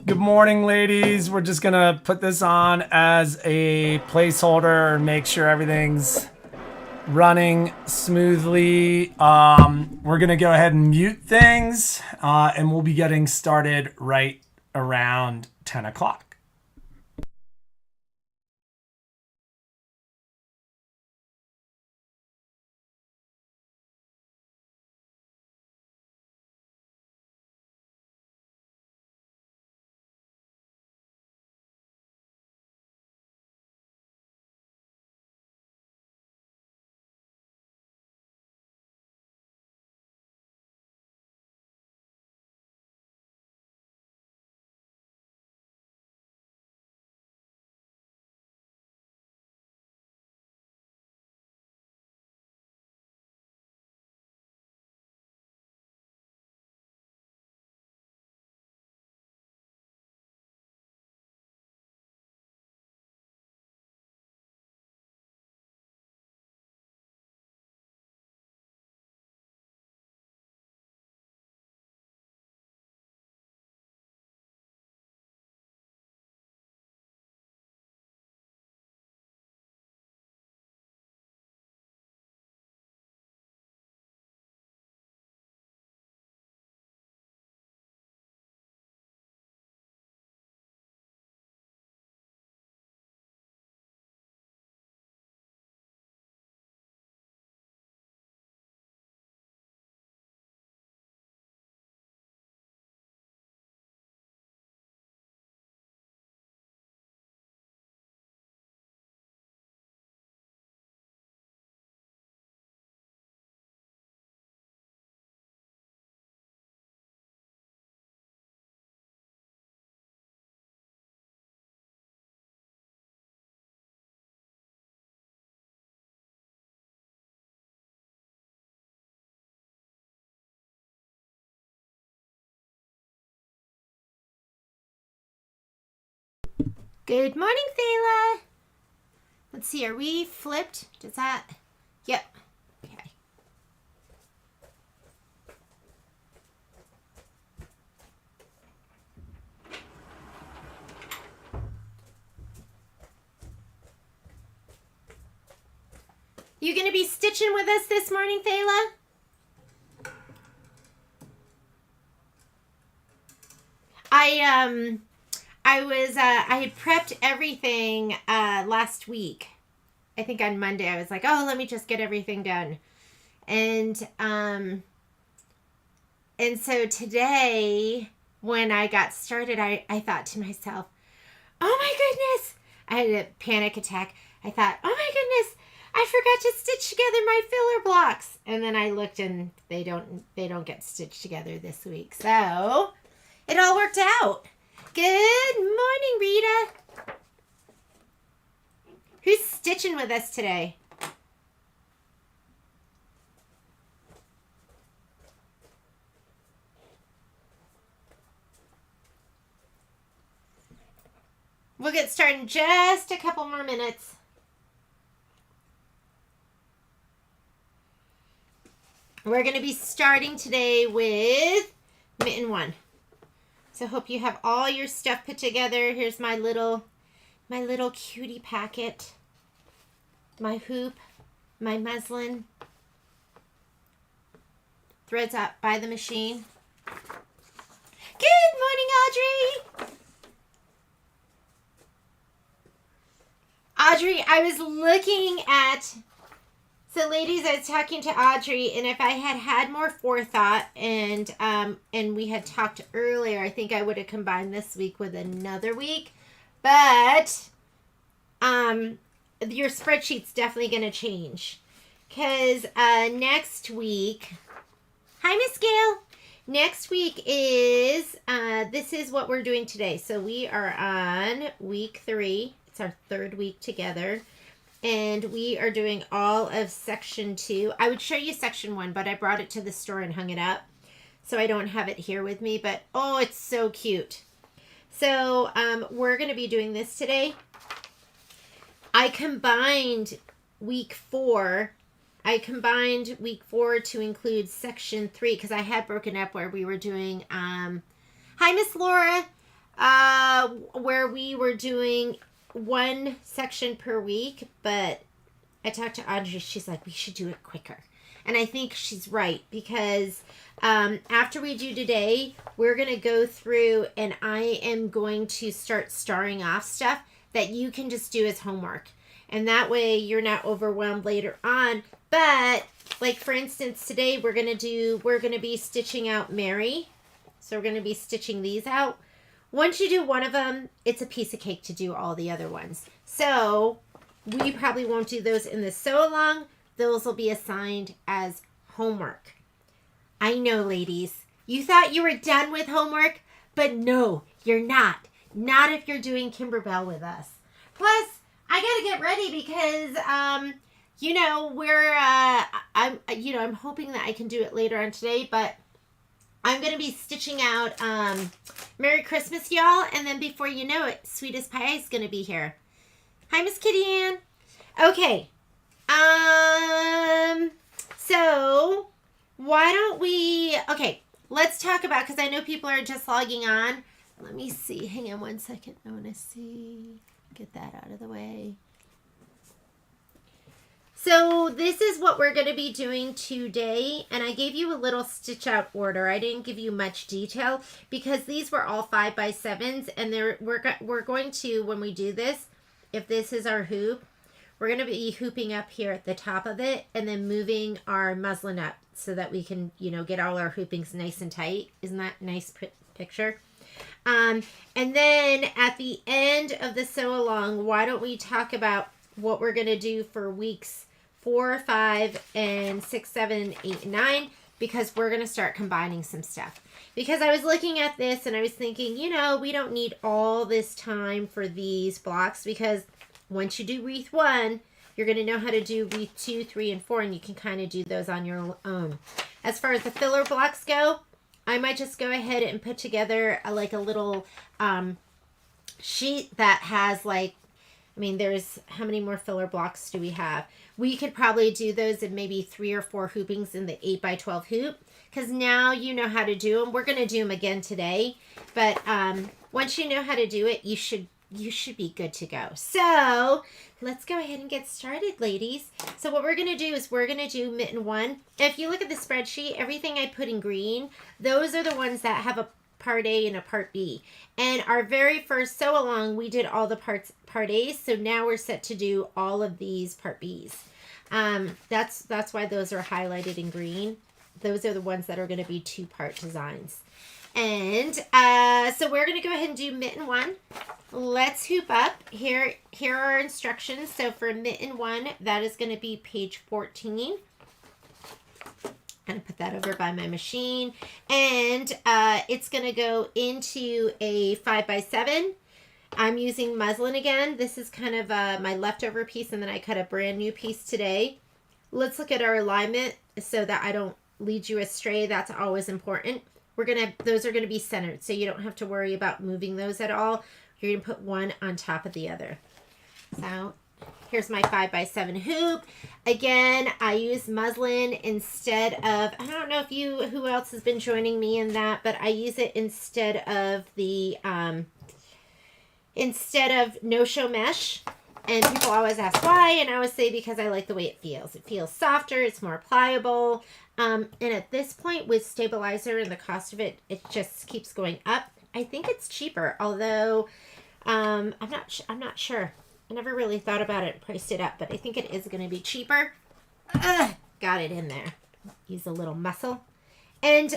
Good morning, ladies. We're just gonna put this on as a placeholder and make sure everything's running smoothly. We're gonna go ahead and mute things, and we'll be getting started right around 10 o'clock. Good morning, Thela. Let's see, are we flipped? Does that? Yep. Okay. You gonna be stitching with us this morning, Thela? I had prepped everything last week. I think on Monday I was like, oh, let me just get everything done. And so today when I got started, I thought to myself, oh my goodness, I had a panic attack. I thought, oh my goodness, I forgot to stitch together my filler blocks. And then I looked and they don't get stitched together this week. So it all worked out. Good morning, Rita. Who's stitching with us today? We'll get started in just a couple more minutes. We're going to be starting today with mitten 1. So hope you have all your stuff put together. Here's my little cutie packet. My hoop, my muslin. Threads up by the machine. Good morning, Audrey. Audrey, I was looking at... So, ladies, I was talking to Audrey, and if I had had more forethought and we had talked earlier, I think I would have combined this week with another week. But your spreadsheet's definitely going to change. Because next week... Hi, Miss Gail. Next week is... this is what we're doing today. So, we are on week 3. It's our 3rd week together. And we are doing all of section 2. I would show you section 1, but I brought it to the store and hung it up. So I don't have it here with me, but oh, it's so cute. So we're going to be doing this today. I combined week 4. To include section 3 because I had broken up where we were doing, hi, Miss Laura. where we were doing one section per week, but I talked to Audrey. She's like, we should do it quicker. And I think she's right, because after we do today, we're going to go through and I am going to start starring off stuff that you can just do as homework. And that way you're not overwhelmed later on. But like, for instance, today we're going to be stitching out Mary. So we're going to be stitching these out. Once you do one of them, it's a piece of cake to do all the other ones. So we probably won't do those in the sew along. Those will be assigned as homework. I know, ladies, you thought you were done with homework, but no, you're not. Not if you're doing Kimberbell with us. Plus, I gotta get ready because, you know, I'm hoping that I can do it later on today, but I'm gonna be stitching out Merry Christmas, y'all, and then before you know it, Sweetest Pie is gonna be here. Hi, Miss Kitty Ann. Okay. So why don't we, okay, let's talk about, because I know people are just logging on. Let me see. Hang on one second. I want to see. Get that out of the way. So this is what we're going to be doing today. And I gave you a little stitch out order. I didn't give you much detail because these were all 5x7s. And we're going to, when we do this, if this is our hoop, we're going to be hooping up here at the top of it and then moving our muslin up so that we can, you know, get all our hoopings nice and tight. Isn't that a nice picture? And then at the end of the sew along, why don't we talk about what we're going to do for weeks 4, 5, and 6, 7, 8, and 9, because we're going to start combining some stuff. Because I was looking at this and I was thinking, you know, we don't need all this time for these blocks, because once you do wreath 1, you're going to know how to do wreath 2, 3, and 4, and you can kind of do those on your own. As far as the filler blocks go, I might just go ahead and put together a little sheet that has like, I mean, there's, how many more filler blocks do we have? We could probably do those in maybe 3 or 4 hoopings in the 8x12 hoop, because now you know how to do them. We're going to do them again today, but once you know how to do it, you should be good to go. So let's go ahead and get started, ladies. So what we're going to do is we're going to do mitten 1. If you look at the spreadsheet, everything I put in green, those are the ones that have a part A and a part B. And our very first sew along, we did all the part A's. So now we're set to do all of these part B's. That's why those are highlighted in green. Those are the ones that are going to be 2-part designs. And so we're going to go ahead and do mitten 1. Let's hoop up. Here are our instructions. So for mitten 1, that is going to be page 14. I'm going to put that over by my machine. And it's going to go into a 5x7. I'm using muslin again. This is kind of my leftover piece, and then I cut a brand new piece today. Let's look at our alignment so that I don't lead you astray. That's always important. Those are going to be centered, so you don't have to worry about moving those at all. You're going to put one on top of the other. So here's my 5x7 hoop. Again, I use muslin instead of, I don't know who else has been joining me in that, but I use it instead of the, no-show mesh. And people always ask why, and I always say because I like the way it feels. It feels softer, it's more pliable. And at this point with stabilizer and the cost of it, it just keeps going up. I think it's cheaper, although I'm not sure. I never really thought about it and priced it up, but I think it is going to be cheaper. Got it in there. Use a little muscle. And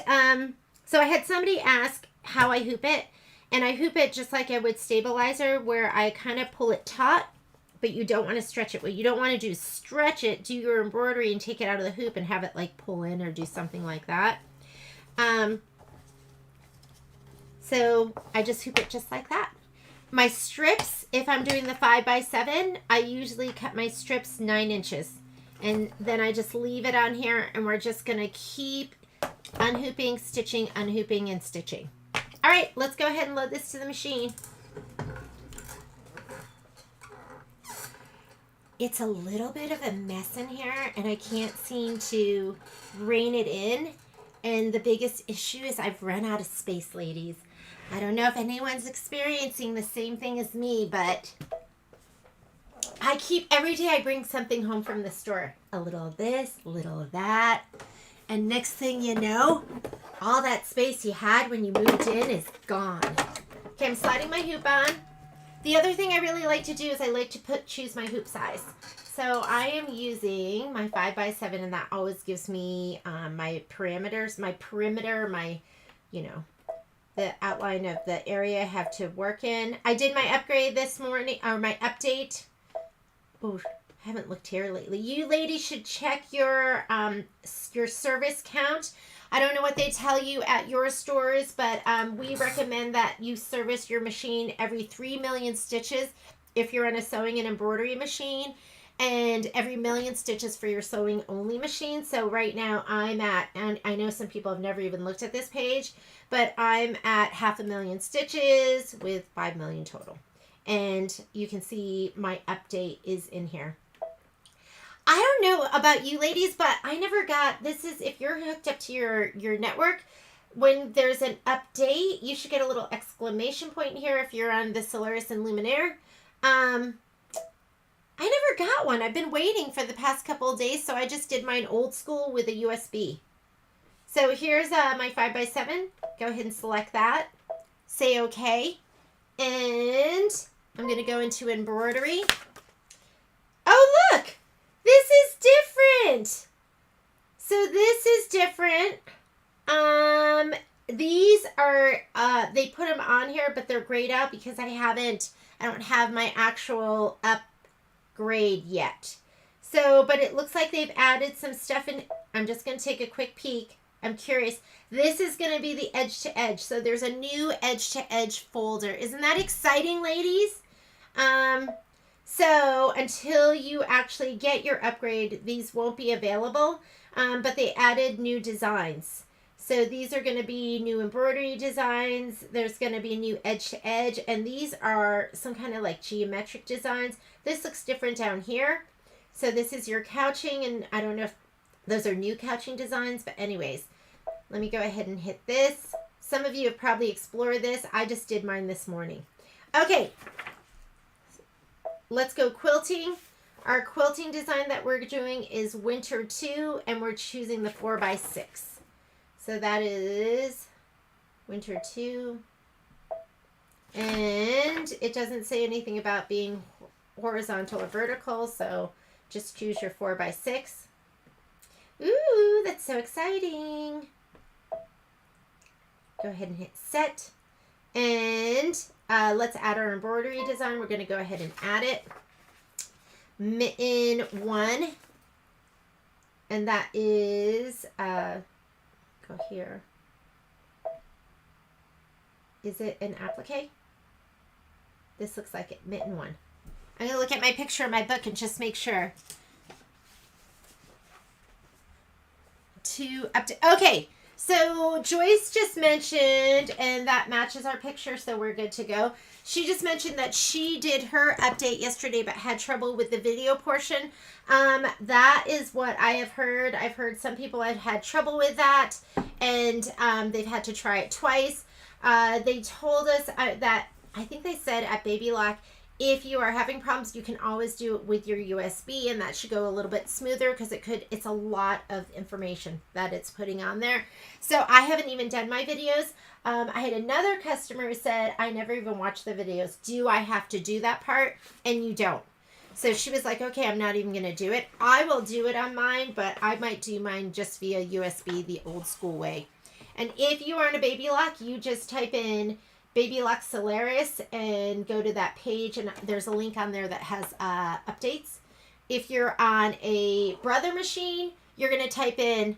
so I had somebody ask how I hoop it, and I hoop it just like I would stabilizer, where I kind of pull it taut, but you don't want to stretch it. What you don't want to do is stretch it, do your embroidery, and take it out of the hoop and have it like pull in or do something like that. So I just hoop it just like that. My strips, if I'm doing the 5x7, I usually cut my strips 9 inches. And then I just leave it on here, and we're just going to keep unhooping, stitching, unhooping, and stitching. All right, let's go ahead and load this to the machine. It's a little bit of a mess in here, and I can't seem to rein it in. And the biggest issue is I've run out of space, ladies. I don't know if anyone's experiencing the same thing as me, but every day I bring something home from the store. A little of this, a little of that. And next thing you know, all that space you had when you moved in is gone. Okay, I'm sliding my hoop on. The other thing I really like to do is I like to choose my hoop size. So I am using my 5x7, and that always gives me my parameters, my perimeter, the outline of the area I have to work in. I did my upgrade this morning, or my update. Oh, I haven't looked here lately. You ladies should check your service count. I don't know what they tell you at your stores, but we recommend that you service your machine every 3 million stitches if you're on a sewing and embroidery machine, and every million stitches for your sewing only machine. So right now I'm at, and I know some people have never even looked at this page, but I'm at 500,000 stitches with 5 million total. And you can see my update is in here. I don't know about you ladies, but I never got, this is, if you're hooked up to your network, when there's an update, you should get a little exclamation point here if you're on the Solaris and Luminaire. I never got one. I've been waiting for the past couple of days, so I just did mine old school with a USB. So here's my 5x7. Go ahead and select that. Say OK. And I'm going to go into embroidery. Oh, look! This is different. So this is different. These are, they put them on here, but they're grayed out because I don't have my actual upgrade yet. So, but it looks like they've added some stuff in. I'm just going to take a quick peek. I'm curious. This is going to be the edge to edge. So there's a new edge to edge folder. Isn't that exciting, ladies? So until you actually get your upgrade, these won't be available. But they added new designs. So these are going to be new embroidery designs. There's going to be a new edge to edge. And these are some kind of like geometric designs. This looks different down here. So this is your couching. And I don't know if those are new couching designs. But anyways, let me go ahead and hit this. Some of you have probably explored this. I just did mine this morning. Okay. Let's go quilting. Our quilting design that we're doing is Winter 2. And we're choosing the 4x6. So that is Winter 2. And it doesn't say anything about being horizontal or vertical, so just choose your 4x6. Ooh, that's so exciting. Go ahead and hit set. And let's add our embroidery design. We're going to go ahead and add it. Mitten 1. And that is... go here. Is it an applique? This looks like it. Mitten 1. I'm going to look at my picture in my book and just make sure. Okay, so Joyce just mentioned, and that matches our picture, so we're good to go. She just mentioned that she did her update yesterday but had trouble with the video portion. That is what I have heard. I've heard some people have had trouble with that, and they've had to try it twice. They told us that, I think they said at Baby Lock, if you are having problems, you can always do it with your USB, and that should go a little bit smoother because it's a lot of information that it's putting on there. So I haven't even done my videos. I had another customer who said, I never even watched the videos. Do I have to do that part? And you don't. So she was like, okay, I'm not even going to do it. I will do it on mine, but I might do mine just via USB, the old school way. And if you are on a Baby Lock, you just type in Baby Lock Solaris and go to that page, and there's a link on there that has updates. If you're on a Brother machine, you're going to type in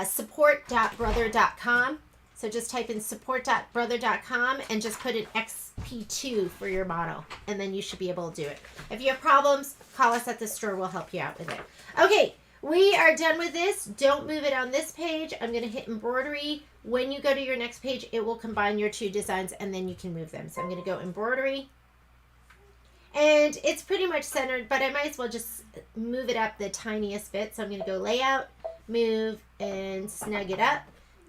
support.brother.com. So just type in support.brother.com and just put in XP2 for your model, and then you should be able to do it. If you have problems, call us at the store. We'll help you out with it. Okay, we are done with this. Don't move it on this page. I'm going to hit embroidery. When you go to your next page, it will combine your two designs, and then you can move them. So I'm going to go embroidery. And it's pretty much centered, but I might as well just move it up the tiniest bit. So I'm going to go layout, move, and snug it up.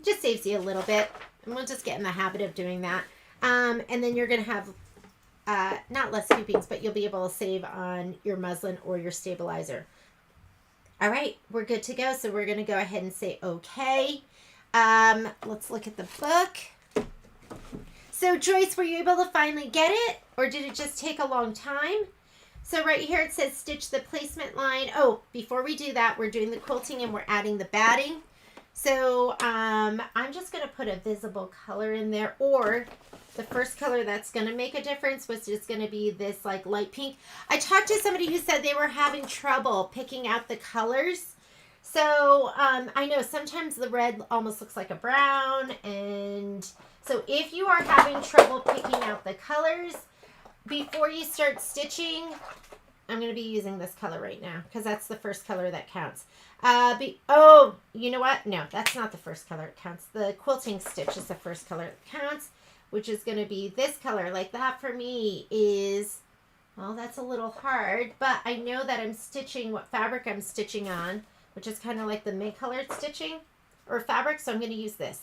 Just saves you a little bit. And we'll just get in the habit of doing that. And then you're going to have not less scoopings, but you'll be able to save on your muslin or your stabilizer. All right, we're good to go. So we're going to go ahead and say okay. Let's look at the book. So Joyce, were you able to finally get it, or did it just take a long time? So right here it says stitch the placement line. Oh, before we do that, we're doing the quilting and we're adding the batting. So I'm just going to put a visible color in there, or the first color that's going to make a difference was just going to be this like light pink. I talked to somebody who said they were having trouble picking out the colors. So I know sometimes the red almost looks like a brown. And so if you are having trouble picking out the colors, before you start stitching, I'm going to be using this color right now because that's the first color that counts. Oh, you know what? No, that's not the first color that counts. The Quilting Stitch is the first color that counts, which is going to be this color. Like that for me is, well, that's a little hard, but I know that I'm stitching what fabric I'm stitching on, which is kind of like the mint-colored stitching or fabric, so I'm going to use this.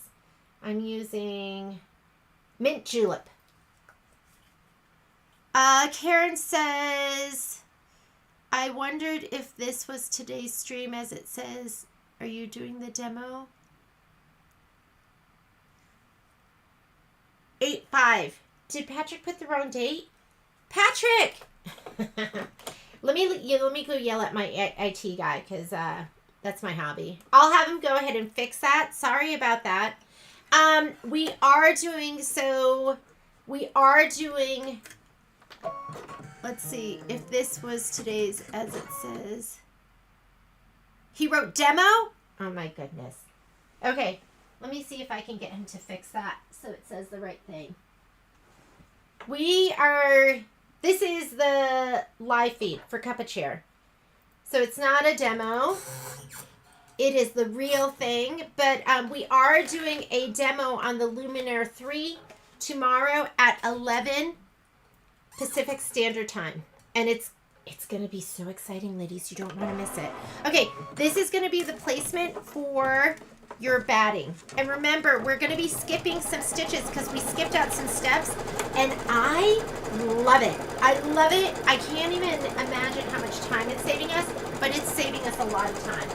I'm using Mint Julep. Karen says, I wondered if this was today's stream as it says. Are you doing the demo? 8/5. Did Patrick put the wrong date? Patrick! let me go yell at my IT guy because that's my hobby. I'll have him go ahead and fix that. Sorry about that. We are doing, let's see if this was today's as it says. He wrote demo? Oh my goodness. Okay, let me see if I can get him to fix that so it says the right thing. This is the live feed for Cup of Chair. So it's not a demo. It is the real thing, but we are doing a demo on the Luminaire 3 tomorrow at 11 Pacific Standard Time. And it's going to be so exciting, ladies. You don't want to miss it. Okay, this is going to be the placement for your batting. And remember, we're going to be skipping some stitches because we skipped out some steps. And I love it. I love it. I can't even imagine how much time it's saving us, but it's saving us a lot of time.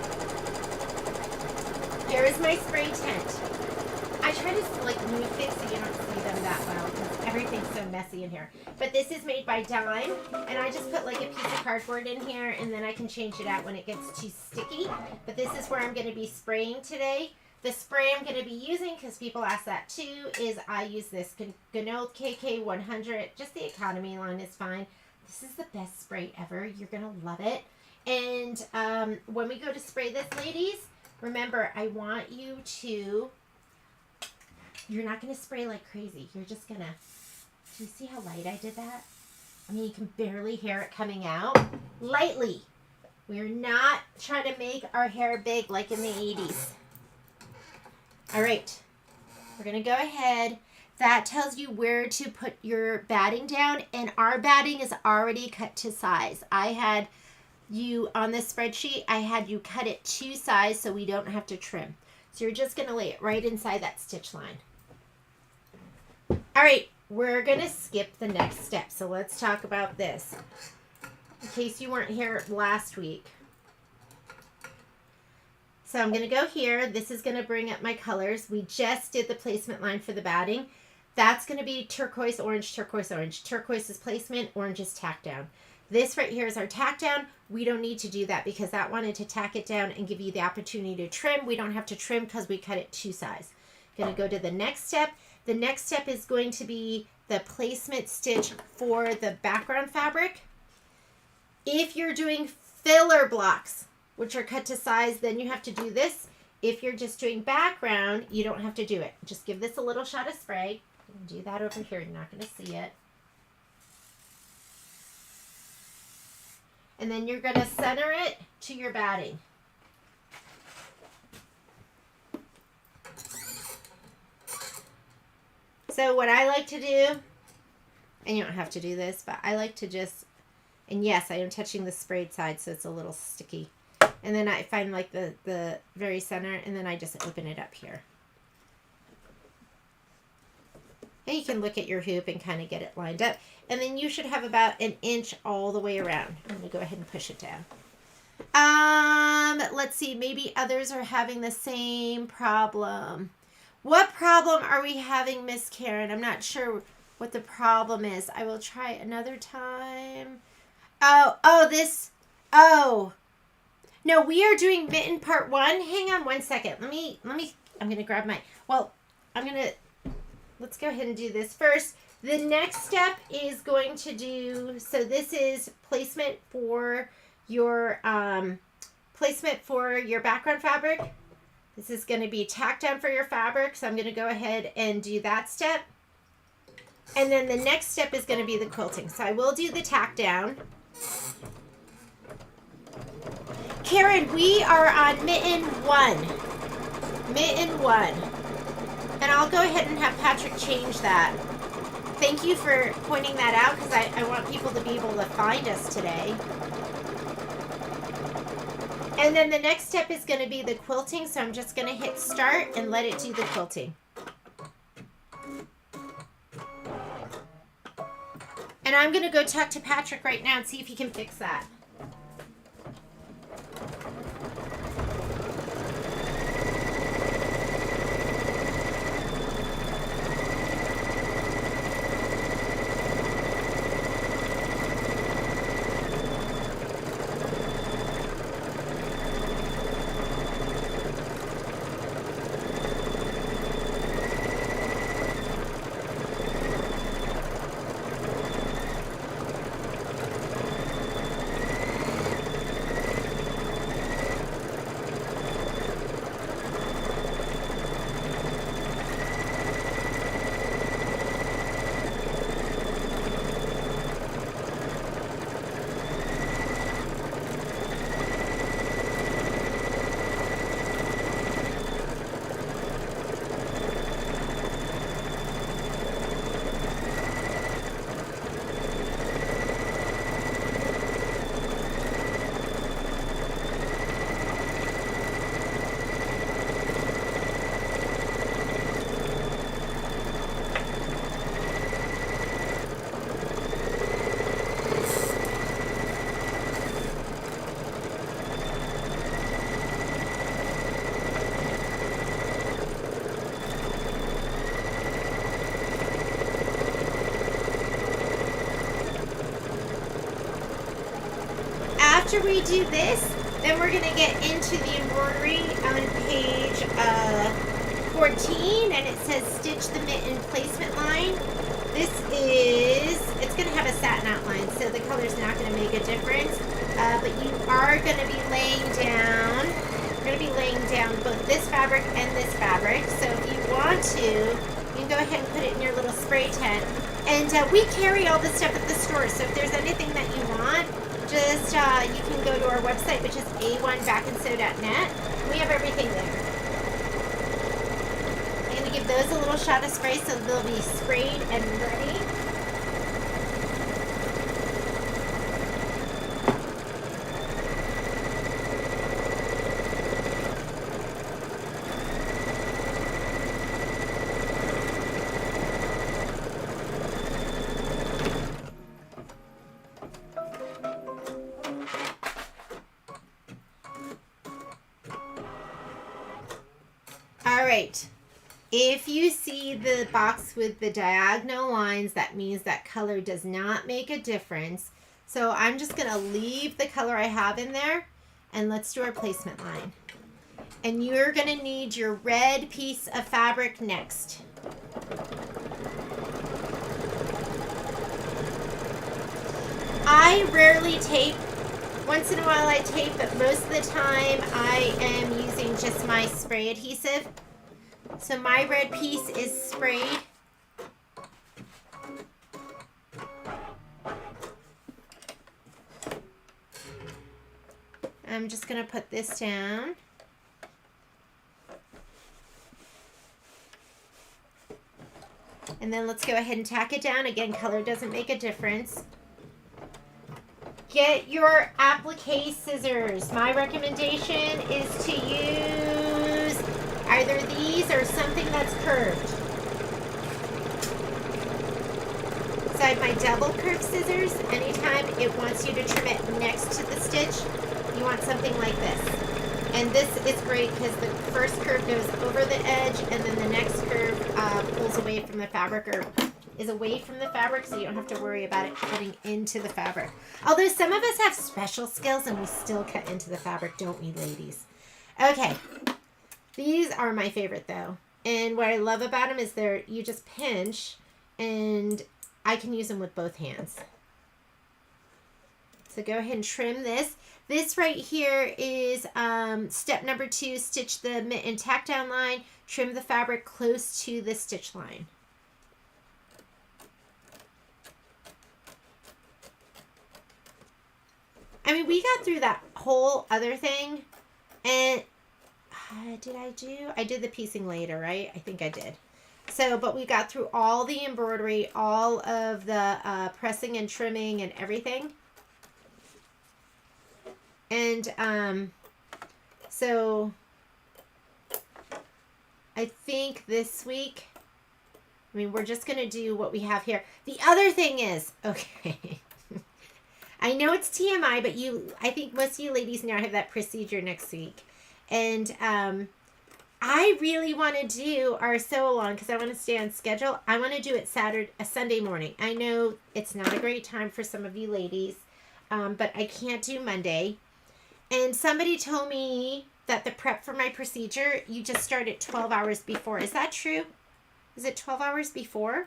Here is my spray tent. I try to like move things so you don't see them that well because everything's so messy in here. But this is made by Dime, and I just put like a piece of cardboard in here, and then I can change it out when it gets too sticky. But this is where I'm going to be spraying today. The spray I'm going to be using, because people ask that too, is I use this Ganode KK100. Just the economy line is fine. This is the best spray ever. You're going to love it. And when we go to spray this, ladies, remember, I want you to, you're not going to spray like crazy. You're just going to, do you see how light I did that? I mean, you can barely hear it coming out. Lightly. We're not trying to make our hair big like in the 80s. All right. We're going to go ahead. That tells you where to put your batting down, and our batting is already cut to size. I had you, on this spreadsheet, I had you cut it to size so we don't have to trim. So you're just going to lay it right inside that stitch line. All right, we're going to skip the next step. So let's talk about this. In case you weren't here last week. So I'm going to go here. This is going to bring up my colors. We just did the placement line for the batting. That's going to be turquoise, orange, turquoise, orange. Turquoise is placement, orange is tack down. This right here is our tack down. We don't need to do that because that wanted to tack it down and give you the opportunity to trim. We don't have to trim because we cut it to size. Going to go to the next step. The next step is going to be the placement stitch for the background fabric. If you're doing filler blocks, which are cut to size, then you have to do this. If you're just doing background, you don't have to do it. Just give this a little shot of spray. Do that over here. You're not going to see it. And then you're going to center it to your batting. So what I like to do, and you don't have to do this, but I like to just, and yes, I am touching the sprayed side, so it's a little sticky. And then I find like the very center, and then I just open it up here. And you can look at your hoop and kind of get it lined up. And then you should have about 1 inch all the way around. I'm going to go ahead and push it down. Let's see. Maybe others are having the same problem. What problem are we having, Miss Karen? I'm not sure what the problem is. I will try another time. Oh. No, we are doing mitten part 1. Hang on 1 second. Let me, I'm going to grab my, let's go ahead and do this first. The next step is going to do, so this is placement for your background fabric. This is going to be tack down for your fabric. So I'm going to go ahead and do that step. And then the next step is going to be the quilting. So I will do the tack down. Karen, we are on mitten 1. Mitten 1. And I'll go ahead and have Patrick change that. Thank you for pointing that out because I want people to be able to find us today. And then the next step is going to be the quilting. So I'm just going to hit start and let it do the quilting. And I'm going to go talk to Patrick right now and see if he can fix that. After we do this, then we're going to get into the embroidery on page 14, and it says stitch the mitten placement line. It's going to have a satin outline, so the color's not going to make a difference, but you are going to be laying down, both this fabric and this fabric, so if you want to, you can go ahead and put it in your little spray tent. And we carry all this stuff at the store, so if there's anything that you want, just you can go to our website, which is a1backandsew.net. We have everything there. I'm going to give those a little shot of spray so they'll be sprayed and ready. Alright, if you see the box with the diagonal lines, that means that color does not make a difference. So I'm just going to leave the color I have in there, and let's do our placement line. And you're going to need your red piece of fabric next. I rarely tape. Once in a while I tape, but most of the time I am using just my spray adhesive. So my red piece is sprayed. I'm just going to put this down. And then let's go ahead and tack it down. Again, color doesn't make a difference. Get your applique scissors. My recommendation is to use either these or something that's curved. So I have my double curved scissors. Anytime it wants you to trim it next to the stitch, you want something like this. And this is great because the first curve goes over the edge and then the next curve pulls away from the fabric or is away from the fabric, so you don't have to worry about it cutting into the fabric. Although some of us have special skills and we still cut into the fabric, don't we, ladies? Okay, these are my favorite though. And what I love about them is you just pinch and I can use them with both hands. So go ahead and trim this. This right here is step number 2, stitch the mitten tack down line, trim the fabric close to the stitch line. I mean, we got through that whole other thing, and I did the piecing later, right? I think I did. So, but we got through all the embroidery, all of the pressing and trimming and everything. And so I think this week, I mean, we're just going to do what we have here. The other thing is, okay, I know it's TMI, but I think most of you ladies now have that procedure next week. And I really want to do our sew along because I want to stay on schedule. I want to do it Sunday morning. I know it's not a great time for some of you ladies, but I can't do Monday. And somebody told me that the prep for my procedure, you just start at 12 hours before. Is that true? Is it 12 hours before?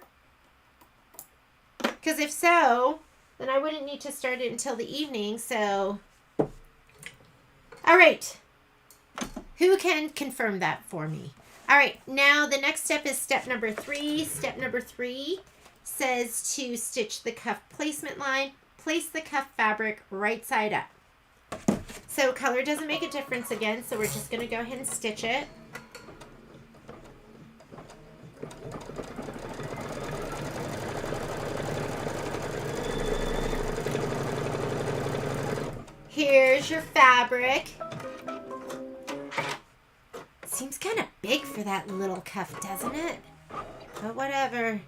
Because if so, then I wouldn't need to start it until the evening. So, all right. Who can confirm that for me? All right. Now the next step is step number 3. Step number 3 says to stitch the cuff placement line. Place the cuff fabric right side up. So color doesn't make a difference again, so we're just going to go ahead and stitch it. Here's your fabric. Seems kind of big for that little cuff, doesn't it? But whatever.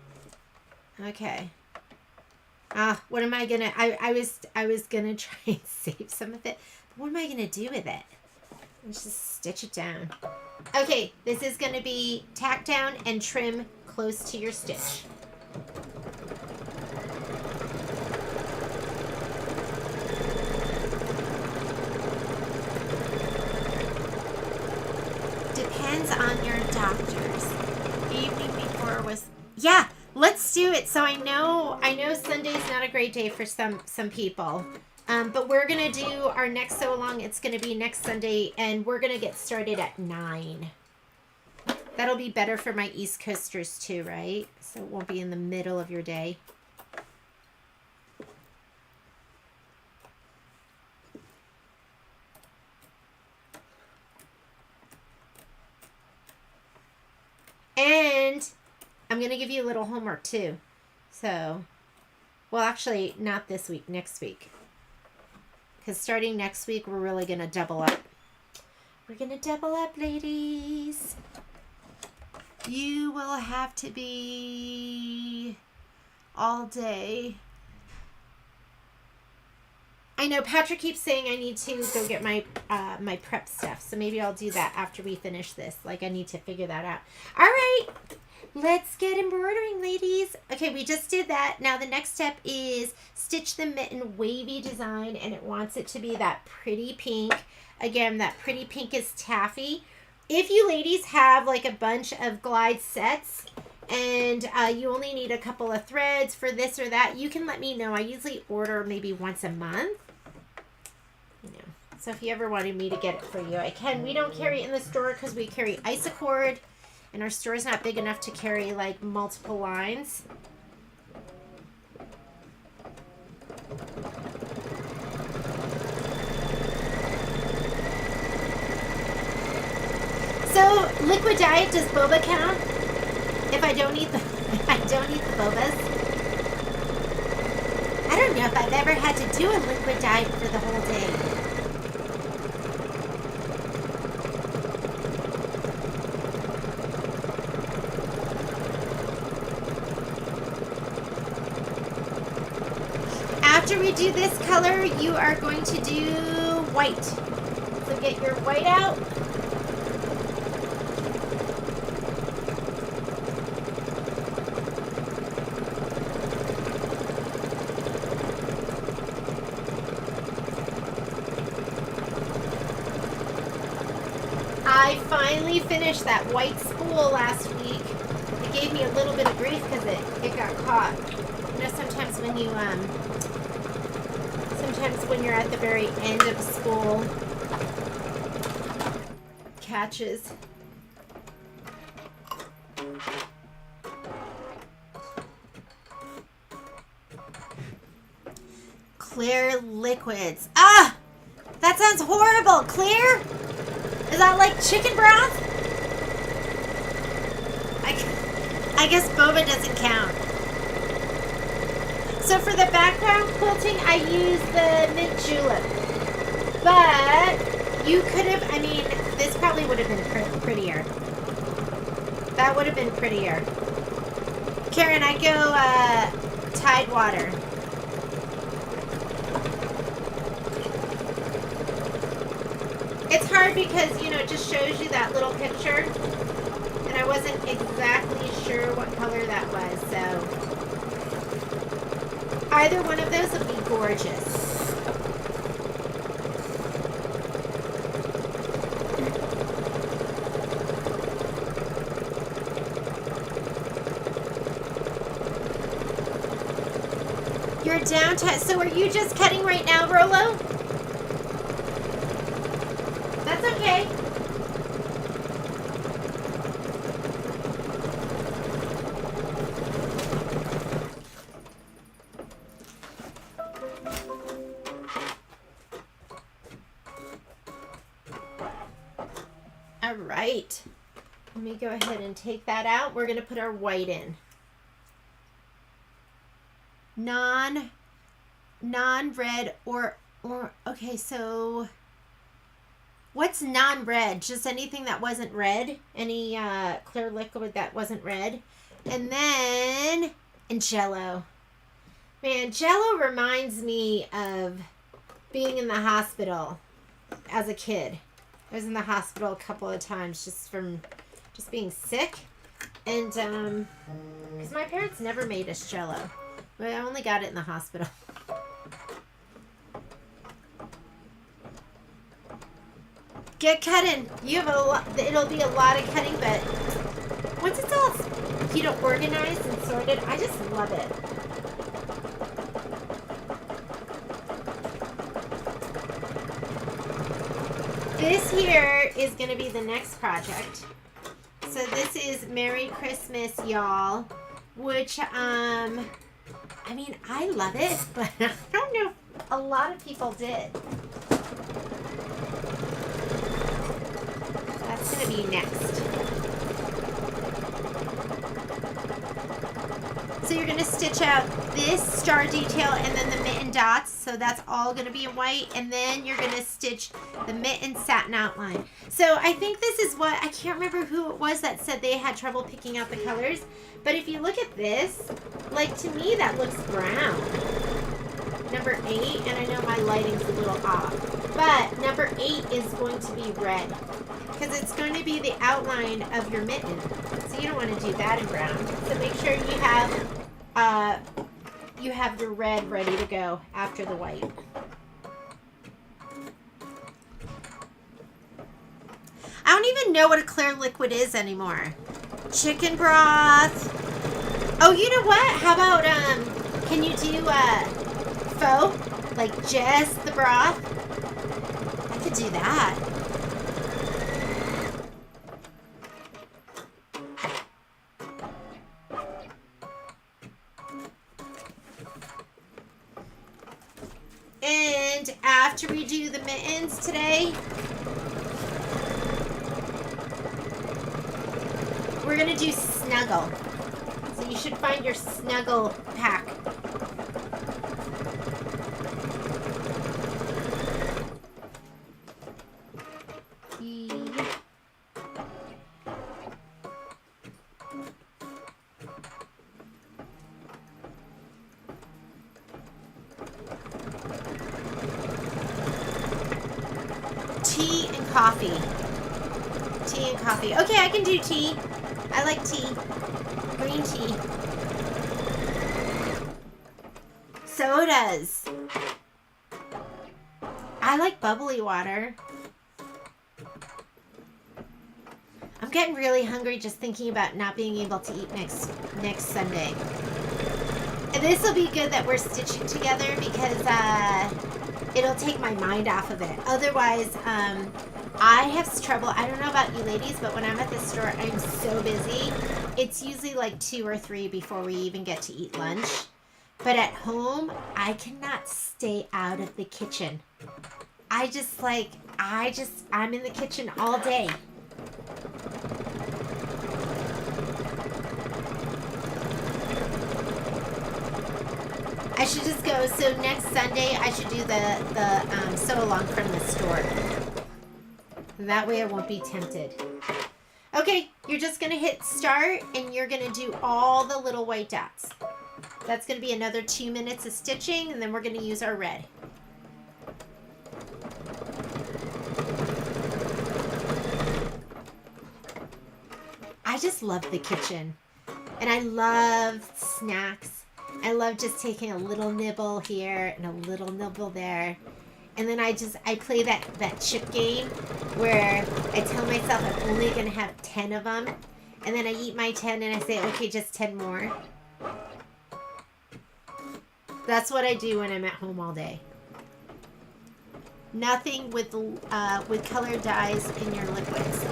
Okay. What am I gonna? I was gonna try and save some of it. But what am I gonna do with it? Let's just stitch it down. Okay, this is gonna be tack down and trim close to your stitch. Depends on your doctors. Evening before was yeah. Let's do it. So I know Sunday's not a great day for some people, but we're gonna do our next sew along. It's gonna be next Sunday, and we're gonna get started at 9. That'll be better for my East Coasters too, right? So it won't be in the middle of your day. And I'm going to give you a little homework too. So, well, actually, not this week, next week. Because starting next week, we're really going to double up. We're going to double up, ladies. You will have to be all day. I know Patrick keeps saying I need to go get my my prep stuff. So maybe I'll do that after we finish this. Like, I need to figure that out. All right. Let's get embroidering, ladies. Okay, we just did that. Now the next step is stitch the mitten wavy design, and it wants it to be that pretty pink. Again, that pretty pink is taffy. If you ladies have like a bunch of glide sets and you only need a couple of threads for this or that, you can let me know. I usually order maybe once a month. You know, so if you ever wanted me to get it for you, I can. We don't carry it in the store because we carry Isacord. And our store's not big enough to carry like multiple lines. So liquid diet, does boba count? If I don't eat the bobas? I don't know if I've ever had to do a liquid diet for the whole day. after we do this color, you are going to do white. So get your white out. I finally finished that white spool last week. It gave me a little bit of grief because it got caught. You know, sometimes when you're at the very end of a spool, catches. Clear liquids. Ah! That sounds horrible. Clear? Is that like chicken broth? I guess boba doesn't count. So for the background quilting, I use the mint julep. But you could have, I mean, this probably would have been prettier. That would have been prettier. Karen, I go Tide water. It's hard because, you know, it just shows you that little picture. And I wasn't exactly sure what color that was, so. Either one of those would be gorgeous. You're down to, so are you just cutting right now, Rolo? That's okay. All right. Let me go ahead and take that out. We're going to put our white in. Non-red or okay, so what's non-red? Just anything that wasn't red, any clear liquid that wasn't red. And then Jello. Man, Jello reminds me of being in the hospital as a kid. I was in the hospital a couple of times just being sick, and because my parents never made us Jello. But I only got it in the hospital. Get cutting. You have a lot. It'll be a lot of cutting, but once it's all, you know, organized and sorted, I just love it. This here is going to be the next project. So this is Merry Christmas, y'all, which I mean, I love it, but I don't know if a lot of people did. That's going to be next. So you're going to stitch out this star detail and then the mitten dots. So that's all going to be in white. And then you're going to stitch the mitten satin outline. So I think this is what, I can't remember who it was that said they had trouble picking out the colors. But if you look at this, like to me that looks brown. Number 8, and I know my lighting's a little off. But number 8 is going to be red. Because it's going to be the outline of your mitten. So you don't want to do that in brown. So make sure you have your red ready to go after the white. I don't even know what a clear liquid is anymore. Chicken broth. Oh, you know what? How about, can you do faux? Like just the broth? I could do that. And after we do the mittens today, we're going to do Snuggle. So you should find your Snuggle pack. coffee. Tea and coffee. Okay, I can do tea. I like tea. Green tea. Sodas. I like bubbly water. I'm getting really hungry just thinking about not being able to eat next Sunday. And this will be good that we're stitching together because it'll take my mind off of it. Otherwise, I have trouble. I don't know about you ladies, but when I'm at the store, I'm so busy. It's usually like 2 or 3 before we even get to eat lunch. But at home, I cannot stay out of the kitchen. I'm in the kitchen all day. I should just go. So next Sunday, I should do the sew along from the store. That way I won't be tempted. Okay, you're just going to hit start and you're going to do all the little white dots. That's going to be another 2 minutes of stitching and then we're going to use our red. I just love the kitchen. And I love snacks. I love just taking a little nibble here and a little nibble there. And then I play that chip game where I tell myself I'm only going to have 10 of them. And then I eat my 10 and I say, okay, just 10 more. That's what I do when I'm at home all day. Nothing with colored dyes in your liquids.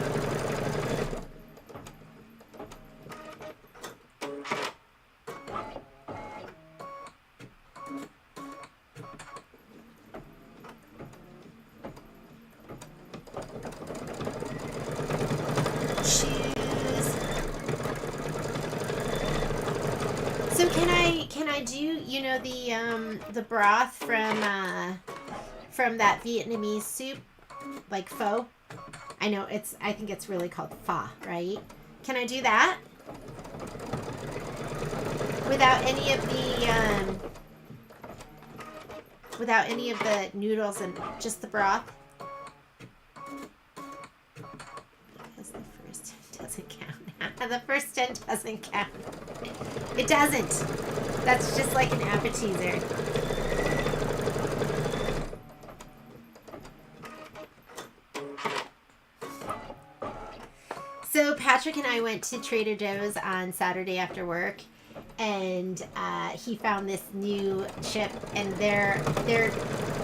So can I do, you know, the broth from that Vietnamese soup, like pho? I know I think it's really called pho, right? Can I do that without any of the noodles and just the broth? Because the first doesn't count. The first 10 doesn't count. It doesn't. That's just like an appetizer. So Patrick and I went to Trader Joe's on Saturday after work, and he found this new chip, and they're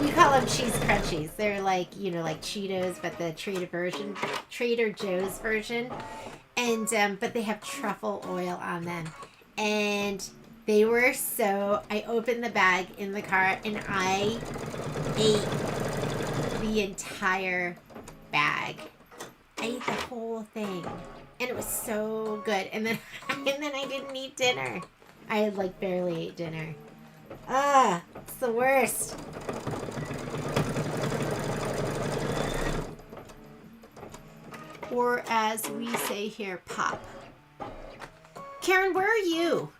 we call them cheese crunchies. They're like, you know, like Cheetos, but the Trader Joe's version, and but they have truffle oil on them. And they were I opened the bag in the car and I ate the entire bag. I ate the whole thing. And it was so good. And then I didn't eat dinner. I had like barely ate dinner. It's the worst. Or as we say here, pop. Karen, where are you?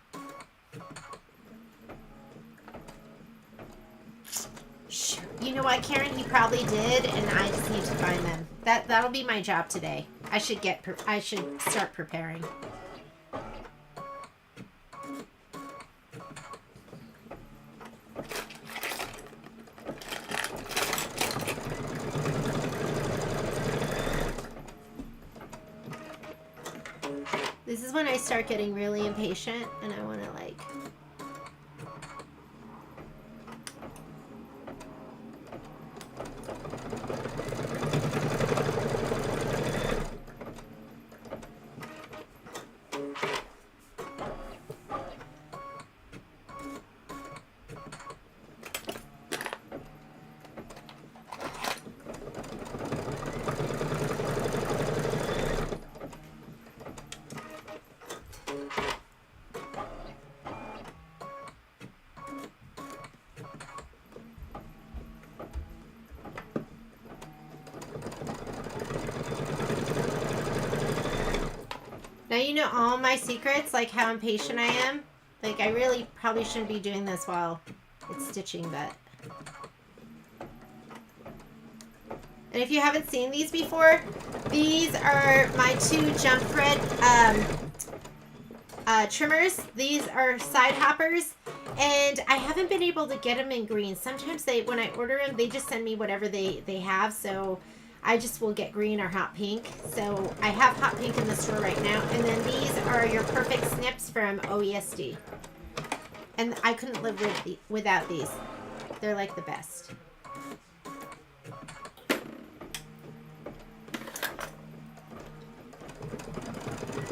Sure. You know what, Karen? He probably did, and I just need to find them. That'll be my job today. I should start preparing. This is when I start getting really impatient and I want to like... Now you know all my secrets, like how impatient I am. Like I really probably shouldn't be doing this while it's stitching, but... And if you haven't seen these before, these are my 2 jump thread trimmers. These are side hoppers, and I haven't been able to get them in green. Sometimes when I order them, they just send me whatever they have, so I just will get green or hot pink. So I have hot pink in the store right now. And then these are your perfect snips from OESD. And I couldn't live without these. They're like the best.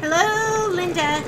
Hello, Linda.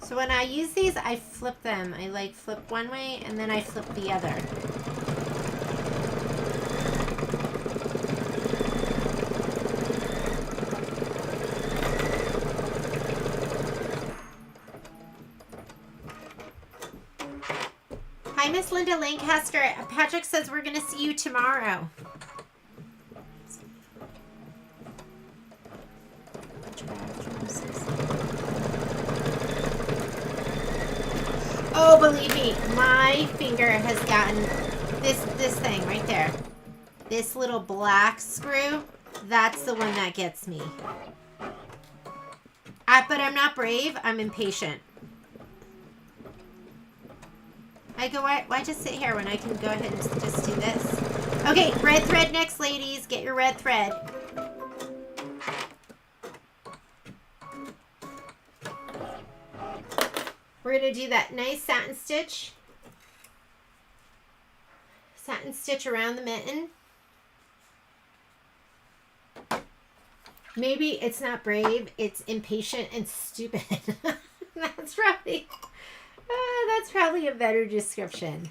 So when I use these, I flip them. I like flip one way and then I flip the other. Hi, Miss Linda Lancaster. Patrick says we're going to see you tomorrow. Oh, believe me, my finger has gotten this thing right there. This little black screw, that's the one that gets me. But I'm not brave, I'm impatient. I go, why just sit here when I can go ahead and just do this? Okay, red thread next, ladies. Get your red thread. We're going to do that nice satin stitch. Satin stitch around the mitten. Maybe it's not brave, it's impatient and stupid. That's probably a better description.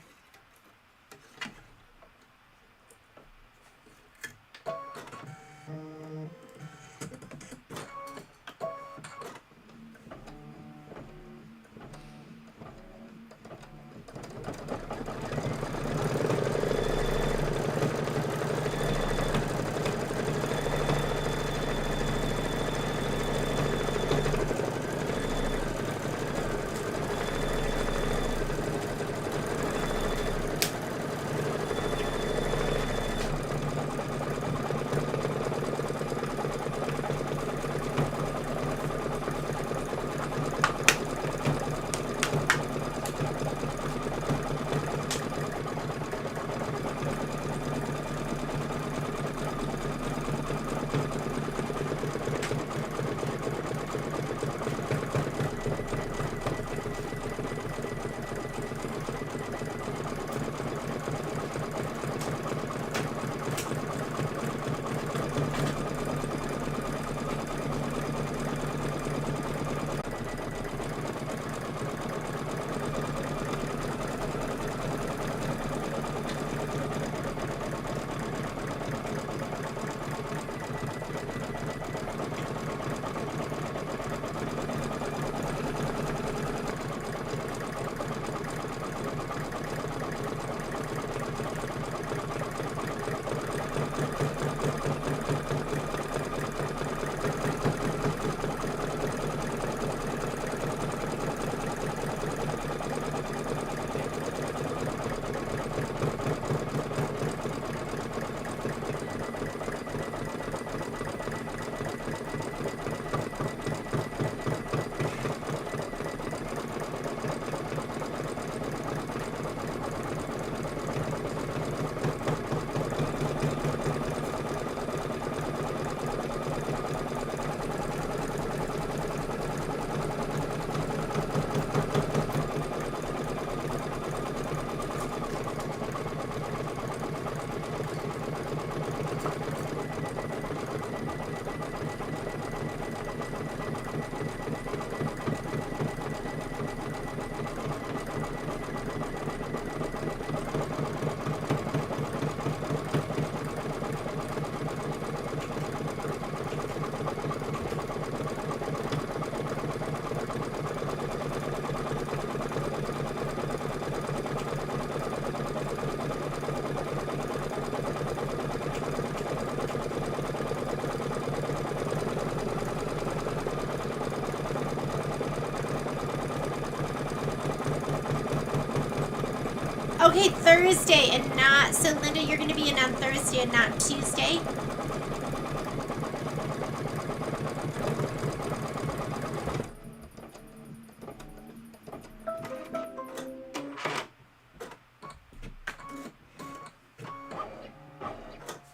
Okay, Thursday and not, so Linda, you're going to be in on Thursday and not Tuesday?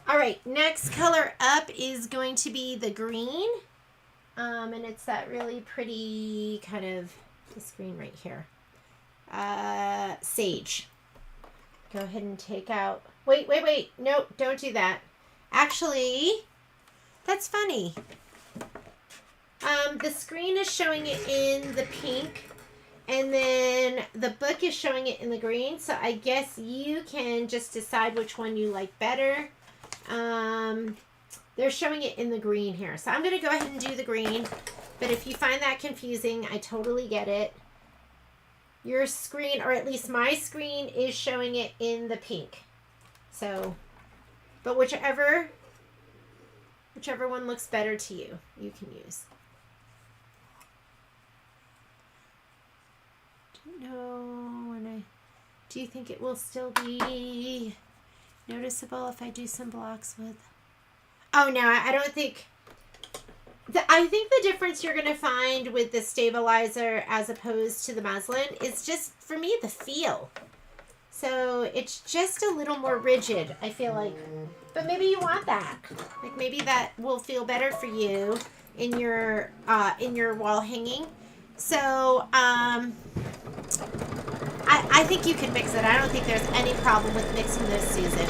All right, next color up is going to be the green. And it's that really pretty kind of, this green right here. Sage. Go ahead and take out, wait. Nope, don't do that. Actually, that's funny. The screen is showing it in the pink, and then the book is showing it in the green. So I guess you can just decide which one you like better. They're showing it in the green here. So I'm going to go ahead and do the green. But if you find that confusing, I totally get it. Your screen, or at least my screen, is showing it in the pink. So, but whichever one looks better to you, you can use. Don't know when do you think it will still be noticeable if I do some blocks with? Oh no, I don't think. I think the difference you're going to find with the stabilizer as opposed to the muslin is just, for me, the feel. So it's just a little more rigid, I feel like. But maybe you want that. Like maybe that will feel better for you in your wall hanging. So I think you can mix it. I don't think there's any problem with mixing this, Susan.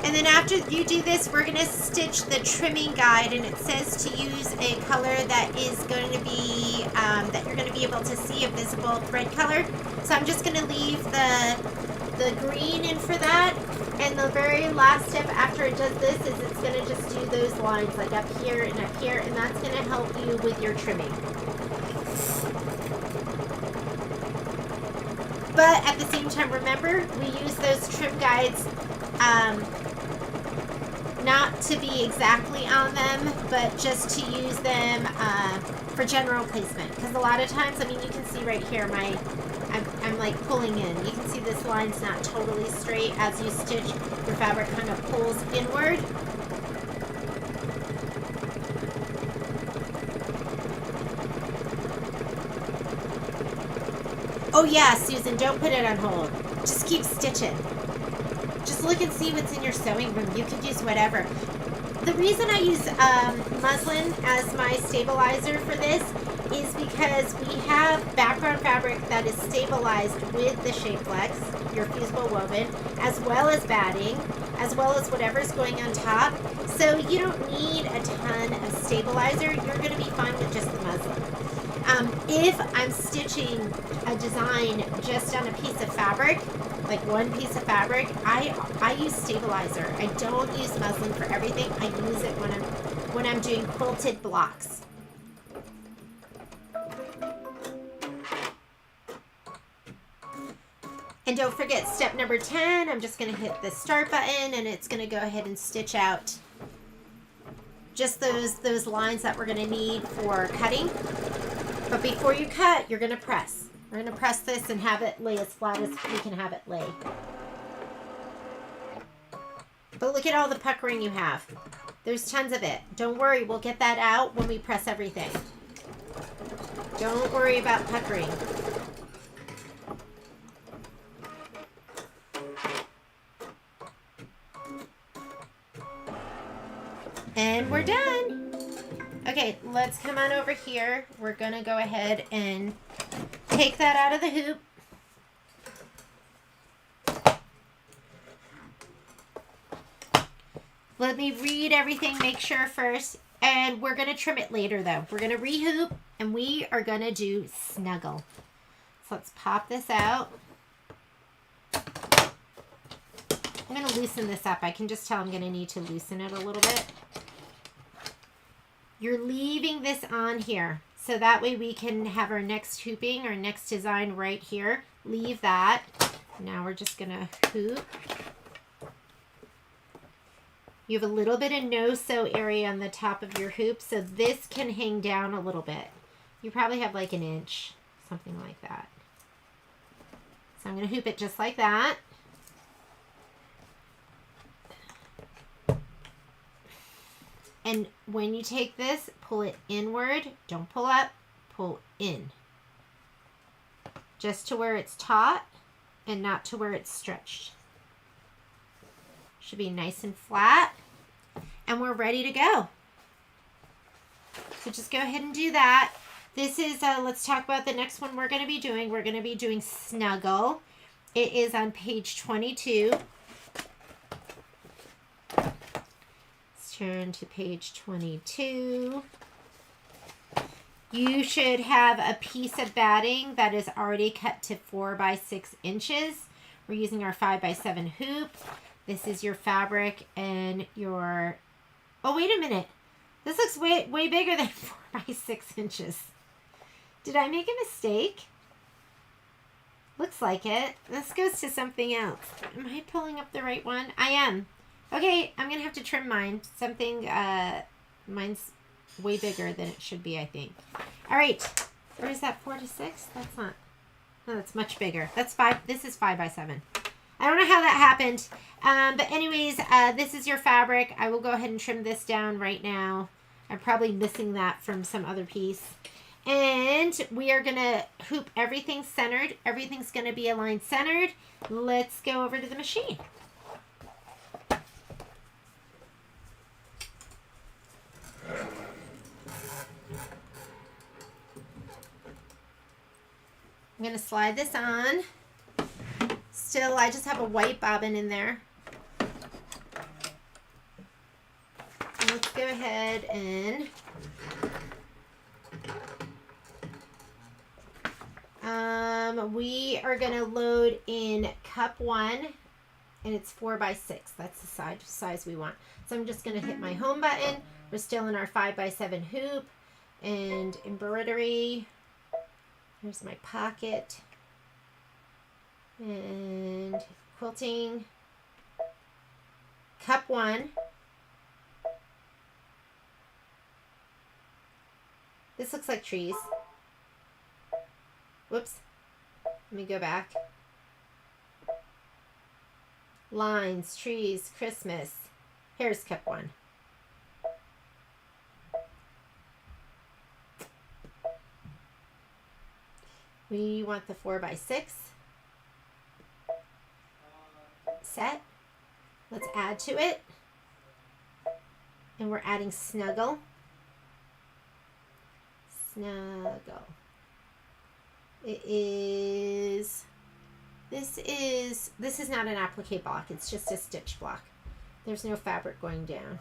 And then after you do this, we're going to stitch the trimming guide, and it says to use a color that is going to be, that you're going to be able to see a visible thread color. So I'm just going to leave the green in for that. And the very last step after it does this is it's going to just do those lines like up here, and that's going to help you with your trimming. But at the same time, remember, we use those trim guides not to be exactly on them, but just to use them for general placement. Because a lot of times, I mean, you can see right here, I'm like pulling in. You can see this line's not totally straight. As you stitch, your fabric kind of pulls inward. Oh yeah, Susan, don't put it on hold. Just keep stitching. Just look and see what's in your sewing room. You could use whatever. The reason I use muslin as my stabilizer for this is because we have background fabric that is stabilized with the Shape Flex, your fusible woven, as well as batting, as well as whatever's going on top. So you don't need a ton of stabilizer. You're going to be fine with just the muslin. If I'm stitching a design just on a piece of fabric, like one piece of fabric, I use stabilizer. I don't use muslin for everything. I use it when I'm doing quilted blocks. And don't forget step number 10. I'm just going to hit the start button, and it's going to go ahead and stitch out just those lines that we're going to need for cutting. But before you cut, you're going to press. We're going to press this and have it lay as flat as we can have it lay. But look at all the puckering you have. There's tons of it. Don't worry, we'll get that out when we press everything. Don't worry about puckering. And we're done. Okay, let's come on over here. We're going to go ahead and take that out of the hoop. Let me read everything, make sure first. And we're going to trim it later, though. We're going to rehoop, and we are going to do snuggle. So let's pop this out. I'm going to loosen this up. I can just tell I'm going to need to loosen it a little bit. You're leaving this on here. So that way we can have our next hooping, our next design right here. Leave that. Now we're just gonna hoop. You have a little bit of no-sew area on the top of your hoop, so this can hang down a little bit. You probably have like an inch, something like that. So I'm gonna hoop it just like that. And when you take this, pull it inward. Don't pull up, pull in. Just to where it's taut and not to where it's stretched. Should be nice and flat. And we're ready to go. So just go ahead and do that. This is, let's talk about the next one we're going to be doing. We're going to be doing Snuggle. It is on page 22. Turn to page 22. You should have a piece of batting that is already cut to 4 by 6 inches. We're using our 5 by 7 hoop. This is your fabric and your, oh, wait a minute. This looks way bigger than 4 by 6 inches. Did I make a mistake? Looks like it. This goes to something else. Am I pulling up the right one? I am. Okay, I'm going to have to trim mine. Mine's way bigger than it should be, I think. All right. Or is that 4 to 6? That's not. No, that's much bigger. That's 5. This is 5 by 7. I don't know how that happened. But anyways, this is your fabric. I will go ahead and trim this down right now. I'm probably missing that from some other piece. And we are going to hoop everything centered. Everything's going to be aligned centered. Let's go over to the machine. I'm going to slide this on. Still, I just have a white bobbin in there. And let's go ahead and we are going to load in cup 1, and it's 4 by 6. That's the size we want. So I'm just going to hit my home button. We're still in our 5 by 7 hoop and embroidery. Here's my pocket and quilting. Cup 1. This looks like trees. Whoops. Let me go back. Lines, trees, Christmas. Here's cup 1. We want the 4 by 6 set. Let's add to it. And we're adding Snuggle. Snuggle. It is, this is not an applique block. It's just a stitch block. There's no fabric going down.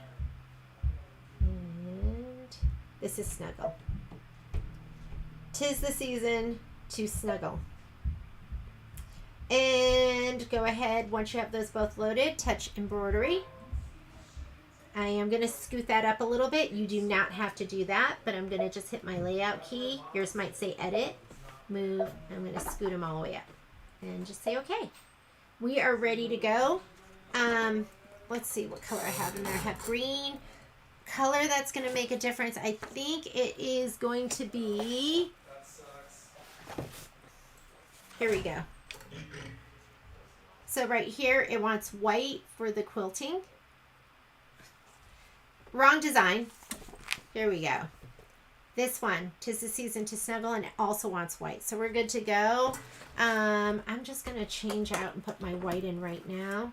And this is Snuggle. 'Tis the season to snuggle. And go ahead, once you have those both loaded, touch embroidery. I am going to scoot that up a little bit. You do not have to do that, but I'm going to just hit my layout key. Yours might say edit, move. I'm going to scoot them all the way up and just say okay. We are ready to go. Let's see what color I have in there. I have green. Color that's going to make a difference. I think it is going to be, here we go. So right here, it wants white for the quilting. Wrong design. Here we go. This one, 'tis the season to snuggle, and it also wants white. So we're good to go. I'm just going to change out and put my white in right now.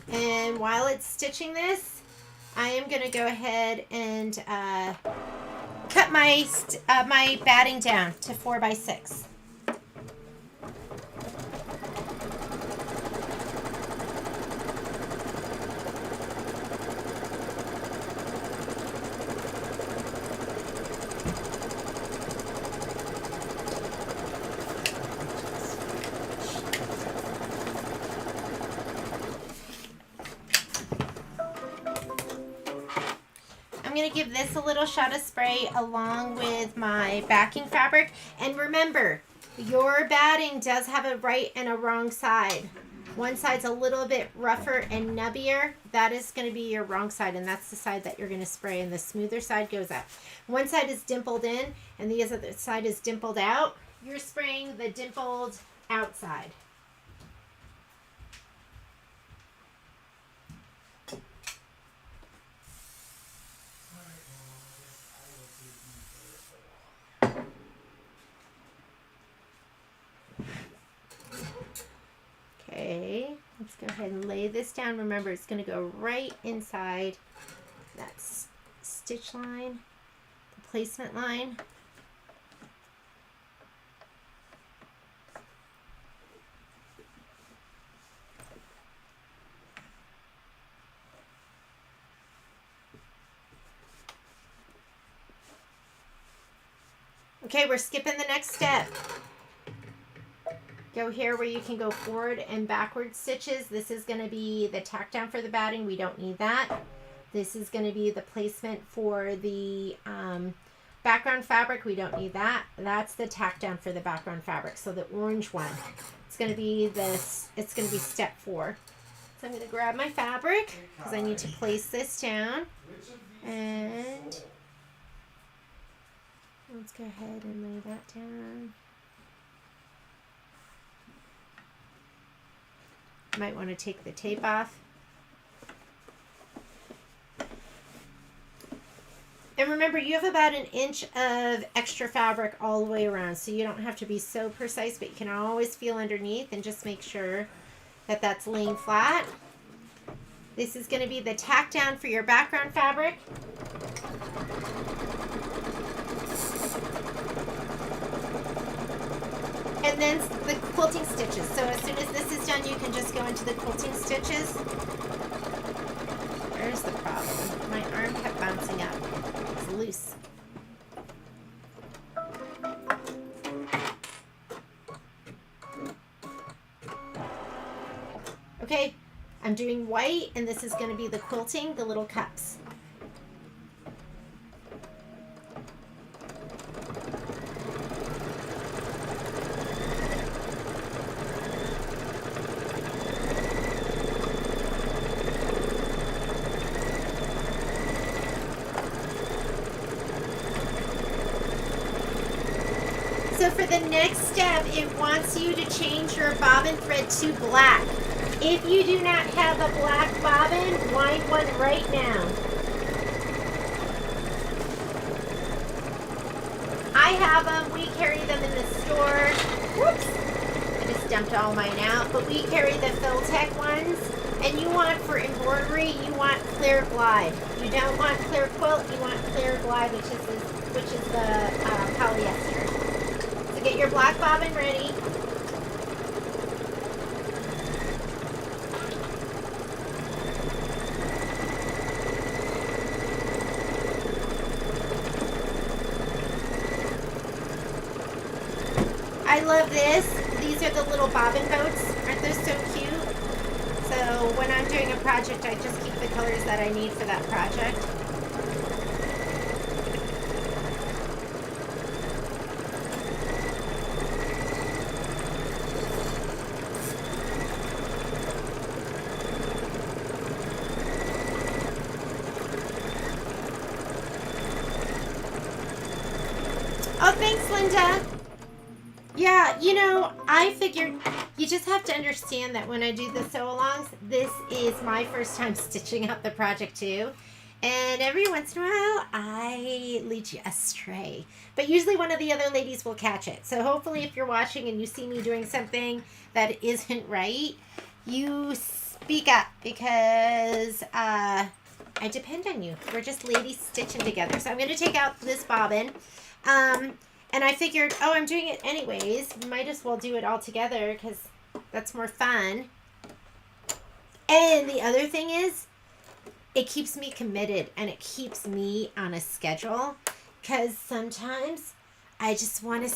And while it's stitching this, I am going to go ahead and cut my my batting down to 4 by 6. give this a little shot of spray along with my backing fabric. And remember, your batting does have a right and a wrong side. One side's a little bit rougher and nubbier. That is going to be your wrong side, and that's the side that you're going to spray, and the smoother side goes up. One side is dimpled in, and the other side is dimpled out. You're spraying the dimpled outside. Okay, let's go ahead and lay this down. Remember, it's going to go right inside that stitch line, the placement line. Okay, we're skipping the next step. Go here where you can go forward and backward stitches. This is going to be the tack down for the batting. We don't need that. This is going to be the placement for the background fabric. We don't need that. That's the tack down for the background fabric. So the orange one, it's going to be this. It's going to be step 4. So I'm going to grab my fabric because I need to place this down. And let's go ahead and lay that down. Might want to take the tape off. And remember, you have about 1 inch of extra fabric all the way around, so you don't have to be so precise, but you can always feel underneath and just make sure that that's laying flat. This is going to be the tack down for your background fabric. And then the quilting stitches. So as soon as this is done, you can just go into the quilting stitches. There's the problem. My arm kept bouncing up. It's loose. Okay, I'm doing white, and this is going to be the quilting, the little cups. So for the next step, it wants you to change your bobbin thread to black. If you do not have a black bobbin, wind one right now. I have them. We carry them in the store. Whoops. I just dumped all mine out. But we carry the Filtech ones. And you want, for embroidery, you want clear glide. You don't want clear quilt. You want clear glide, which is the polyester. So get your black bobbin ready. I love this. These are the little bobbin boats. Aren't those so cute? So when I'm doing a project, I just keep the colors that I need for that project. Oh, thanks, Linda. Yeah, you know, I figured you just have to understand that when I do the sew-alongs, this is my first time stitching out the project too. And every once in a while, I lead you astray. But usually one of the other ladies will catch it. So hopefully if you're watching and you see me doing something that isn't right, you speak up because I depend on you. We're just ladies stitching together. So I'm going to take out this bobbin. And I figured, oh, I'm doing it anyways. Might as well do it all together because that's more fun. And the other thing is, it keeps me committed and it keeps me on a schedule because sometimes I just want to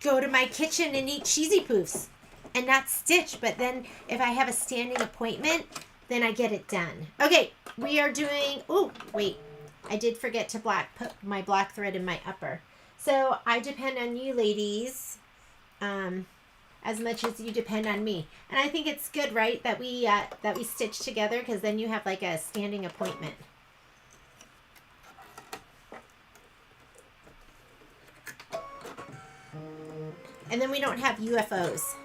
go to my kitchen and eat cheesy poofs and not stitch. But then if I have a standing appointment, then I get it done. Okay, we are doing, oh, wait. I did forget to put my black thread in my upper. So I depend on you ladies as much as you depend on me. And I think it's good, right, that we stitch together, because then you have like a standing appointment. And then we don't have UFOs.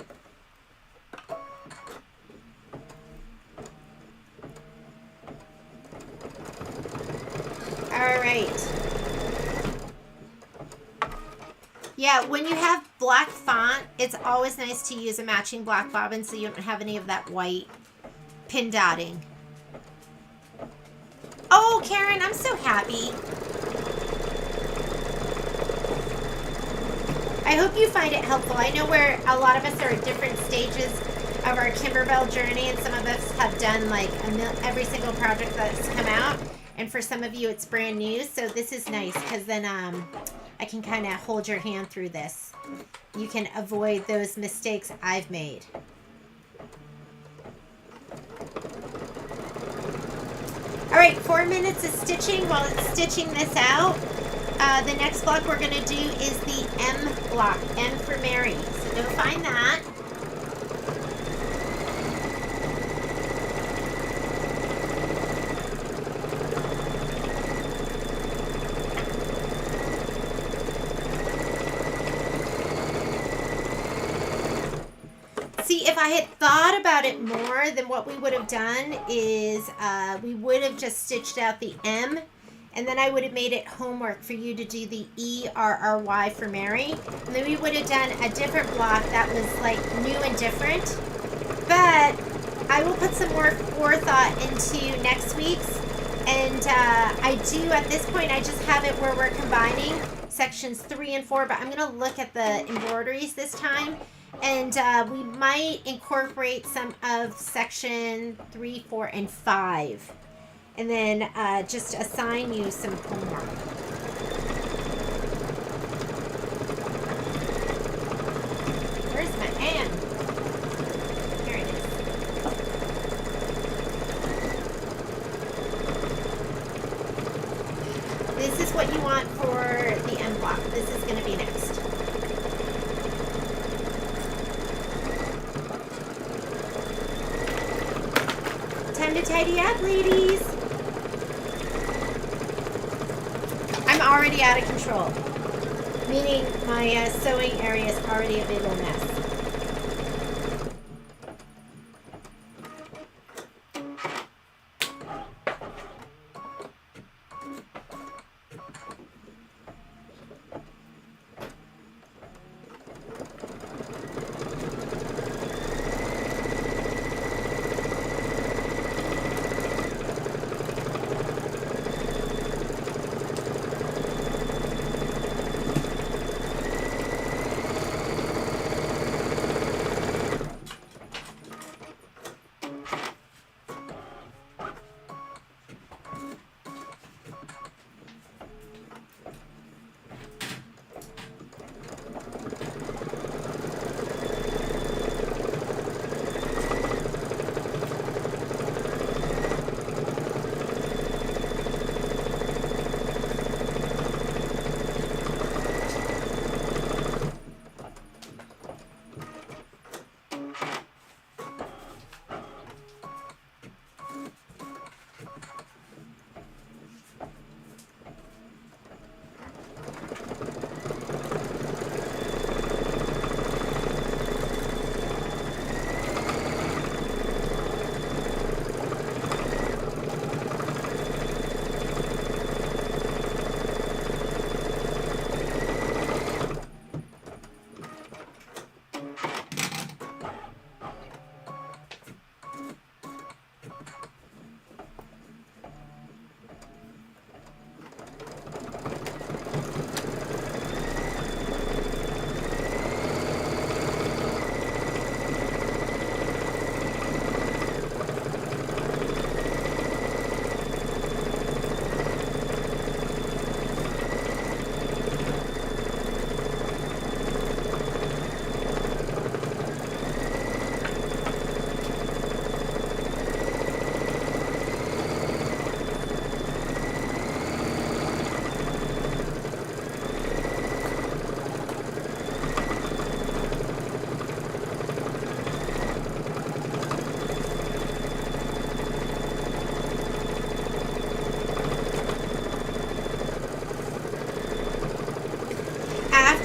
All right. Yeah, when you have black font, it's always nice to use a matching black bobbin so you don't have any of that white pin dotting. Oh, Karen, I'm so happy. I hope you find it helpful. I know where a lot of us are at different stages of our Kimberbell journey, and some of us have done like every single project that's come out, and for some of you it's brand new, so this is nice because then I can kind of hold your hand through this. You can avoid those mistakes I've made. All right, 4 minutes of stitching while it's stitching this out. The next block we're going to do is the M block, M for Mary. So go find that. See, if I had thought about it more, then what we would have done is we would have just stitched out the M, and then I would have made it homework for you to do the ERRY for Mary. And then we would have done a different block that was like new and different. But I will put some more forethought into next week's. And I do, at this point, I just have it where we're combining sections 3 and 4, but I'm going to look at the embroideries this time. And we might incorporate some of section 3, 4, and 5. And then just assign you some homework. Where's my M? Here it is. This is what you want for the M block. This is going to be next. Time to tidy up, ladies. I'm already out of control, meaning my sewing area is already a big old mess.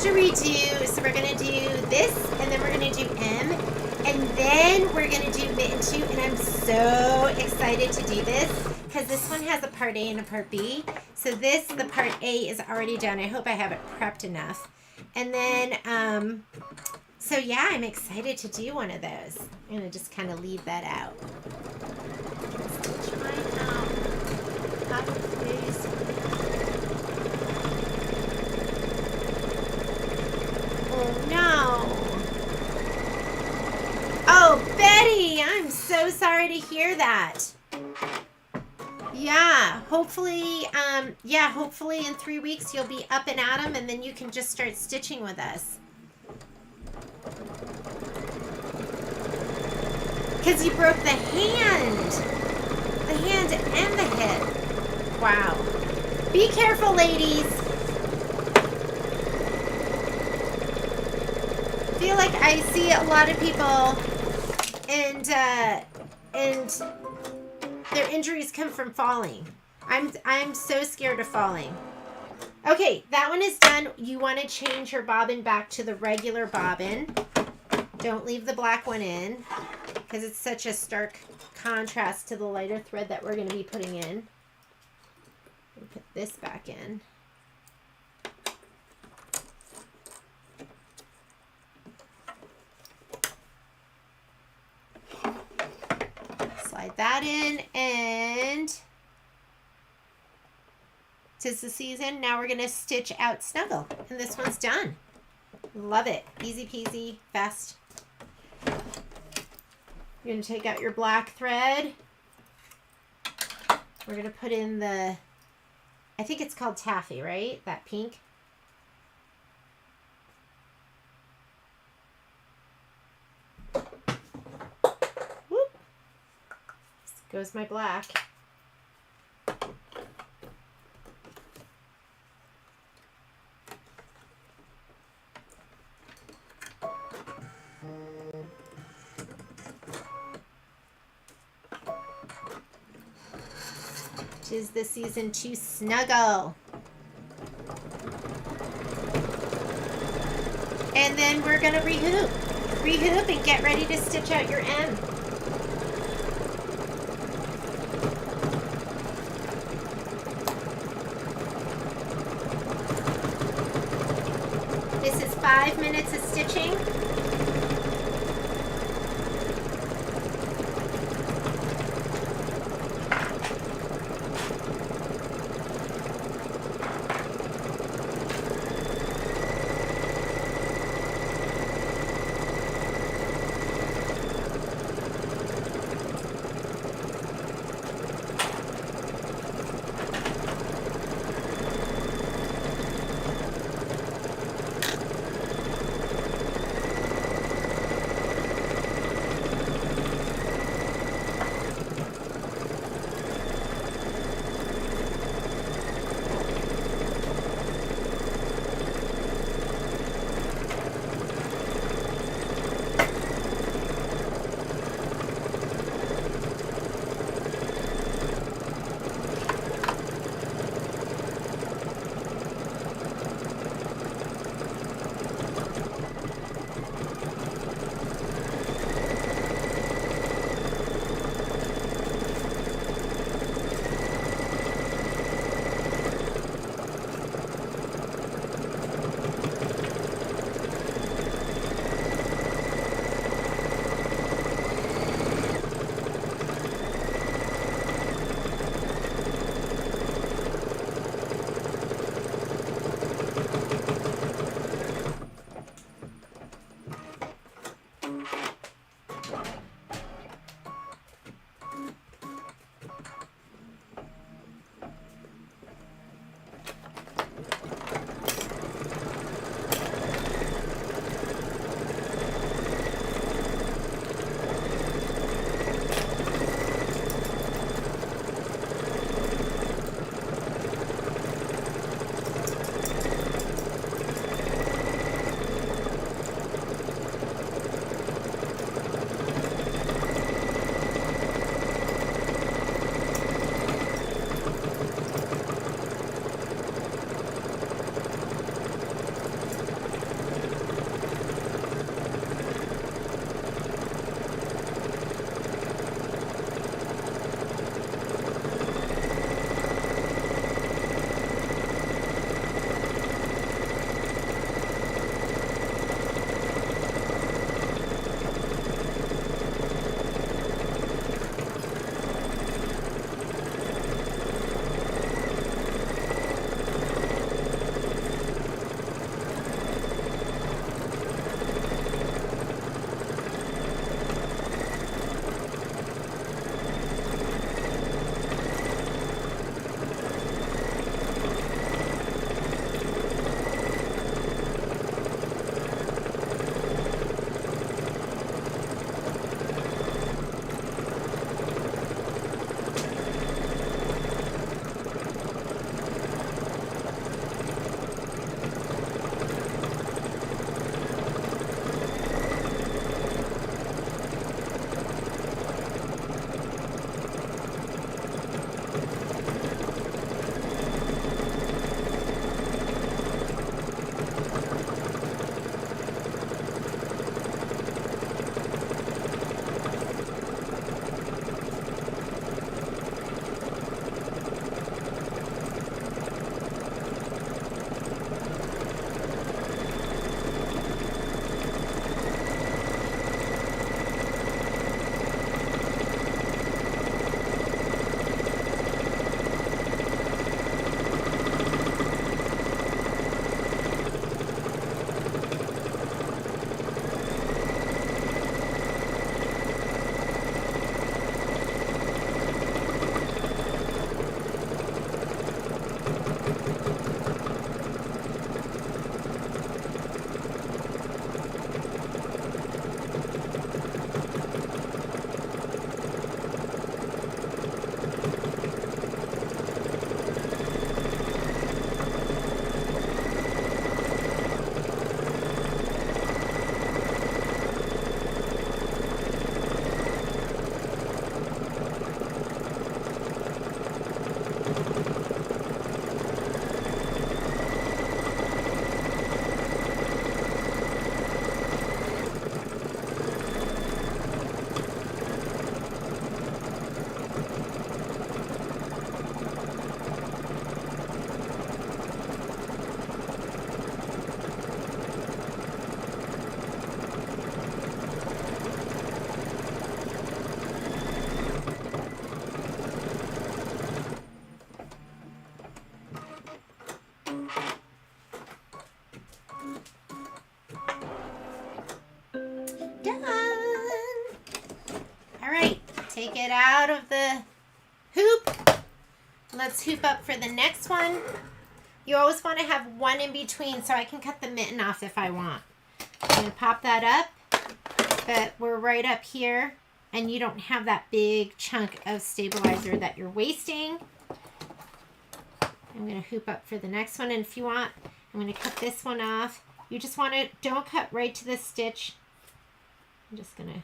to redo, so we're going to do this, and then we're going to do M, and then we're going to do Mitten 2, and I'm so excited to do this, because this one has a part A and a part B. So this, the part A is already done. I hope I have it prepped enough. And then, so yeah, I'm excited to do one of those. I'm going to just kind of leave that out. Stitch mine out of place. Oh no. Oh, Betty, I'm so sorry to hear that. Yeah, hopefully, hopefully in 3 weeks you'll be up and at 'em, and then you can just start stitching with us. Because you broke the hand and the hip. Wow. Be careful, ladies. I feel like I see a lot of people and their injuries come from falling. I'm so scared of falling. Okay, that one is done. You want to change your bobbin back to the regular bobbin. Don't leave the black one in because it's such a stark contrast to the lighter thread that we're going to be putting in. Put this back in. Slide that in, and 'tis the season. Now we're going to stitch out Snuggle, and this one's done. Love it. Easy peasy, fast. You're going to take out your black thread. We're going to put in the, I think it's called taffy, right? That pink. Whoop. Goes my black. Is the season to Snuggle. And then we're going to rehoop. Rehoop and get ready to stitch out your M. This is 5 minutes of stitching. take it out of the hoop. Let's hoop up for the next one. You always want to have one in between so I can cut the mitten off if I want. I'm going to pop that up, but we're right up here and you don't have that big chunk of stabilizer that you're wasting. I'm going to hoop up for the next one, and if you want, I'm going to cut this one off. You just want to, don't cut right to the stitch. I'm just going to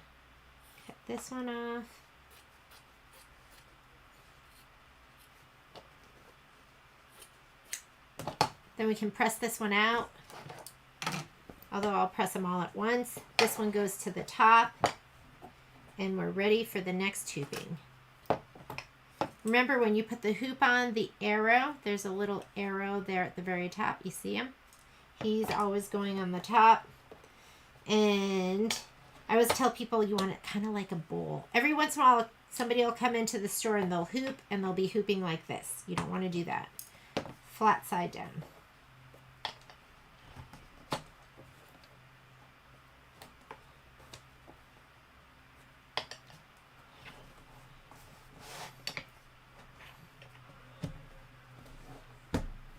cut this one off. Then we can press this one out, although I'll press them all at once. This one goes to the top, and we're ready for the next hooping. Remember, when you put the hoop on, the arrow, there's a little arrow there at the very top. You see him? He's always going on the top. And I always tell people you want it kind of like a bowl. Every once in a while, somebody will come into the store and they'll hoop, and they'll be hooping like this. You don't want to do that. Flat side down.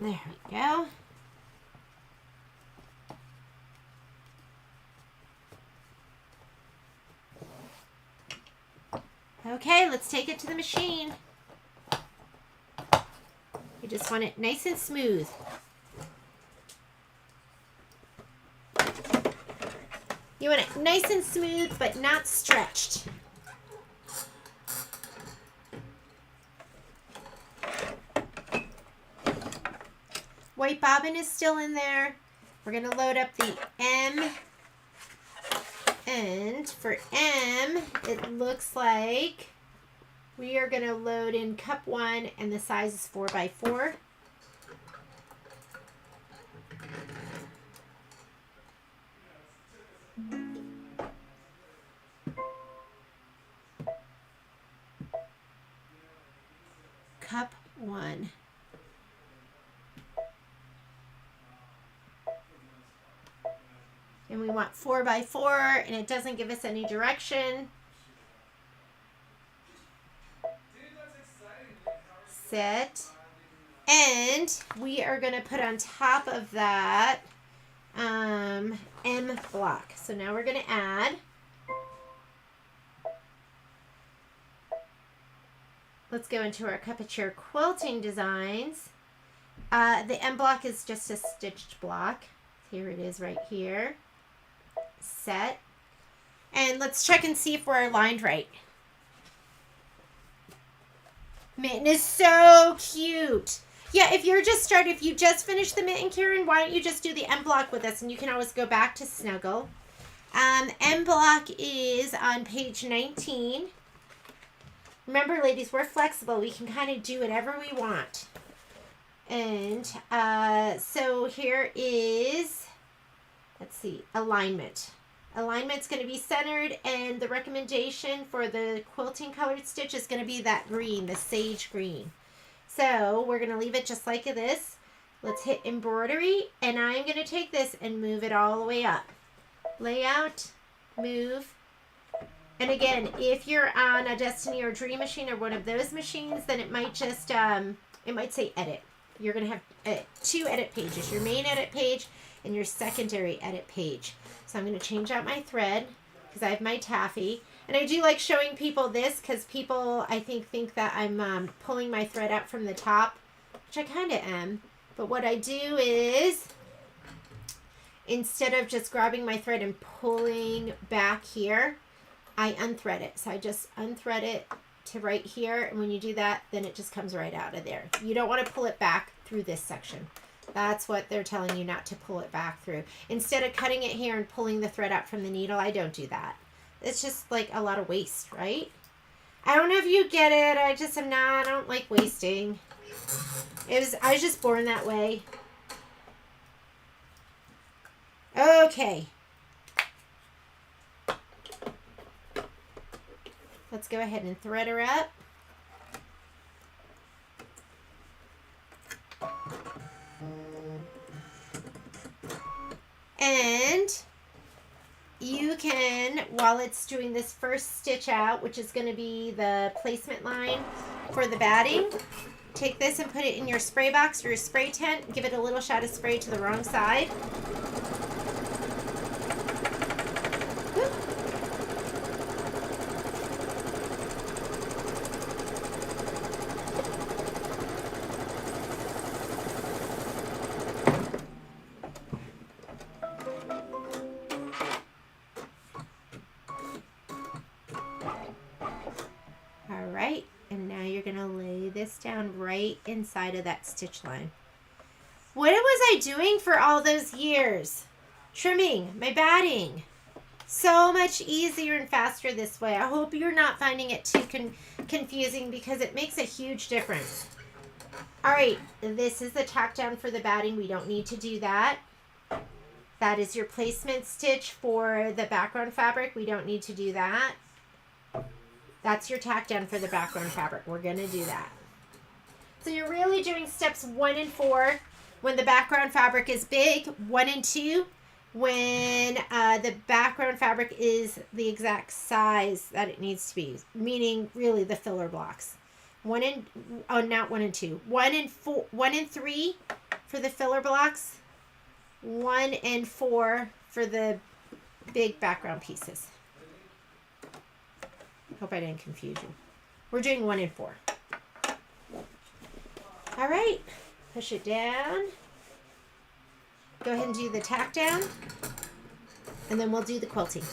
There we go. Okay, let's take it to the machine. You just want it nice and smooth. You want it nice and smooth, but not stretched. White bobbin is still in there. We're going to load up the M. And for M, it looks like we are going to load in cup 1, and the size is 4x4. Cup 1. And we want 4x4, and it doesn't give us any direction. Set. And we are going to put on top of that M block. So now we're going to add. Let's go into our Cup of Cheer quilting designs. The M block is just a stitched block. Here it is right here. Set. And let's check and see if we're aligned right. Mitten is so cute. Yeah, if you just finished the mitten, Karen, why don't you just do the M block with us, and you can always go back to Snuggle. M block is on page 19. Remember, ladies, we're flexible. We can kind of do whatever we want. And so here is, let's see, alignment. Alignment's going to be centered, and the recommendation for the quilting colored stitch is going to be that green, the sage green. So we're going to leave it just like this. Let's hit embroidery, and I'm going to take this and move it all the way up. Layout, move. And again, if you're on a Destiny or Dream machine or one of those machines, then it might just, it might say edit. You're going to have 2 edit pages, your main edit page and your secondary edit page. So I'm going to change out my thread because I have my taffy. And I do like showing people this because people, I think that I'm pulling my thread out from the top, which I kind of am. But what I do is, instead of just grabbing my thread and pulling back here, I unthread it. So I just unthread it to right here, and when you do that, then it just comes right out of there. You don't want to pull it back through this section. That's what they're telling you, not to pull it back through. Instead of cutting it here and pulling the thread out from the needle, I don't do that. It's just like a lot of waste, right? I don't know if you get it. I don't like wasting. I was just born that way. Okay. Let's go ahead and thread her up. And you can, while it's doing this first stitch out, which is going to be the placement line for the batting, take this and put it in your spray box or your spray tent. Give it a little shot of spray to the wrong side. Down right inside of that stitch line. What was I doing for all those years? Trimming my batting. So much easier and faster this way. I hope you're not finding it too confusing because it makes a huge difference. All right, this is the tack down for the batting. We don't need to do that. That is your placement stitch for the background fabric. We don't need to do that. That's your tack down for the background fabric. We're going to do that. So you're really doing steps 1 and 4 when the background fabric is big, 1 and 2 when the background fabric is the exact size that it needs to be, meaning really the filler blocks. Not 1 and 2. 1 and 3 for the filler blocks. 1 and 4 for the big background pieces. Hope I didn't confuse you. We're doing 1 and 4. All right, push it down. Go ahead and do the tack down, and then we'll do the quilting.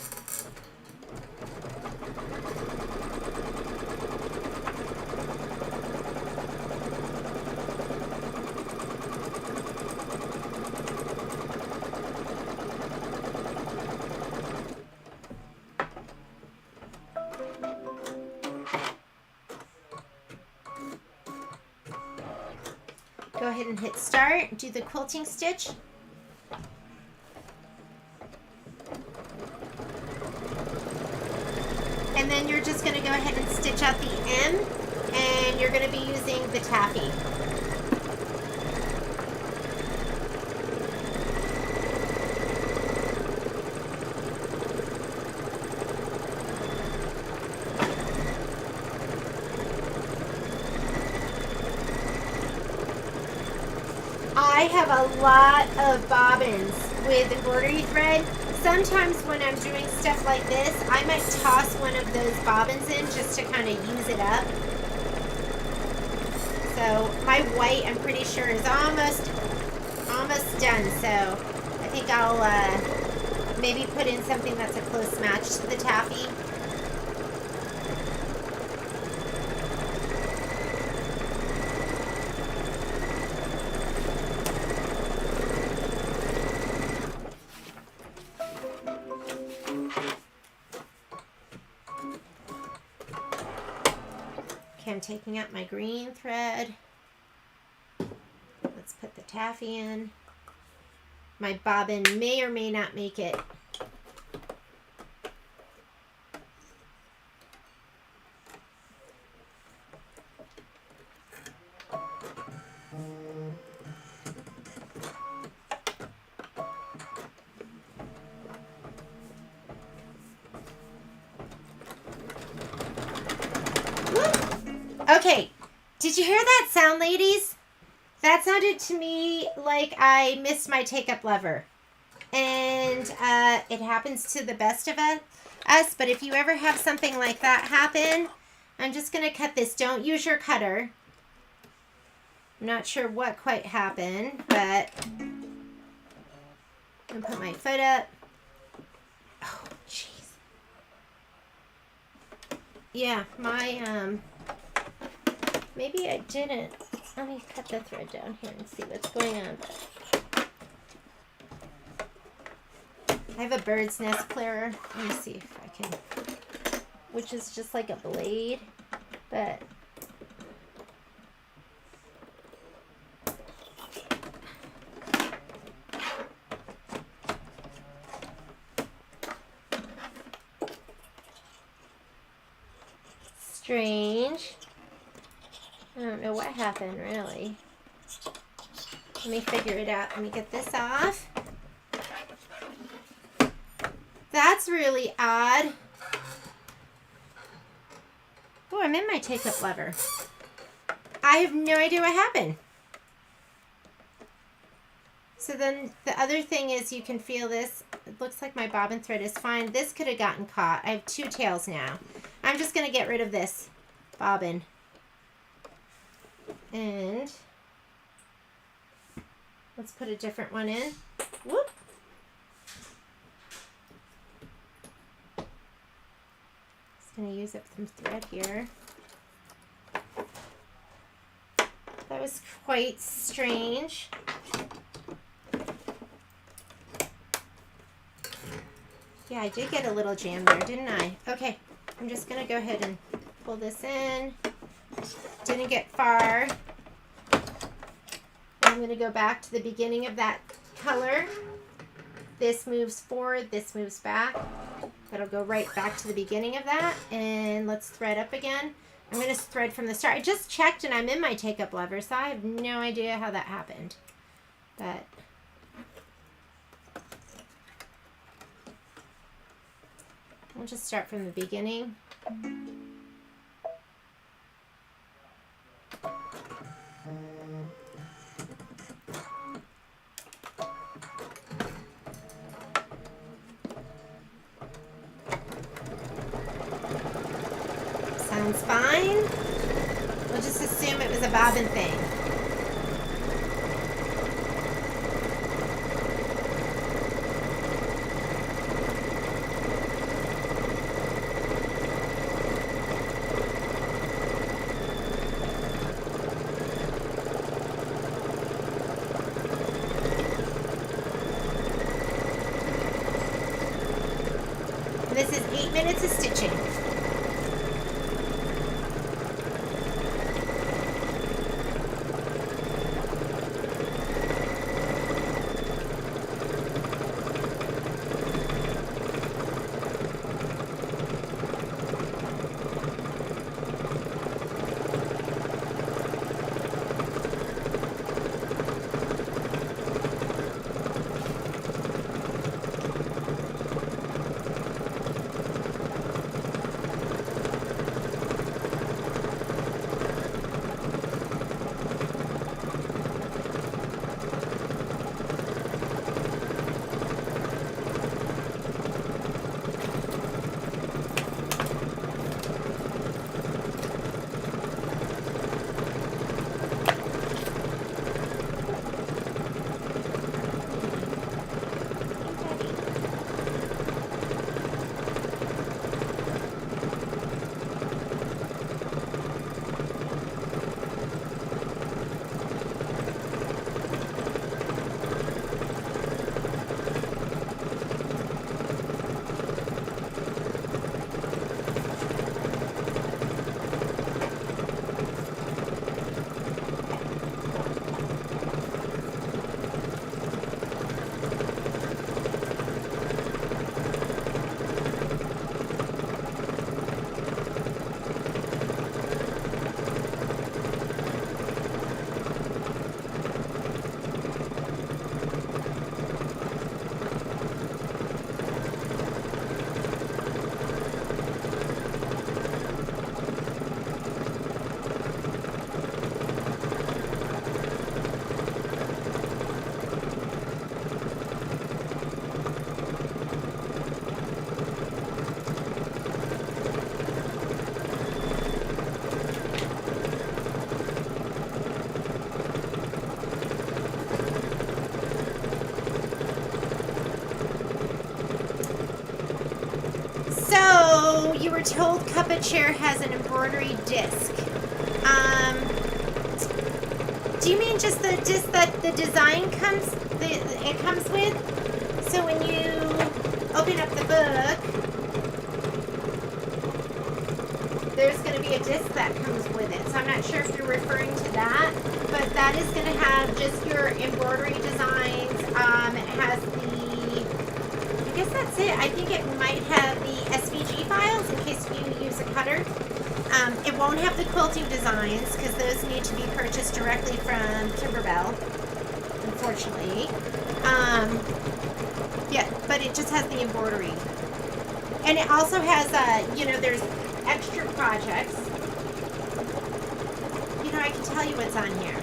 Go ahead and hit start, do the quilting stitch. And then you're just going to go ahead and stitch out the M, and you're going to be using the taffy. I have a lot of bobbins with embroidery thread. Sometimes when I'm doing stuff like this, I might toss one of those bobbins in just to kind of use it up. So my white, I'm pretty sure, is almost done. So I think I'll maybe put in something that's a close match to the taffy. I'm taking out my green thread. Let's put the taffy in. My bobbin may or may not make it. Okay, did you hear that sound, ladies? That sounded to me like I missed my take-up lever. And it happens to the best of us, but if you ever have something like that happen, I'm just going to cut this. Don't use your cutter. I'm not sure what quite happened, but I'm going to put my foot up. Oh, jeez. Yeah, my, maybe I didn't. Let me cut the thread down here and see what's going on. I have a bird's nest clearer. Let me see if I can, which is just like a blade, but strange. I don't know what happened, really. Let me figure it out. Let me get this off. That's really odd. Oh, I'm in my take-up lever. I have no idea what happened. So then the other thing is you can feel this. It looks like my bobbin thread is fine. This could have gotten caught. I have 2 tails now. I'm just going to get rid of this bobbin. And let's put a different one in. Whoop. Just going to use up some thread here. That was quite strange. Yeah, I did get a little jam there, didn't I? Okay, I'm just going to go ahead and pull this in. Didn't get far. I'm going to go back to the beginning of that color. This moves forward, this moves back. That'll go right back to the beginning of that. And let's thread up again. I'm going to thread from the start. I just checked and I'm in my take-up lever, so I have no idea how that happened. But we'll just start from the beginning. Sounds fine. We'll just assume it was a bobbin thing. This is 8 minutes of stitching. You were told Cuppa Chair has an embroidery disc. Do you mean just the disc that the design comes with? So when you open up the book, there's going to be a disc that comes with it. So I'm not sure if you're referring to that, but that is going to have just your embroidery designs. It has I guess that's it. I think it might have the SVG files in case you use a cutter. It won't have the quilting designs because those need to be purchased directly from Kimberbell, unfortunately. Yeah, but it just has the embroidery. And it also has, you know, there's extra projects. You know, I can tell you what's on here.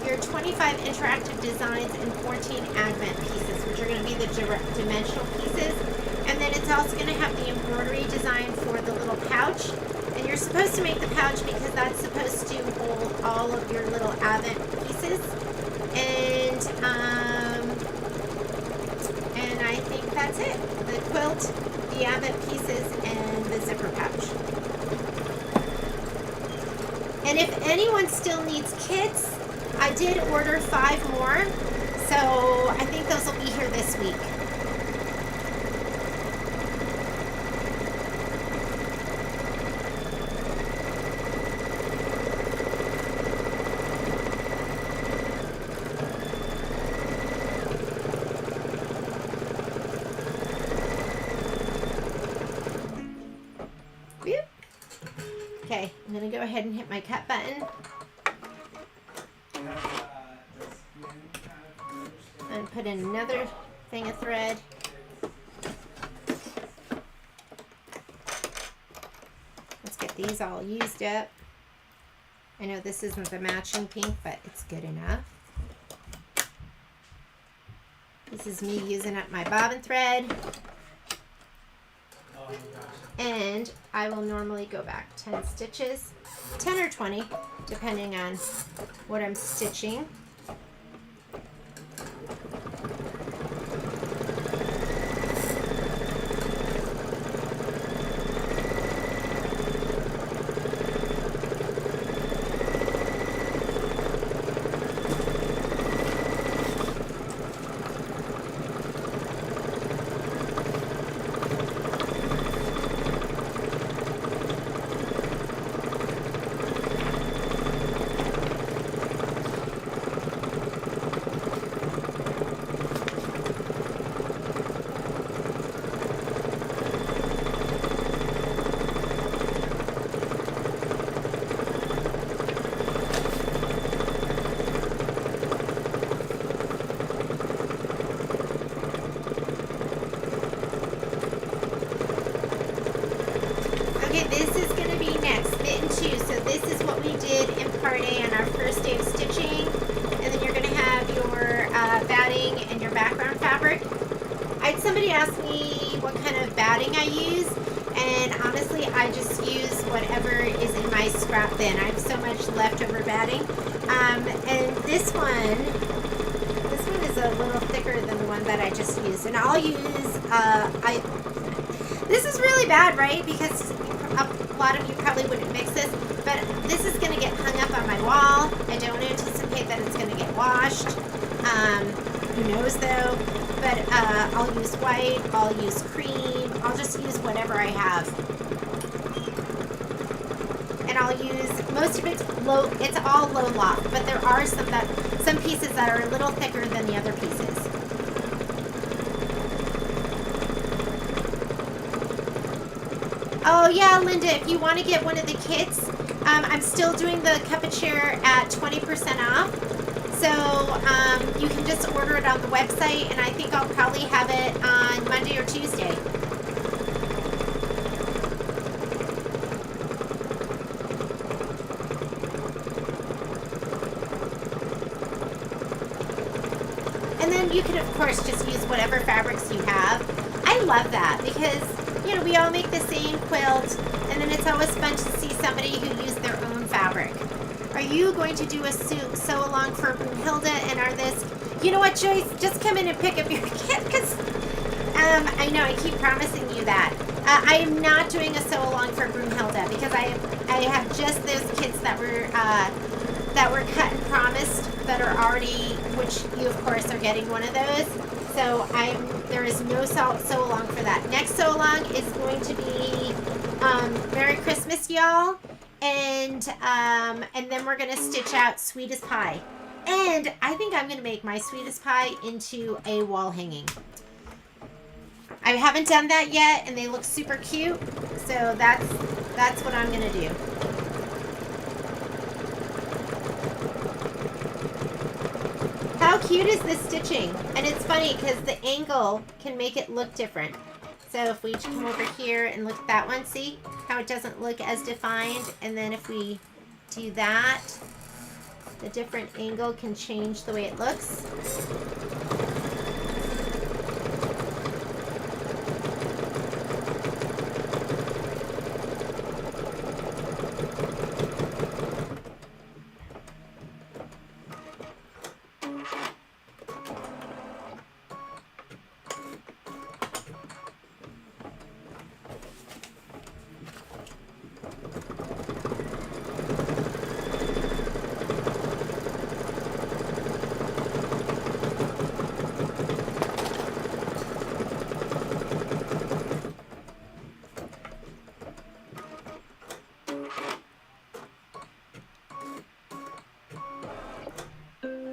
Your 25 interactive designs and 14 advent pieces, which are going to be the dimensional pieces. And then it's also going to have the embroidery design for the little pouch. And you're supposed to make the pouch because that's supposed to hold all of your little advent pieces. And I think that's it. The quilt, the advent pieces, and the zipper pouch. And if anyone still needs kits, I did order 5 more, so I think those will be here this week. Okay, I'm going to go ahead and hit my cut button. And put in another thing of thread. Let's get these all used up. I know this isn't the matching pink, but it's good enough. This is me using up my bobbin thread. And I will normally go back 10 stitches, 10 or 20, depending on what I'm stitching. Okay, this is going to be next, Mitten 2. So this is what we did in part A on our first day of stitching. And then you're going to have your batting and your background fabric. I had somebody ask me what kind of batting I use. And honestly, I just use whatever is in my scrap bin. I have so much leftover batting. And this one is a little thicker than the one that I just used. And I'll use, this is really bad, right? Because a lot of you probably wouldn't mix this, but this is going to get hung up on my wall. I don't anticipate that it's going to get washed. Who knows though? But I'll use white, I'll use cream, I'll just use whatever I have. And I'll use, most of it's low, it's all low loft, but there are some pieces that are a little thicker than the other pieces. Oh yeah, Linda, if you want to get one of the kits, I'm still doing the cup of chair at 20% off. So you can just order it on the website, and I think I'll probably have it on Monday or Tuesday. And then you can, of course, just use whatever fabrics you have. I love that because, you know, we all make the same quilt, and then it's always fun to see somebody who used their own fabric. Are you going to do a sew along for Broomhilda and are this? You know what, Joyce? Just come in and pick up your kit because I know I keep promising you that. I am not doing a sew along for Broomhilda because I have just those kits that were cut and promised that are already, which you of course are getting one of those. So there is no sew along for that. Next sew along is going to be Merry Christmas, y'all. And then we're gonna stitch out Sweetest Pie. And I think I'm gonna make my Sweetest Pie into a wall hanging. I haven't done that yet, and they look super cute. So that's what I'm gonna do. How cute is this stitching? And it's funny because the angle can make it look different. So if we come over here and look at that one, see how it doesn't look as defined? And then if we do that, the different angle can change the way it looks.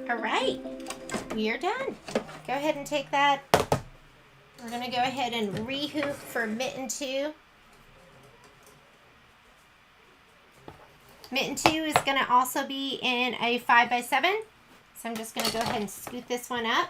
All right, we are done. Go ahead and take that. We're gonna go ahead and re-hoop for mitten 2. Mitten 2 is gonna also be in a 5x7. So I'm just gonna go ahead and scoot this one up.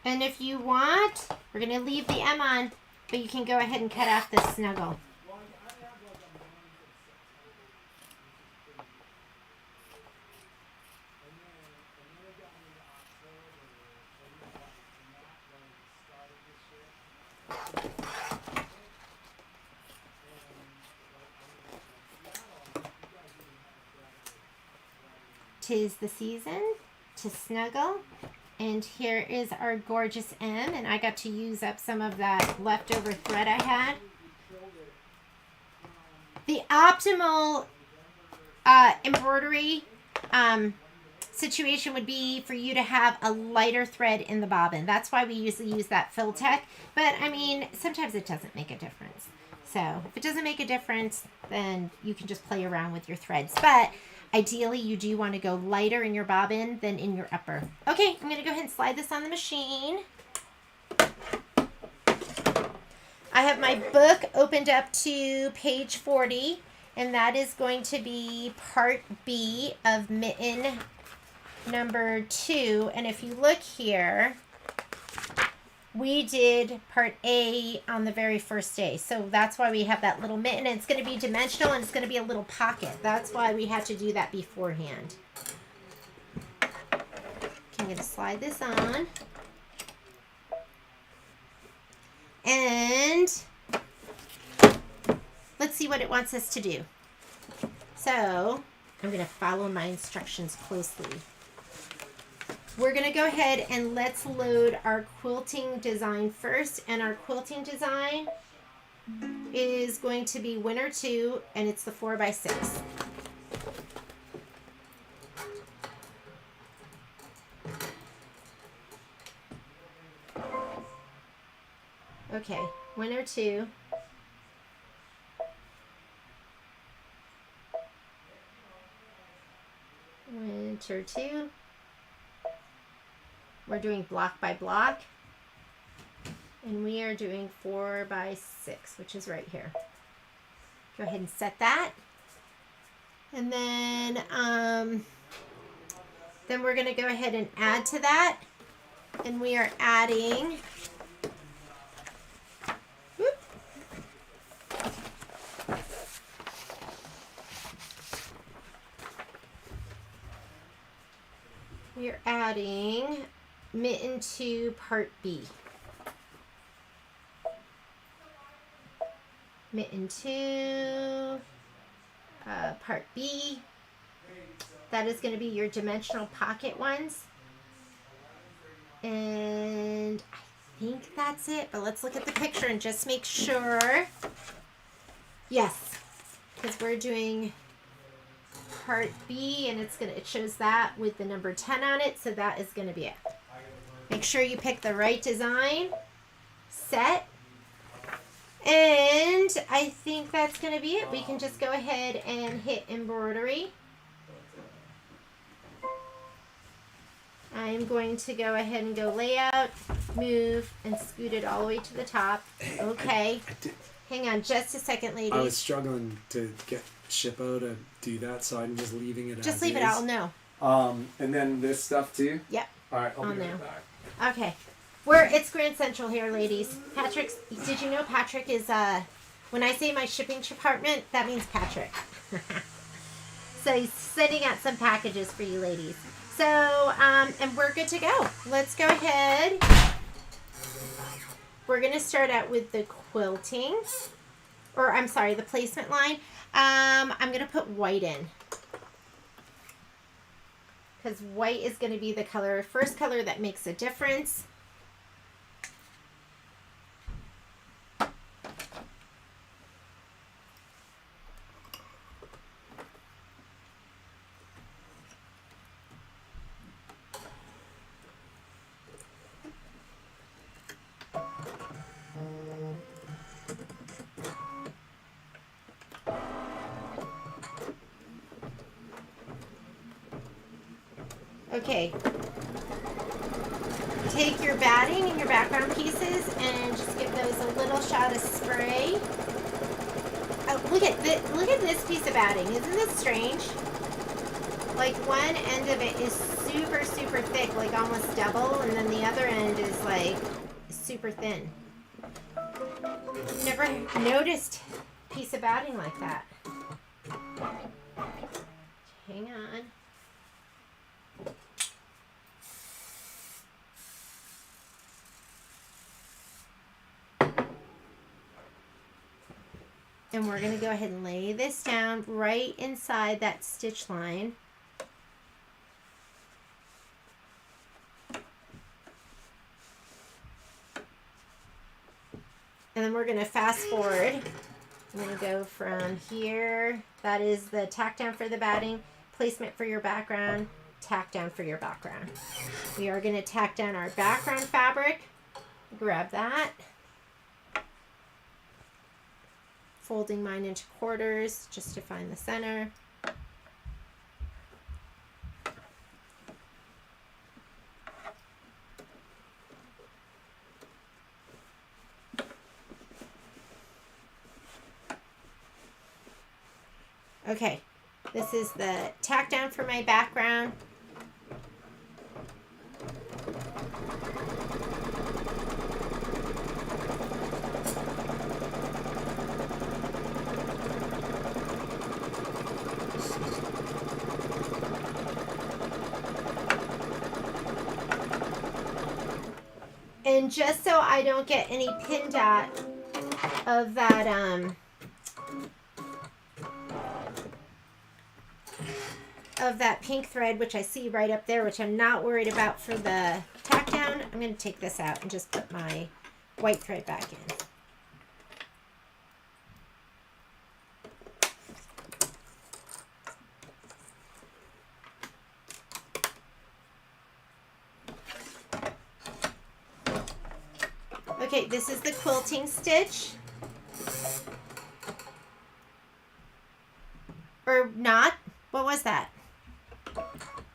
And if you want, we're going to leave the M on, but you can go ahead and cut off the snuggle. Tis the season to snuggle. And here is our gorgeous M, and I got to use up some of that leftover thread I had. The optimal embroidery situation would be for you to have a lighter thread in the bobbin. That's why we usually use that Filtech. But I mean, sometimes it doesn't make a difference. So if it doesn't make a difference, then you can just play around with your threads. But ideally, you do want to go lighter in your bobbin than in your upper. Okay, I'm going to go ahead and slide this on the machine. I have my book opened up to page 40, and that is going to be part B of mitten number 2. And if you look here, we did part A on the very first day. So that's why we have that little mitten. It's going to be dimensional and it's going to be a little pocket. That's why we had to do that beforehand. Okay, I'm going to slide this on. And let's see what it wants us to do. So I'm going to follow my instructions closely. We're going to go ahead and let's load our quilting design first. And our quilting design is going to be Winter 2, and it's the 4x6. Okay, Winter 2. Winter 2. We're doing block by block, and we are doing 4x6, which is right here. Go ahead and set that, and then we're going to go ahead and add to that, and we are adding. We are adding mitten 2 part B. Mitten 2 part B. That is going to be your dimensional pocket ones. And I think that's it, but let's look at the picture and just make sure. Yes, because we're doing part B, and it shows that with the number 10 on it, so that is going to be it. Make sure you pick the right design, set, and I think that's going to be it. We can just go ahead and hit embroidery. I'm going to go ahead and go layout, move, and scoot it all the way to the top. Okay. Hang on just a second, ladies. I was struggling to get Shippo to do that, so I'm just leaving it just leave it out, no. And then this stuff too? Yep. All right, I'll be right back. Okay. It's Grand Central here, ladies. Did you know Patrick is, when I say my shipping department, that means Patrick. So he's sending out some packages for you ladies. So, and we're good to go. Let's go ahead. We're going to start out with the quilting, or I'm sorry, the placement line. I'm going to put white in, because white is going to be the first color that makes a difference. Okay, take your batting and your background pieces and just give those a little shot of spray. Oh, look at this piece of batting. Isn't this strange? Like one end of it is super, super thick, like almost double, and then the other end is like super thin. Never noticed a piece of batting like that. Hang on. And we're going to go ahead and lay this down right inside that stitch line. And then we're going to fast forward. I'm going to go from here. That is the tack down for the batting, placement for your background, tack down for your background. We are going to tack down our background fabric. Grab that. Folding mine into quarters just to find the center. Okay, this is the tack down for my background. And just so I don't get any pin dot of that pink thread, which I see right up there, which I'm not worried about for the tack down, I'm going to take this out and just put my white thread back in. Okay, this is the quilting stitch. Or not. What was that?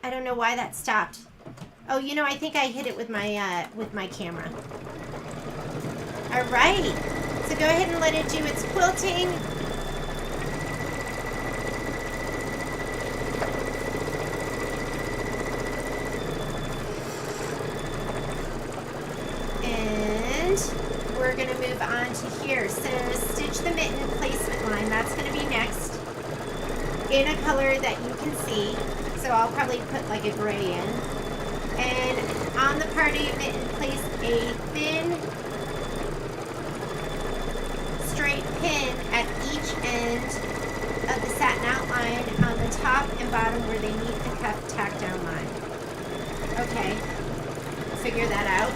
I don't know why that stopped. Oh, you know, I think I hit it with my camera. All right. So go ahead and let it do its quilting. We're going to move on to here. So stitch the mitten placement line. That's going to be next in a color that you can see. So I'll probably put like a gray in. And on the part of your mitten, place a thin straight pin at each end of the satin outline on the top and bottom where they meet the cuff tack down line. Okay, figure that out.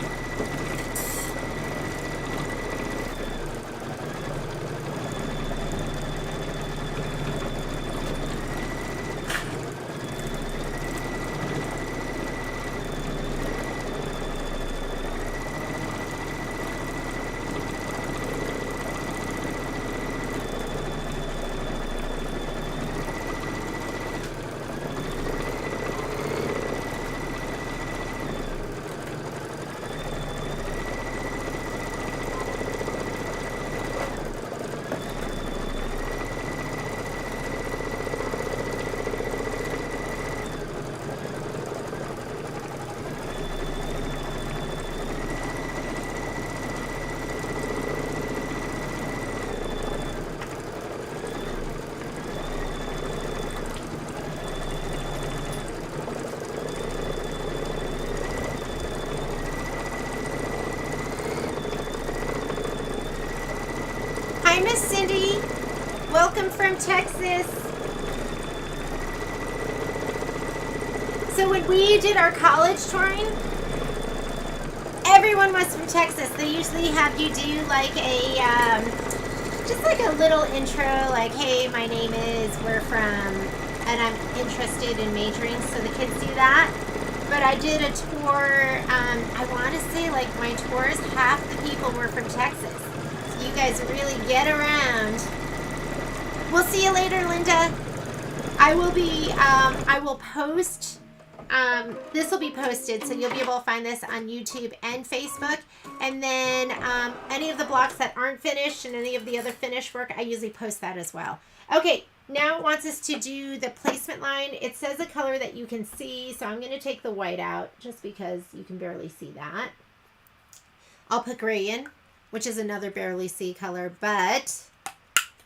Hi, Miss Cindy. Welcome from Texas. So when we did our college touring, everyone was from Texas. They usually have you do like a, just like a little intro, like, hey, my name is, we're from, and I'm interested in majoring, so the kids do that. But I did a tour, I want to say like my tours, half the people were from Texas. So you guys really get around. We'll see you later, Linda. I will post, this will be posted, so you'll be able to find this on YouTube and Facebook. And then any of the blocks that aren't finished and any of the other finished work, I usually post that as well. Okay, now it wants us to do the placement line. It says a color that you can see, so I'm going to take the white out just because you can barely see that. I'll put gray in, which is another barely see color, but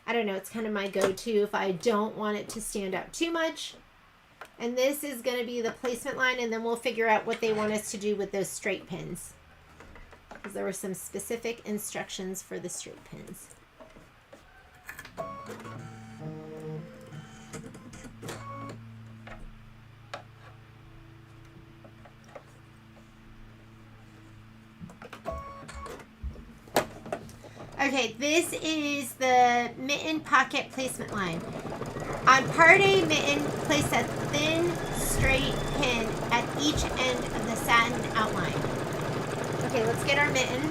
I don't know, it's kind of my go-to if I don't want it to stand out too much. And this is going to be the placement line, and then we'll figure out what they want us to do with those straight pins, because there were some specific instructions for the straight pins. Okay, this is the mitten pocket placement line. On part A mitten, place a thin, straight pin at each end of the satin outline. Okay, let's get our mitten.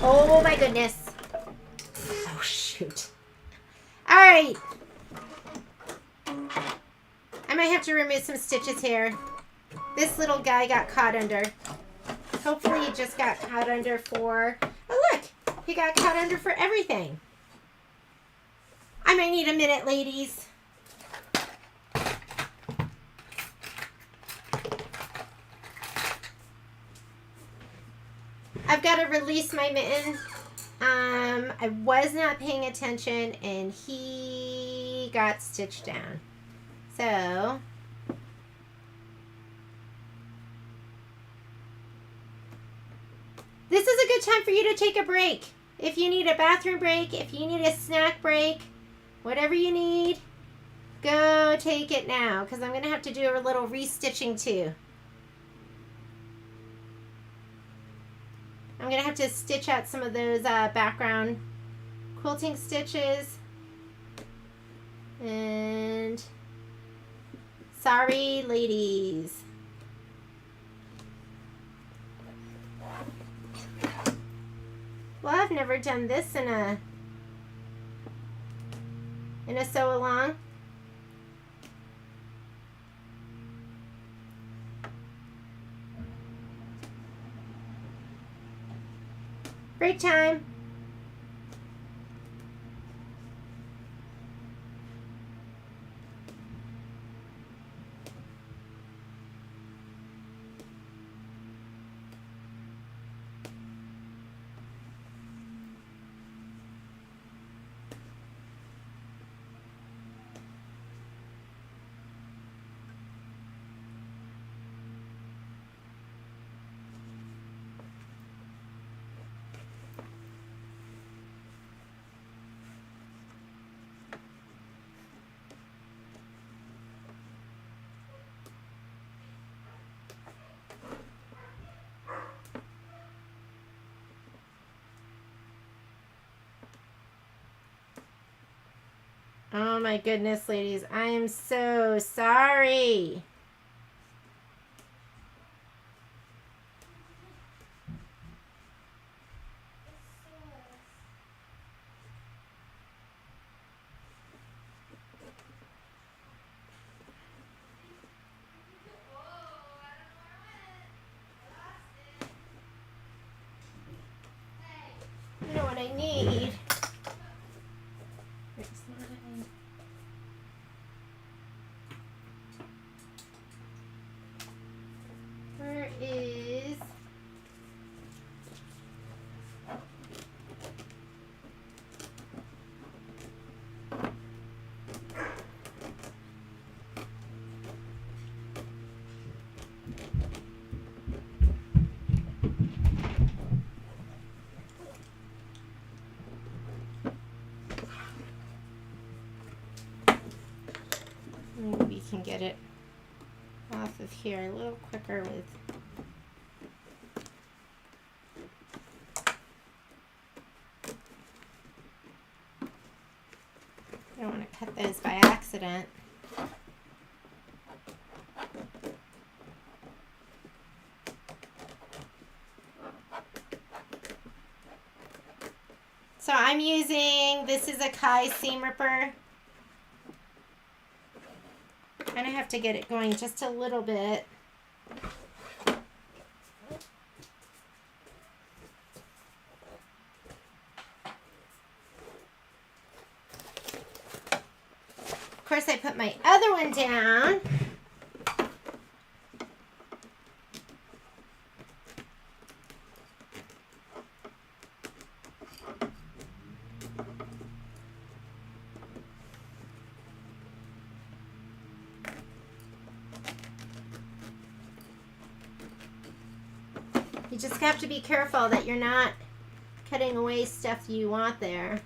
Oh my goodness. Oh shoot. All right. I might have to remove some stitches here. This little guy got caught under. Hopefully he just got caught under for, oh look, he got caught under for everything. I might need a minute, ladies. I've got to release my mitten. I was not paying attention and he got stitched down. So this is a good time for you to take a break. If you need a bathroom break, if you need a snack break, whatever you need, go take it now, because I'm going to have to do a little restitching too. I'm going to have to stitch out some of those background quilting stitches. And sorry, ladies. Well, I've never done this in a sew along. Break time. Oh my goodness, ladies. I am so sorry. You know what I need? Where is... can get it off of here a little quicker with. I don't want to cut those by accident. So I'm using, this is a Kai seam ripper. I'm gonna have to get it going just a little bit. Of course, I put my other one down. You just have to be careful that you're not cutting away stuff you want there.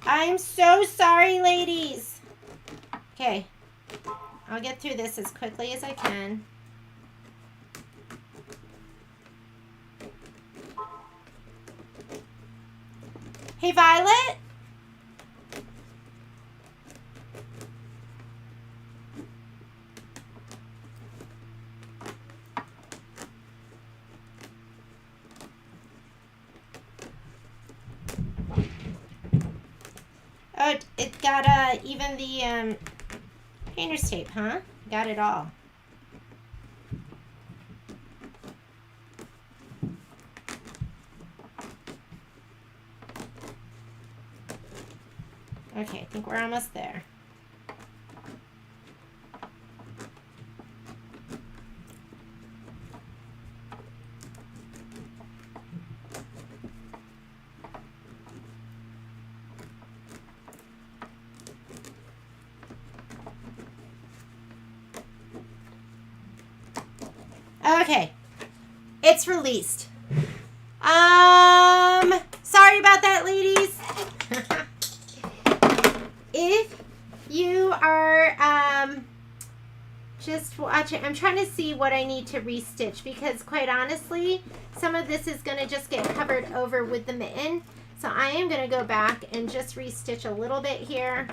I'm so sorry, ladies. Okay, I'll get through this as quickly as I can. Hey, Violet? Oh, it got even the painter's tape, huh? Got it all. Okay, I think we're almost there. Okay, it's released. Sorry about that, ladies. If you are just watching, I'm trying to see what I need to restitch because quite honestly, some of this is going to just get covered over with the mitten. So I am going to go back and just restitch a little bit here.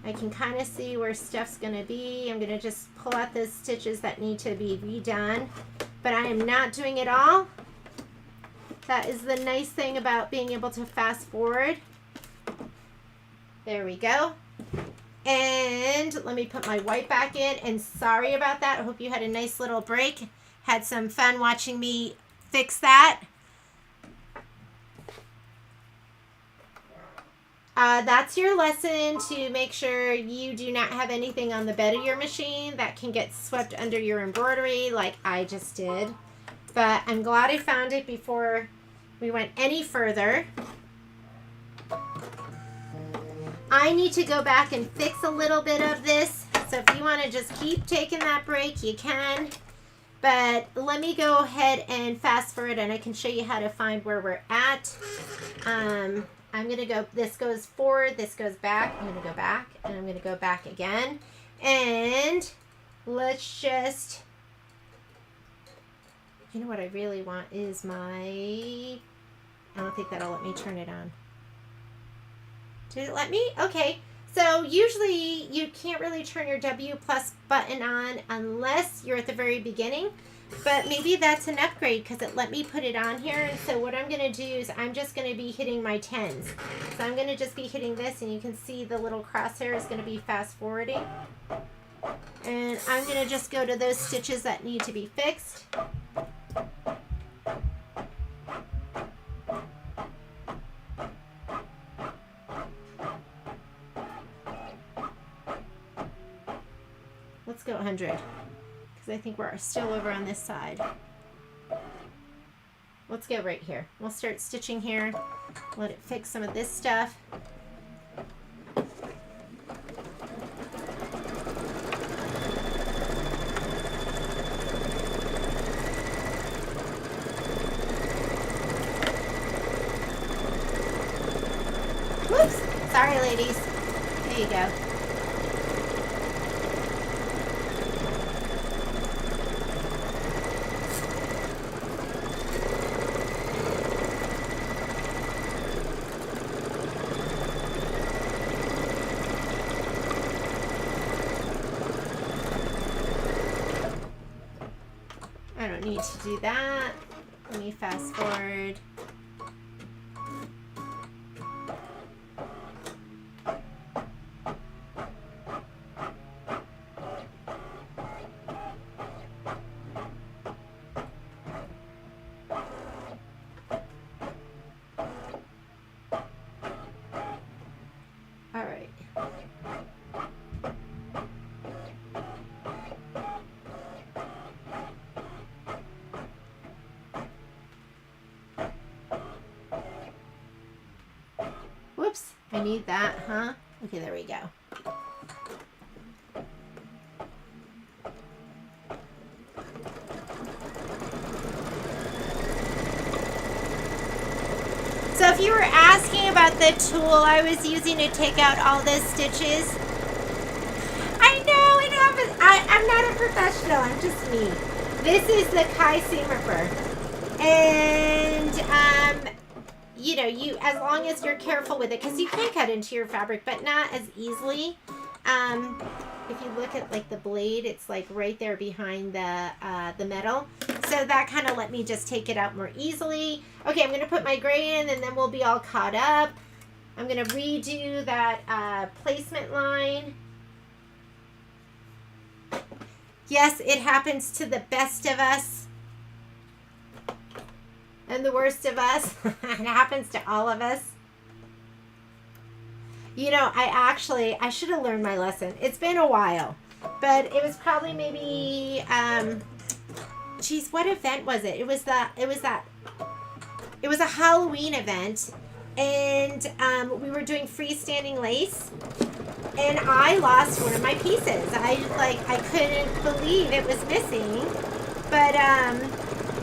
I can kind of see where stuff's going to be. I'm going to just pull out those stitches that need to be redone. But I am not doing it all. That is the nice thing about being able to fast forward. There we go. And let me put my white back in. And sorry about that. I hope you had a nice little break. Had some fun watching me fix that. That's your lesson to make sure you do not have anything on the bed of your machine that can get swept under your embroidery like I just did. But I'm glad I found it before we went any further. I need to go back and fix a little bit of this. So if you want to just keep taking that break, you can. But let me go ahead and fast forward and I can show you how to find where we're at. I'm going to go, this goes forward, this goes back. I'm going to go back and I'm going to go back again. And let's just, you know what I really want is my, I don't think that'll let me turn it on. Did it let me? Okay. So usually you can't really turn your W+ button on unless you're at the very beginning. But maybe that's an upgrade because it let me put it on here. And so what I'm going to do is I'm just going to be hitting my 10s. So I'm going to just be hitting this and you can see the little crosshair is going to be fast forwarding. And I'm going to just go to those stitches that need to be fixed. Let's go 100. Because I think we're still over on this side. Let's go right here. We'll start stitching here. Let it fix some of this stuff. There you go. I don't need to do that. Let me fast forward. All right. Whoops, I need that, huh? Okay, there we go. So if you were asking about the tool I was using to take out all the stitches, I know it happens. I'm not a professional, I'm just me. This is the Kai seam ripper. And you know, as long as you're careful with it, because you can cut into your fabric, but not as easily. If you look at like the blade, it's like right there behind the metal. So that kind of let me just take it out more easily. Okay, I'm going to put my gray in and then we'll be all caught up. I'm going to redo that placement line. Yes, it happens to the best of us. And the worst of us. It happens to all of us. You know, I should have learned my lesson. It's been a while, but it was probably maybe, geez, what event was it? It was a Halloween event, and we were doing freestanding lace, and I lost one of my pieces. I couldn't believe it was missing, but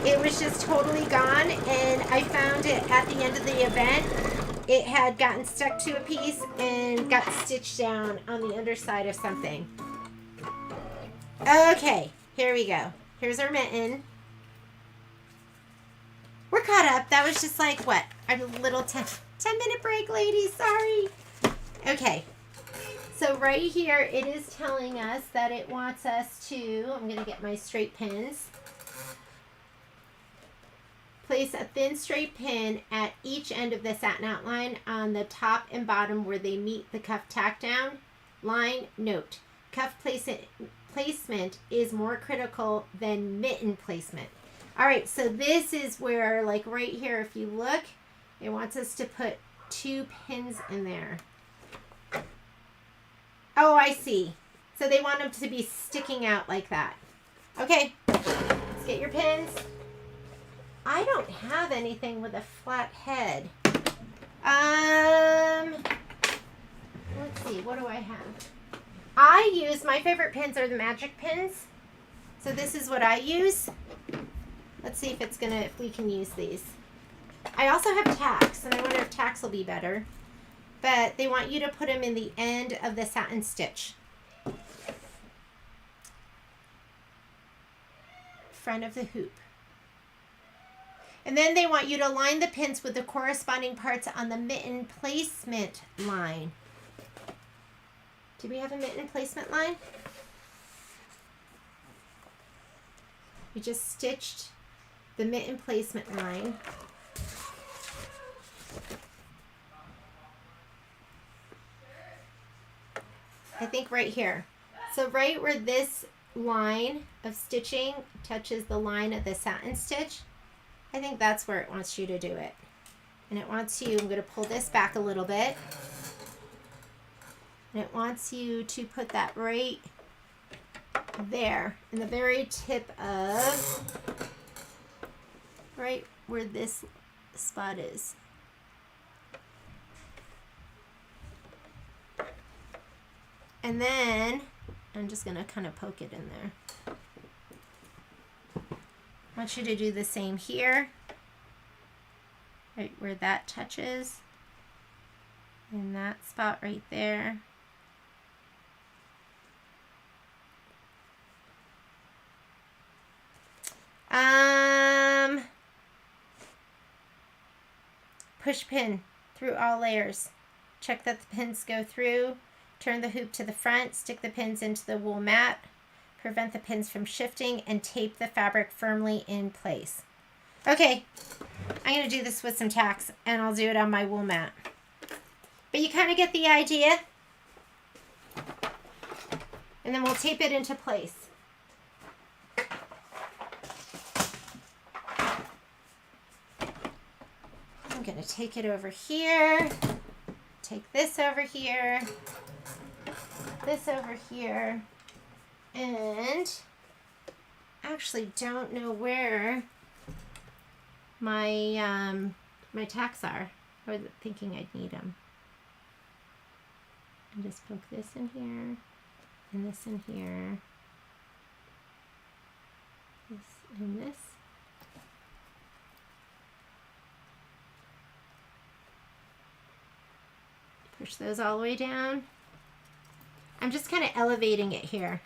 it was just totally gone, and I found it at the end of the event. It had gotten stuck to a piece and got stitched down on the underside of something. Okay, here we go. Here's our mitten. We're caught up. That was just like, what? A little 10-minute break, ladies. Sorry. Okay. So right here, it is telling us that it wants us to, I'm going to get my straight pins. Place a thin straight pin at each end of the satin outline on the top and bottom where they meet the cuff tack down line. Note, cuff placement is more critical than mitten placement. All right, so this is where, like right here, if you look, it wants us to put 2 pins in there. Oh, I see. So they want them to be sticking out like that. Okay, let's get your pins. I don't have anything with a flat head. Let's see, what do I have? I use, my favorite pins are the magic pins. So this is what I use. Let's see if if we can use these. I also have tacks, and I wonder if tacks will be better. But they want you to put them in the end of the satin stitch. Front of the hoop. And then they want you to line the pins with the corresponding parts on the mitten placement line. Do we have a mitten placement line? We just stitched the mitten placement line. I think right here. So right where this line of stitching touches the line of the satin stitch, I think that's where it wants you to do it. And it wants you, I'm going to pull this back a little bit. And it wants you to put that right there in the very tip of, right where this spot is. And then I'm just going to kind of poke it in there. I want you to do the same here, right where that touches, in that spot right there. Push pin through all layers. Check that the pins go through. Turn the hoop to the front. Stick the pins into the wool mat. Prevent the pins from shifting and tape the fabric firmly in place. Okay, I'm going to do this with some tacks and I'll do it on my wool mat. But you kind of get the idea. And then we'll tape it into place. I'm going to take it over here. Take this over here. This over here. And I actually don't know where my my tacks are. I was thinking I'd need them. And just poke this in here, and this in here, this and this. Push those all the way down. I'm just kind of elevating it here.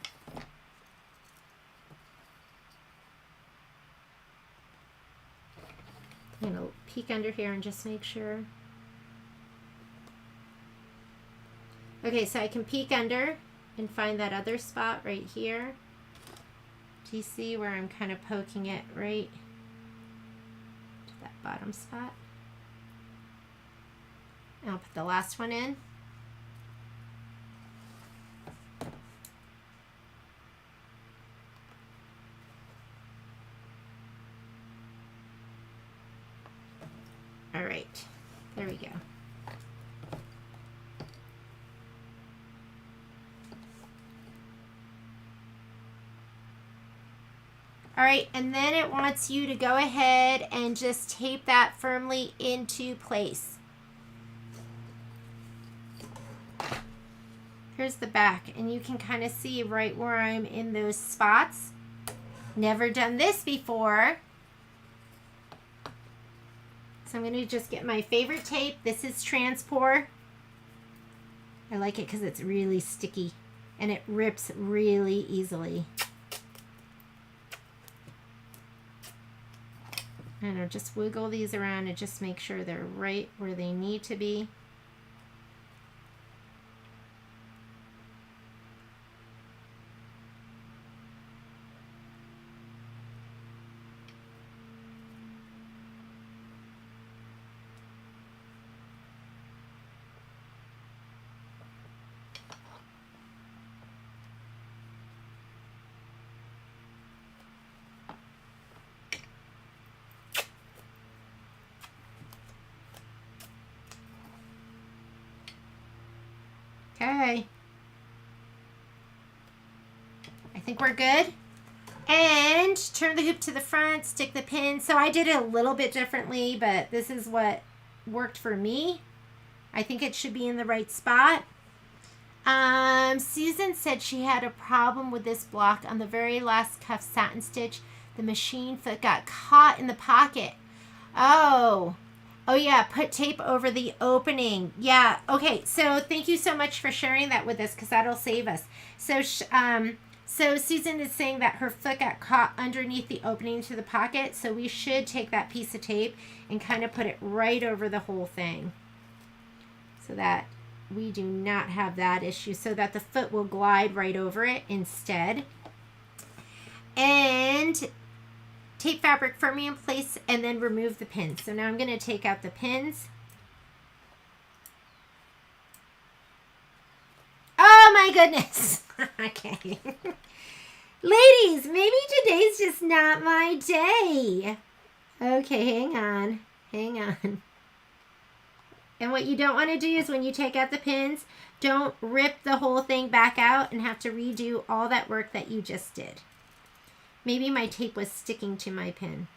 I'm going to peek under here and just make sure. Okay, so I can peek under and find that other spot right here. Do you see where I'm kind of poking it right to that bottom spot? And I'll put the last one in. All right, there we go. All right, and then it wants you to go ahead and just tape that firmly into place. Here's the back, and you can kind of see right where I'm in those spots. Never done this before. So I'm going to just get my favorite tape. This is Transport. I like it because it's really sticky and it rips really easily. I don't know, just wiggle these around and just make sure they're right where they need to be. Okay. I think we're good. And turn the hoop to the front, stick the pin. So I did it a little bit differently, but this is what worked for me. I think it should be in the right spot. Susan said she had a problem with this block on the very last cuff satin stitch. The machine foot got caught in the pocket. Oh yeah, put tape over the opening. Yeah, okay, so thank you so much for sharing that with us because that'll save us. So Susan is saying that her foot got caught underneath the opening to the pocket, so we should take that piece of tape and kind of put it right over the whole thing so that we do not have that issue, so that the foot will glide right over it instead. And tape fabric firmly in place and then remove the pins. So now I'm going to take out the pins. Oh my goodness. Okay. Ladies, maybe today's just not my day. Okay, hang on. Hang on. And what you don't want to do is when you take out the pins, don't rip the whole thing back out and have to redo all that work that you just did. Maybe my tape was sticking to my pin.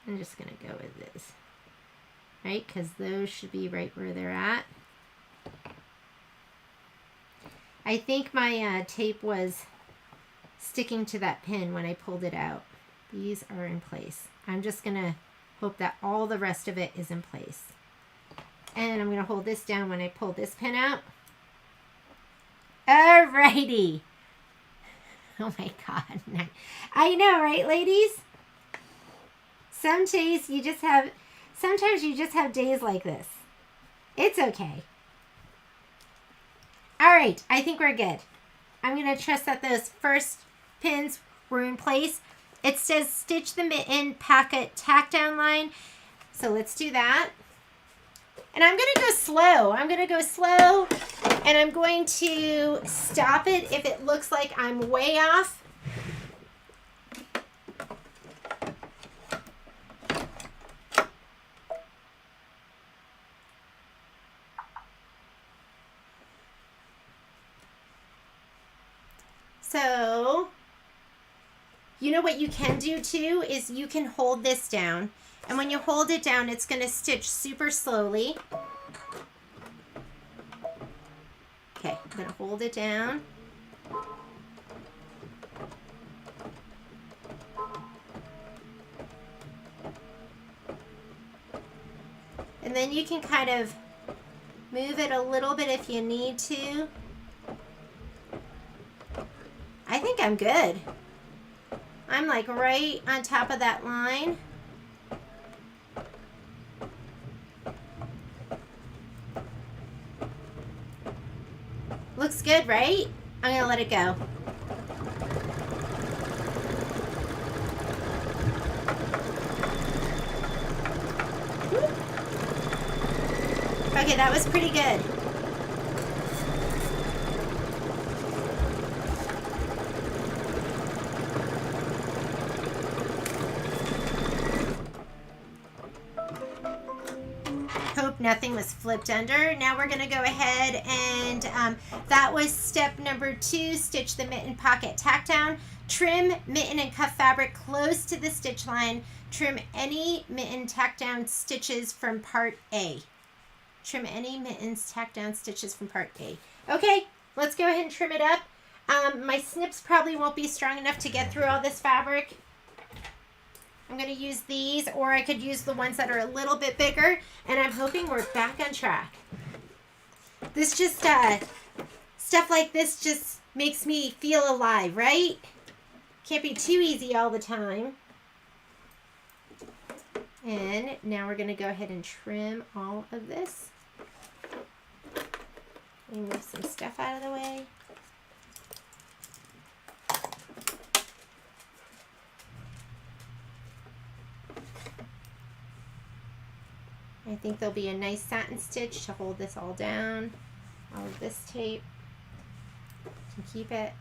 I'm just going to go with this, right? Because those should be right where they're at. I think my tape was sticking to that pin when I pulled it out. These are in place. I'm just going to hope that all the rest of it is in place. And I'm going to hold this down when I pull this pin out. Alrighty. Oh my God. I know, right, ladies? Some days you just have, sometimes you just have days like this. It's okay. All right, I think we're good. I'm going to trust that those first pins were in place. It says stitch the mitten pocket tack down line. So let's do that. And I'm going to go slow. I'm going to go slow, and I'm going to stop it if it looks like I'm way off. So, you know what you can do too is you can hold this down. And when you hold it down, it's going to stitch super slowly. Okay, I'm going to hold it down. And then you can kind of move it a little bit if you need to. I think I'm good. I'm like right on top of that line. Looks good, right? I'm gonna let it go. Okay, that was pretty good. Hope nothing was flipped under. Now we're going to go ahead and that was step number 2, stitch the mitten pocket tack down. Trim mitten and cuff fabric close to the stitch line. Trim any mitten tack down stitches from part A. Trim any mittens tack down stitches from part A. Okay, let's go ahead and trim it up. My snips probably won't be strong enough to get through all this fabric. I'm going to use these, or I could use the ones that are a little bit bigger, and I'm hoping we're back on track. This just, stuff like this just makes me feel alive, right? Can't be too easy all the time. And now we're going to go ahead and trim all of this. Move some stuff out of the way. I think there'll be a nice satin stitch to hold this all down. All of this tape can keep it.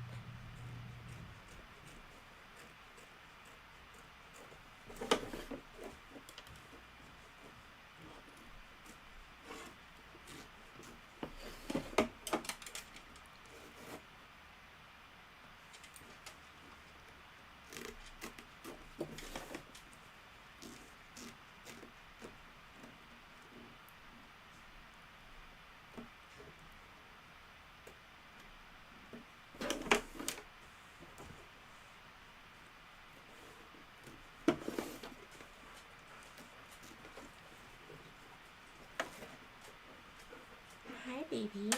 Hi, baby.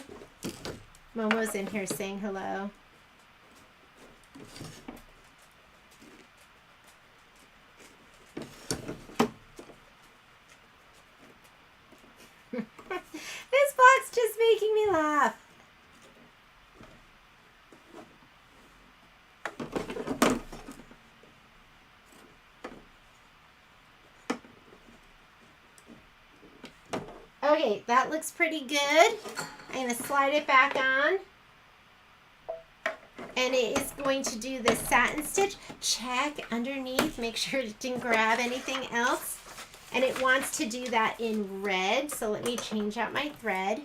Momo's in here saying hello. This box just making me laugh. Okay, that looks pretty good. I'm going to slide it back on. And it is going to do the satin stitch. Check underneath, make sure it didn't grab anything else. And it wants to do that in red, so let me change out my thread.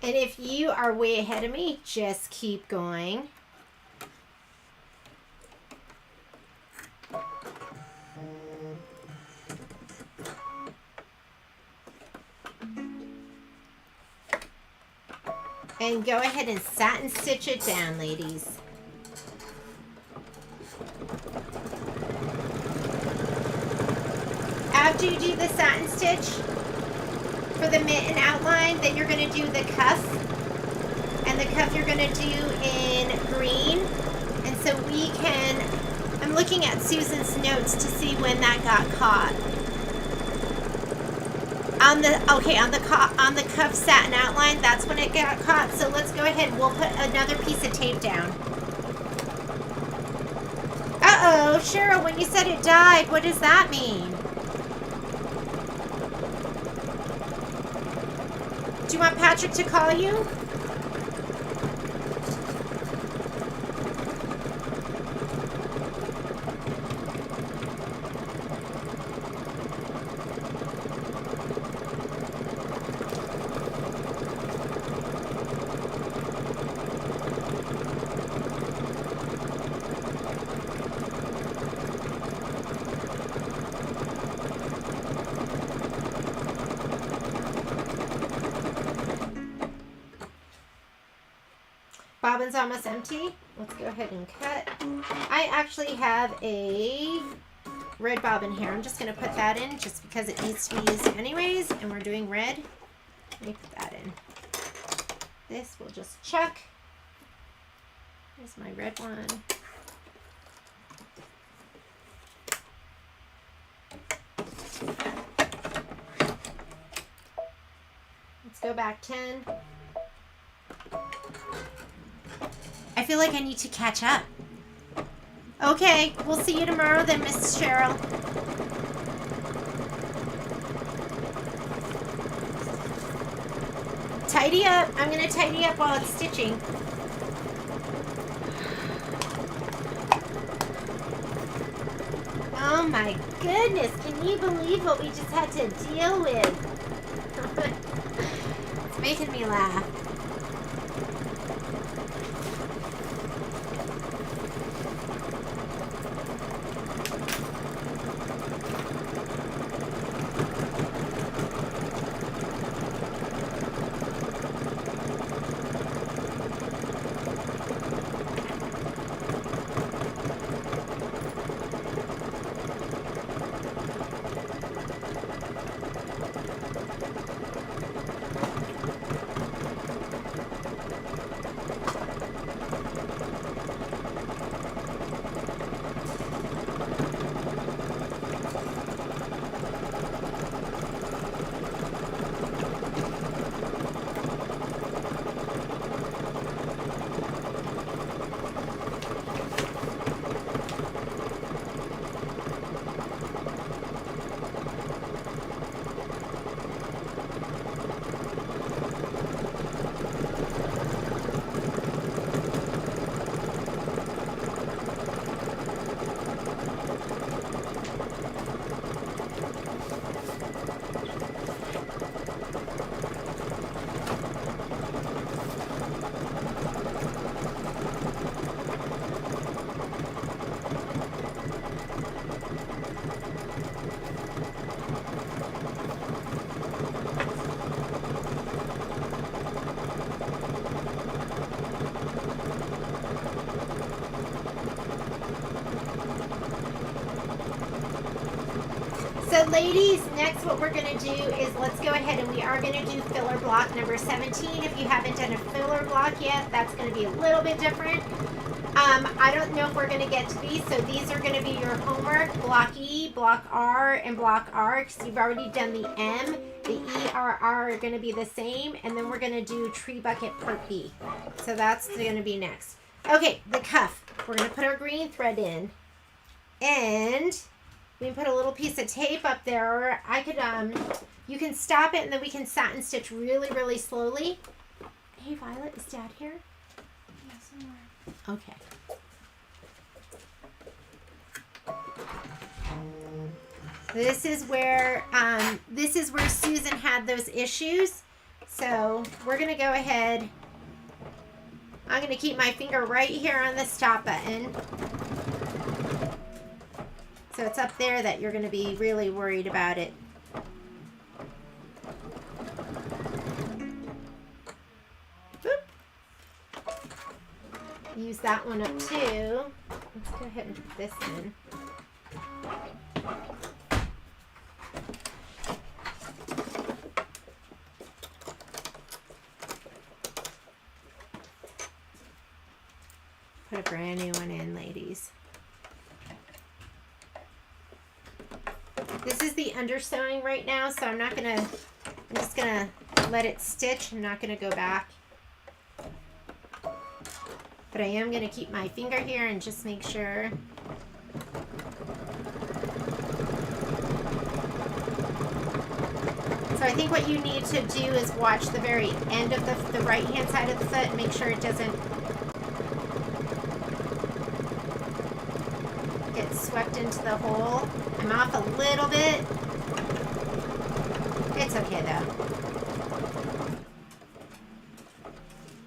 And if you are way ahead of me, just keep going. And go ahead and satin stitch it down, ladies. After you do the satin stitch for the mitten outline, then you're going to do the cuff. And the cuff you're going to do in green. And so we can, I'm looking at Susan's notes to see when that got caught. On the cuff satin outline, that's when it got caught. So let's go ahead and we'll put another piece of tape down. Uh-oh, Cheryl, when you said it died, what does that mean? Do you want Patrick to call you? Bobbin's almost empty. Let's go ahead and cut. I actually have a red bobbin here. I'm just going to put that in just because it needs to be used anyways, and we're doing red. Let me put that in. This we'll just chuck. Here's my red one. Let's go back 10. I feel like I need to catch up. Okay, we'll see you tomorrow then, Miss Cheryl. Tidy up. I'm going to tidy up while it's stitching. Oh my goodness, can you believe what we just had to deal with? It's making me laugh. So ladies, next what we're going to do is let's go ahead and we are going to do filler block number 17. If you haven't done a filler block yet, that's going to be a little bit different. I don't know if we're going to get to these, so these are going to be your homework. Block E, block R, and block R, because you've already done the M. The E, R, R are going to be the same, and then we're going to do tree bucket part B. So that's going to be next. Okay, the cuff. We're going to put our green thread in, and we can put a little piece of tape up there, or I could, you can stop it, and then we can satin stitch really, really slowly. Hey, Violet, is Dad here? Yeah, somewhere. Okay. This is where Susan had those issues. So we're gonna go ahead. I'm gonna keep my finger right here on the stop button. So it's up there that you're gonna be really worried about it. Boop. that one up too. Let's go ahead and put this in. Put a brand new one in, ladies. This is the undersewing right now, so I'm just gonna let it stitch. I'm not gonna go back. But I am gonna keep my finger here and just make sure. So I think what you need to do is watch the very end of the right hand side of the foot and make sure it doesn't get swept into the hole. I'm off a little bit. It's okay though.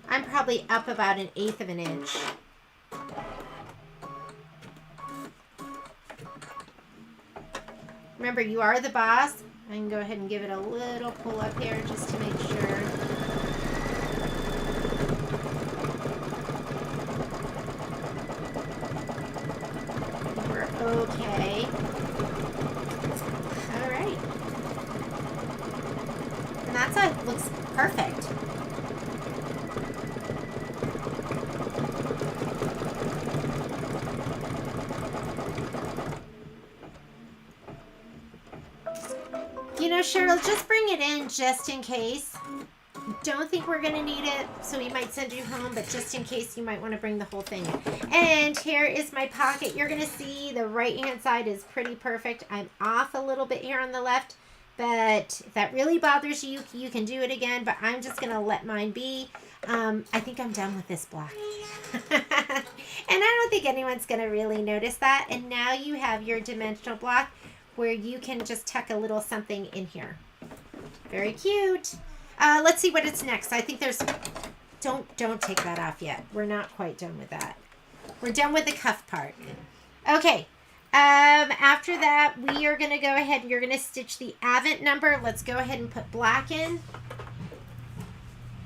I'm probably up about 1/8 of an inch. Remember, you are the boss. I can go ahead and give it a little pull up here just to make sure. We're okay. All right. And that's it. Looks perfect. You know, Cheryl, just bring it in just in case. Don't think we're going to need it, so we might send you home, but just in case, you might want to bring the whole thing in. And here is my pocket. You're going to see the right-hand side is pretty perfect. I'm off a little bit here on the left, but if that really bothers you, you can do it again, but I'm just going to let mine be. I think I'm done with this block. And I don't think anyone's going to really notice that. And now you have your dimensional block where you can just tuck a little something in here. Very cute. Let's see what it's next. I think there's, don't take that off yet. We're not quite done with that. We're done with the cuff part. Okay. After that, we are going to go ahead and you're going to stitch the Advent number. Let's go ahead and put black in.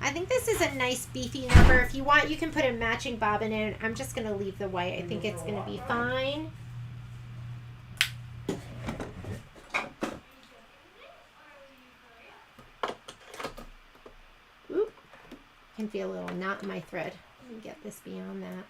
I think this is a nice beefy number. If you want, you can put a matching bobbin in. I'm just going to leave the white. I think it's going to be fine. Oop. Can feel a little knot in my thread. Let me get this beyond that.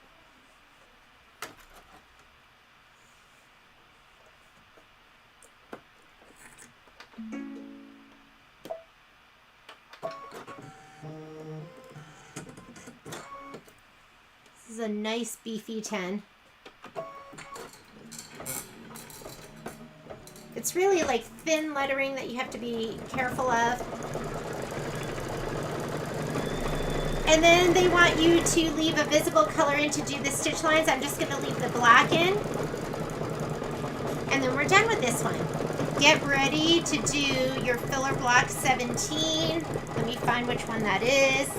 This is a nice beefy 10. It's really like thin lettering that you have to be careful of. And then they want you to leave a visible color in to do the stitch lines. I'm just going to leave the black in. And then we're done with this one. Get ready to do your filler block 17. Let me find which one that is.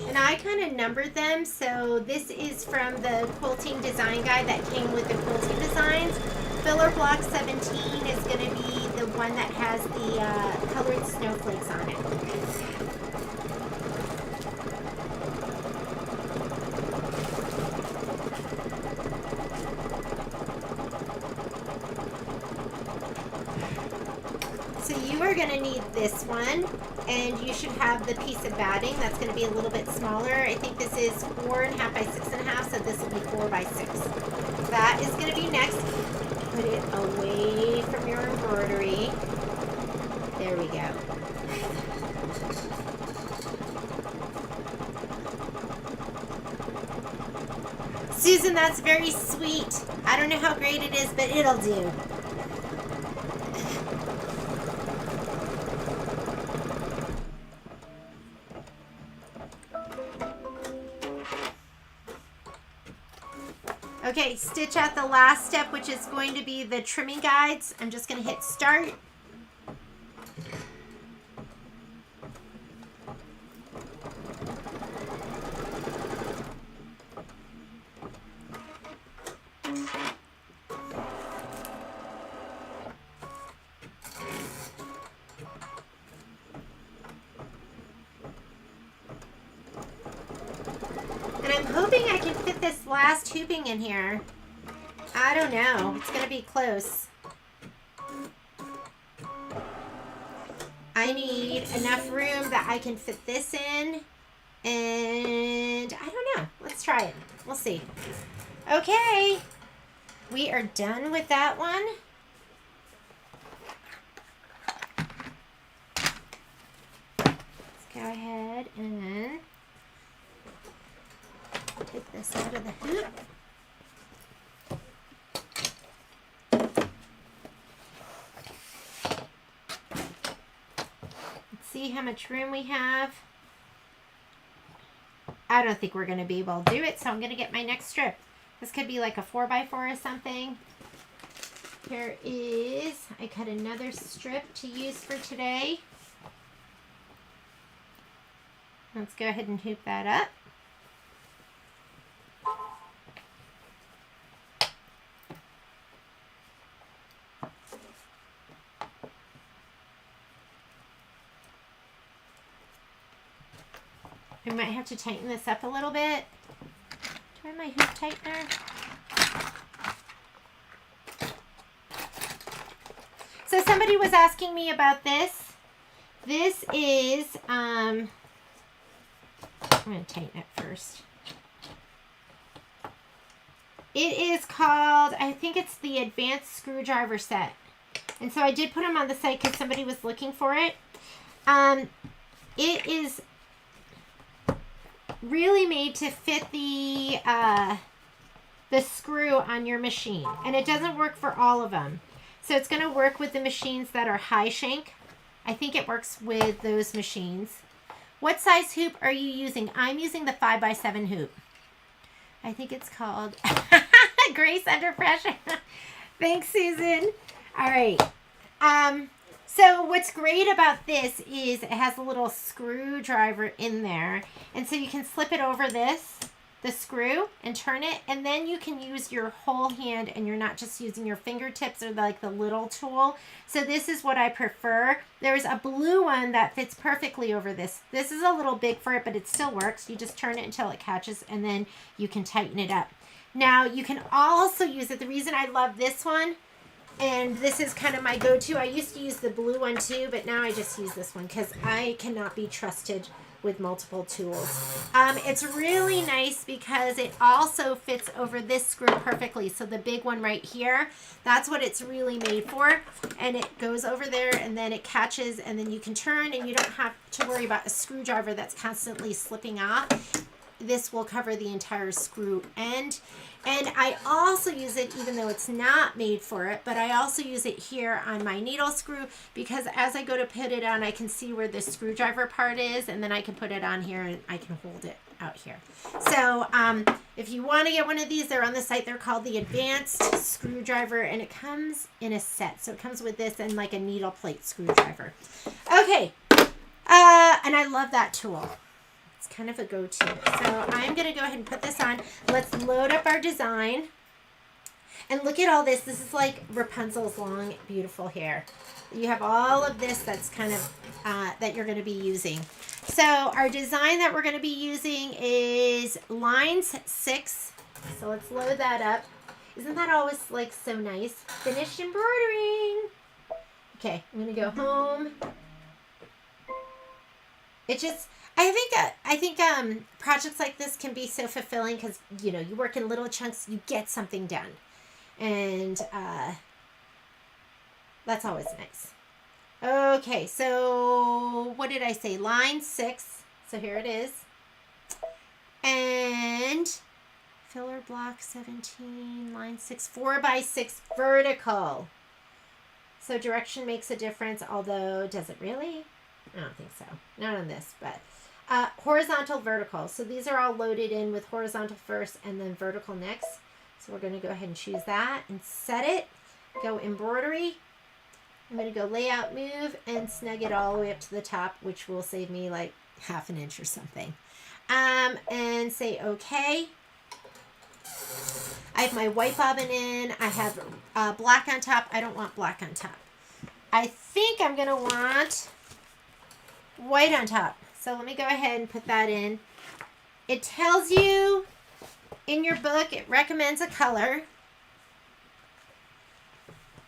And I kind of numbered them, so this is from the quilting design guide that came with the quilting designs. Filler block 17 is going to be the one that has the colored snowflakes on it. So you are going to need this one, and you should have the piece of batting. That's going to be a little bit smaller. I think this is 4.5 by 6.5, so this will be 4 by 6. That is going to be next. Put it away from your embroidery. There we go. Susan, that's very sweet. I don't know how great it is, but it'll do. Okay, stitch out the last step, which is going to be the trimming guides. I'm just going to hit start. I'm hoping I can fit this last hooping in here. I don't know. It's going to be close. I need enough room that I can fit this in. And I don't know. Let's try it. We'll see. Okay. We are done with that one. Let's go ahead and take this out of the hoop. Let's see how much room we have. I don't think we're going to be able to do it, so I'm going to get my next strip. This could be like a 4x4 or something. Here is, I cut another strip to use for today. Let's go ahead and hoop that up. I might have to tighten this up a little bit. Do I have my hoop tightener? So somebody was asking me about this. This is, I'm going to tighten it first. It is called, I think it's the Advanced Screwdriver Set. And so I did put them on the site because somebody was looking for it. It is really made to fit the screw on your machine, and it doesn't work for all of them. So it's going to work with the machines that are high shank. I think it works with those machines. What size hoop are you using? I'm using the 5x7 hoop. I think it's called Grace Under Pressure. Thanks, Susan. All right. So what's great about this is it has a little screwdriver in there. And so you can slip it over the screw, and turn it. And then you can use your whole hand, and you're not just using your fingertips or like the little tool. So this is what I prefer. There's a blue one that fits perfectly over this. This is a little big for it, but it still works. You just turn it until it catches, and then you can tighten it up. Now you can also use it. The reason I love this one, and this is kind of my go-to. I used to use the blue one too, but now I just use this one because I cannot be trusted with multiple tools. It's really nice because it also fits over this screw perfectly. So the big one right here, that's what it's really made for. And it goes over there, and then it catches, and then you can turn, and you don't have to worry about a screwdriver that's constantly slipping off. This will cover the entire screw end. And I also use it, even though it's not made for it, but I also use it here on my needle screw, because as I go to put it on, I can see where the screwdriver part is, and then I can put it on here, and I can hold it out here. So if you want to get one of these, they're on the site. They're called the Advanced Screwdriver, and it comes in a set. So it comes with this and like a needle plate screwdriver. Okay. And I love that tool. Kind of a go-to. So I'm going to go ahead and put this on. Let's load up our design. And look at all this. This is like Rapunzel's long, beautiful hair. You have all of this that's kind of, that you're going to be using. So our design that we're going to be using is lines 6. So let's load that up. Isn't that always like so nice? Finished embroidering. Okay, I'm going to go home. It just, I think projects like this can be so fulfilling because, you know, you work in little chunks, you get something done. And that's always nice. Okay, so what did I say? Line 6. So here it is. And filler block 17, line 6, 4x6 vertical. So direction makes a difference, although does it really? I don't think so. Not on this, but horizontal, vertical. So these are all loaded in with horizontal first and then vertical next. So we're going to go ahead and choose that and set it. Go embroidery. I'm going to go layout, move, and snug it all the way up to the top, which will save me like ½ an inch or something. And say okay. I have my white bobbin in. I have black on top. I don't want black on top. I think I'm going to want white on top. So let me go ahead and put that in. It tells you in your book, it recommends a color.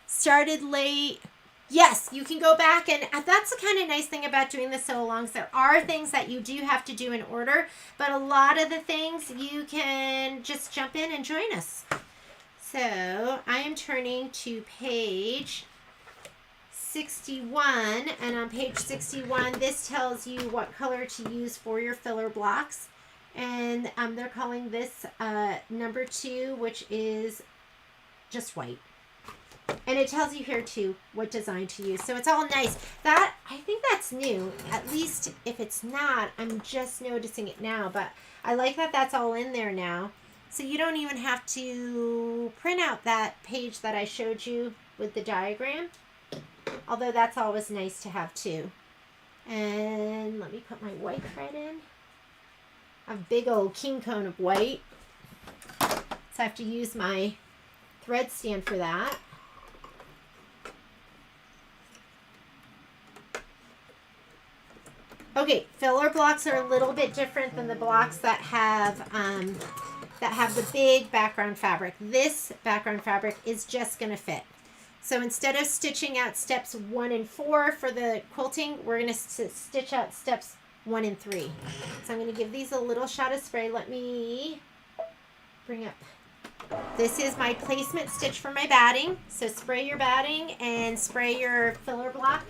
Started late. Yes, you can go back, and that's the kind of nice thing about doing the sew-alongs. There are things that you do have to do in order, but a lot of the things you can just jump in and join us. So I am turning to page 61, and on page 61, this tells you what color to use for your filler blocks, and they're calling this number 2, which is just white. And it tells you here too what design to use. So it's all nice. That, I think that's new. At least if it's not, I'm just noticing it now. But I like that that's all in there now. So you don't even have to print out that page that I showed you with the diagram. Although that's always nice to have too. And let me put my white thread in. I have a big old king cone of white. So I have to use my thread stand for that. Okay, filler blocks are a little bit different than the blocks that have the big background fabric. This background fabric is just going to fit. So instead of stitching out steps 1 and 4 for the quilting, we're going to stitch out steps 1 and 3. So I'm going to give these a little shot of spray. Let me bring up. This is my placement stitch for my batting. So spray your batting and spray your filler block.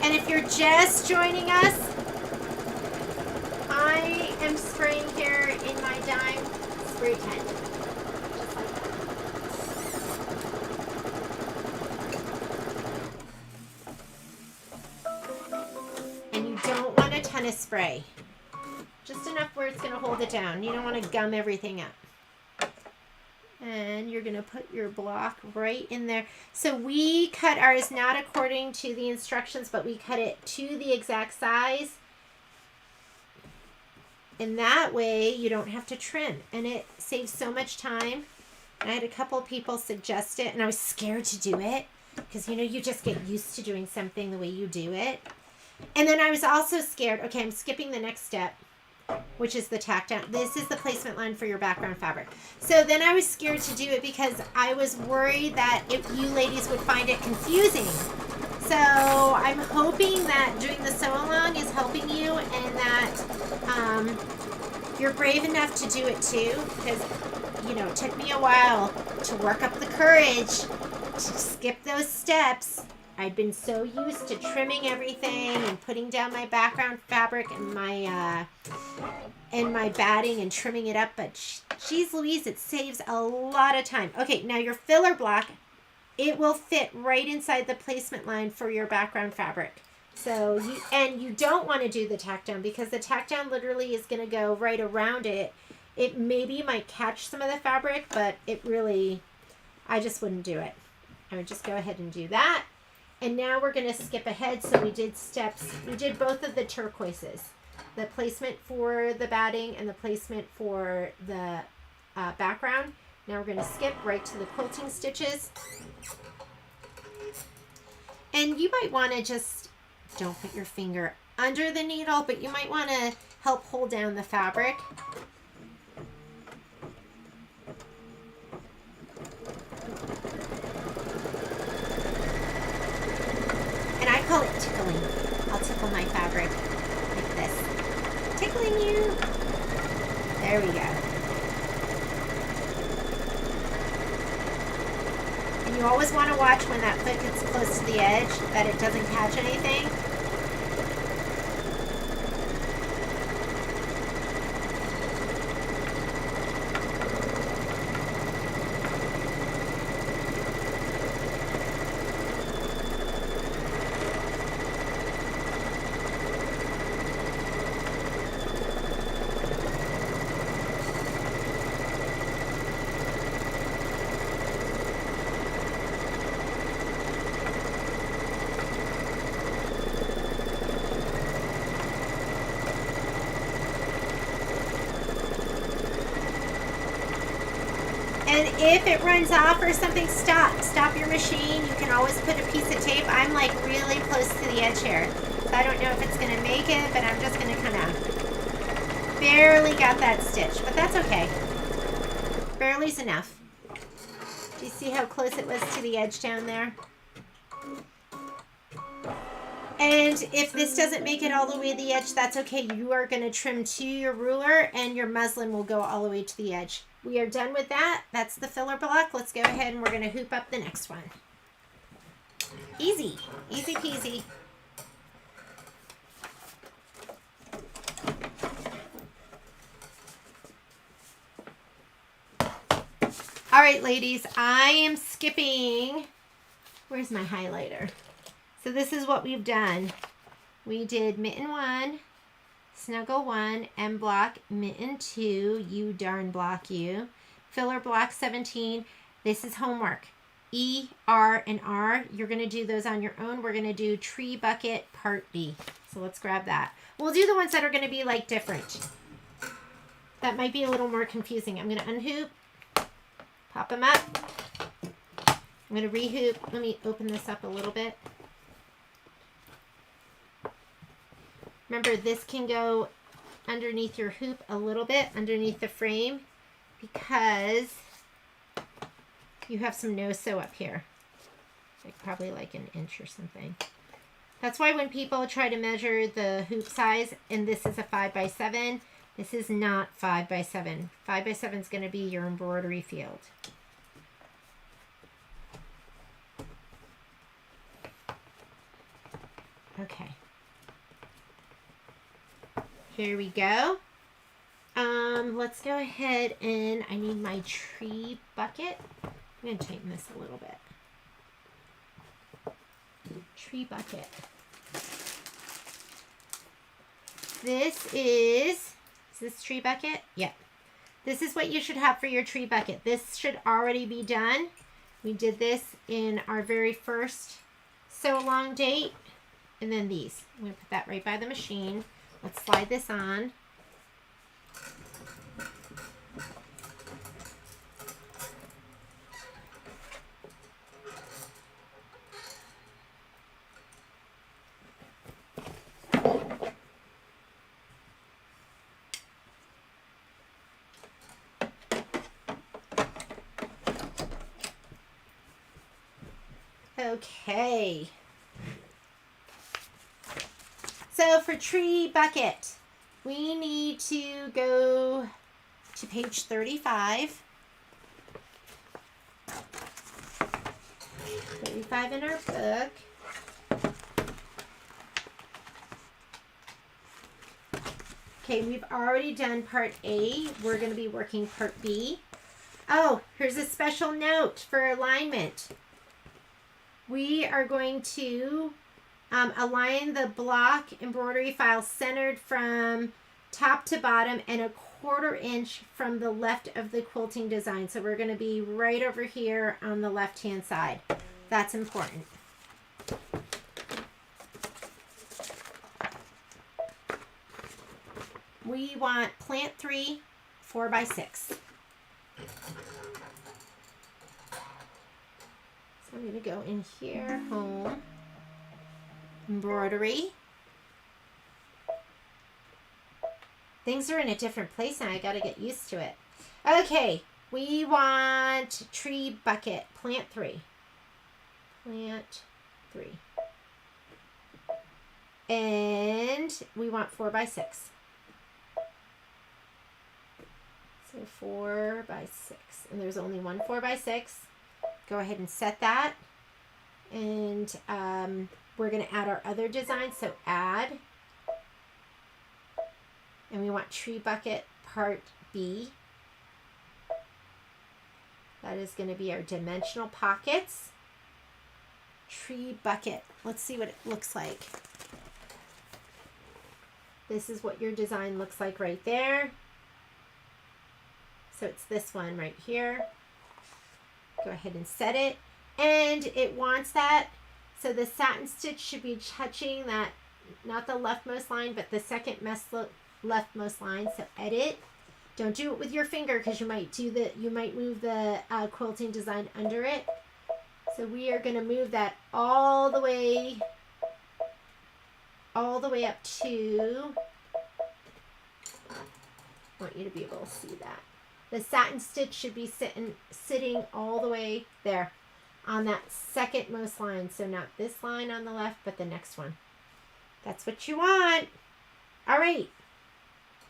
And if you're just joining us, I am spraying here in my dime spray tent. Just like that. And you don't want a ton of spray. Just enough where it's going to hold it down. You don't want to gum everything up. And you're going to put your block right in there. So we cut ours not according to the instructions, but we cut it to the exact size. And that way you don't have to trim. And it saves so much time. And I had a couple people suggest it, and I was scared to do it. Because, you know, you just get used to doing something the way you do it. And then I was also scared. Okay, I'm skipping the next step, which is the tack down. This is the placement line for your background fabric. So then I was scared to do it because I was worried that if you ladies would find it confusing. So I'm hoping that doing the sew along is helping you, and that you're brave enough to do it too, because, you know, it took me a while to work up the courage to skip those steps. I'd been so used to trimming everything and putting down my background fabric and my batting and trimming it up, but geez Louise, it saves a lot of time. Okay, now your filler block, it will fit right inside the placement line for your background fabric. So you don't want to do the tack down, because the tack down literally is going to go right around it. It maybe might catch some of the fabric, but it really, I just wouldn't do it. I would just go ahead and do that. And now we're going to skip ahead. So we did both of the turquoises. The placement for the batting and the placement for the background. Now we're going to skip right to the quilting stitches. And you might want to just, don't put your finger under the needle, but you might want to help hold down the fabric. And I call it tickling. I'll tickle my fabric like this. Tickling you. There we go. And you always want to watch when that foot gets close to the edge, that it doesn't catch anything. And if it runs off or something, stop your machine. You can always put a piece of tape. I'm like really close to the edge here. So I don't know if it's going to make it, but I'm just going to kind of barely got that stitch, but that's okay. Barely's enough. Do you see how close it was to the edge down there? And if this doesn't make it all the way to the edge, that's okay. You are going to trim to your ruler and your muslin will go all the way to the edge. We are done with that. That's the filler block. Let's go ahead and we're going to hoop up the next one. Easy. Easy peasy. All right, ladies, I am skipping. Where's my highlighter? So this is what we've done. We did mitten 1, snuggle 1, M block, mitten 2, you darn block you, filler block 17. This is homework. E, R, and R. You're going to do those on your own. We're going to do tree bucket part B. So let's grab that. We'll do the ones that are going to be like different. That might be a little more confusing. I'm going to unhoop, pop them up. I'm going to rehoop. Let me open this up a little bit. Remember, this can go underneath your hoop a little bit, underneath the frame, because you have some no-sew up here. Like probably like an inch or something. That's why when people try to measure the hoop size, and this is a 5x7, this is not 5x7. 5x7 is going to be your embroidery field. Okay. Here we go. Let's go ahead and I need my tree bucket. I'm going to tighten this a little bit. Tree bucket. This is this tree bucket? Yep. This is what you should have for your tree bucket. This should already be done. We did this in our very first sew along date. And then these. I'm going to put that right by the machine. Let's slide this on. Okay. So for tree bucket, we need to go to page 35. 35 in our book. Okay, we've already done part A. We're going to be working part B. Oh, here's a special note for alignment. We are going to align the block embroidery file centered from top to bottom and a 1/4 inch from the left of the quilting design. So we're going to be right over here on the left hand side. That's important. We want plant 3, 4x6. So I'm going to go in here, home, embroidery. Things are in a different place now. I got to get used to it. Okay, we want tree bucket, plant 3. Plant 3. And we want 4x6. So 4x6. And there's only one 4x6. Go ahead and set that. And we're going to add our other design. So add. And we want tree bucket part B. That is going to be our dimensional pockets. Tree bucket. Let's see what it looks like. This is what your design looks like right there. So it's this one right here. Go ahead and set it. And it wants that. So the satin stitch should be touching that, not the leftmost line, but the second leftmost line. So edit. Don't do it with your finger because you might move the quilting design under it. So we are going to move that all the way all the way up to, I want you to be able to see that. The satin stitch should be sitting all the way there on that second most line. So not this line on the left, but the next one. That's what you want. All right.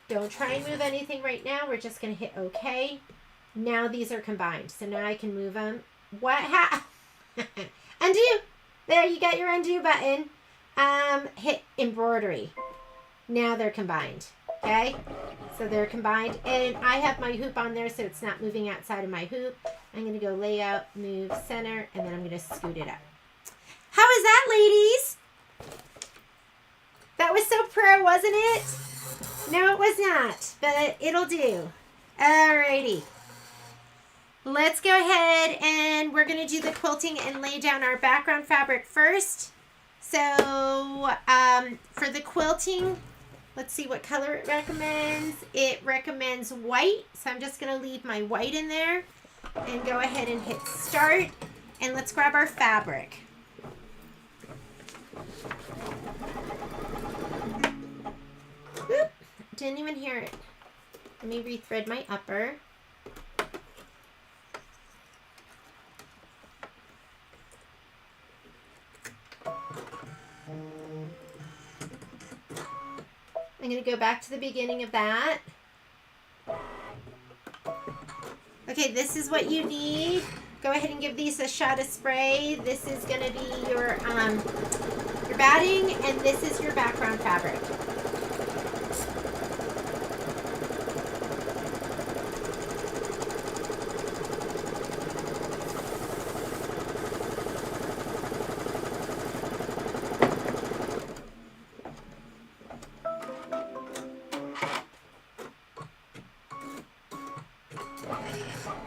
Don't try and move anything right now. We're just going to hit OK. Now these are combined. So now I can move them. What? Undo. There, you got your undo button. Hit embroidery. Now they're combined. Okay? So they're combined. And I have my hoop on there so it's not moving outside of my hoop. I'm going to go layout, move, center, and then I'm going to scoot it up. How is that, ladies? That was so pro, wasn't it? No, it was not, but it'll do. Alrighty. Let's go ahead and we're going to do the quilting and lay down our background fabric first. So for the quilting, let's see what color it recommends. It recommends white, so I'm just going to leave my white in there and go ahead and hit start. And let's grab our fabric. Oop, didn't even hear it. Let me rethread my upper. I'm going to go back to the beginning of that. Okay, this is what you need. Go ahead and give these a shot of spray. This is going to be your batting, and this is your background fabric.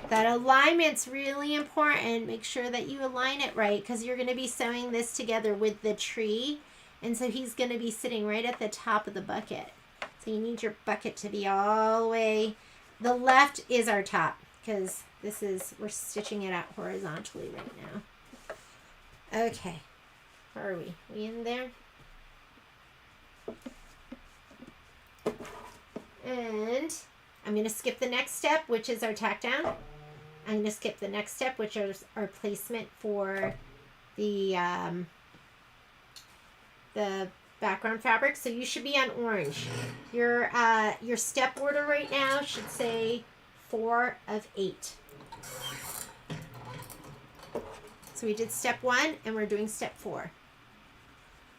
That alignment's really important. Make sure that you align it right because you're going to be sewing this together with the tree. And so he's going to be sitting right at the top of the bucket. So you need your bucket to be all the way. The left is our top because this is, we're stitching it out horizontally right now. Okay. Where are we? We in there? And I'm going to skip the next step, which is our tack down. I'm going to skip the next step, which is our placement for the background fabric. So you should be on orange. Your step order right now should say 4 of 8. So we did step 1 and we're doing step 4.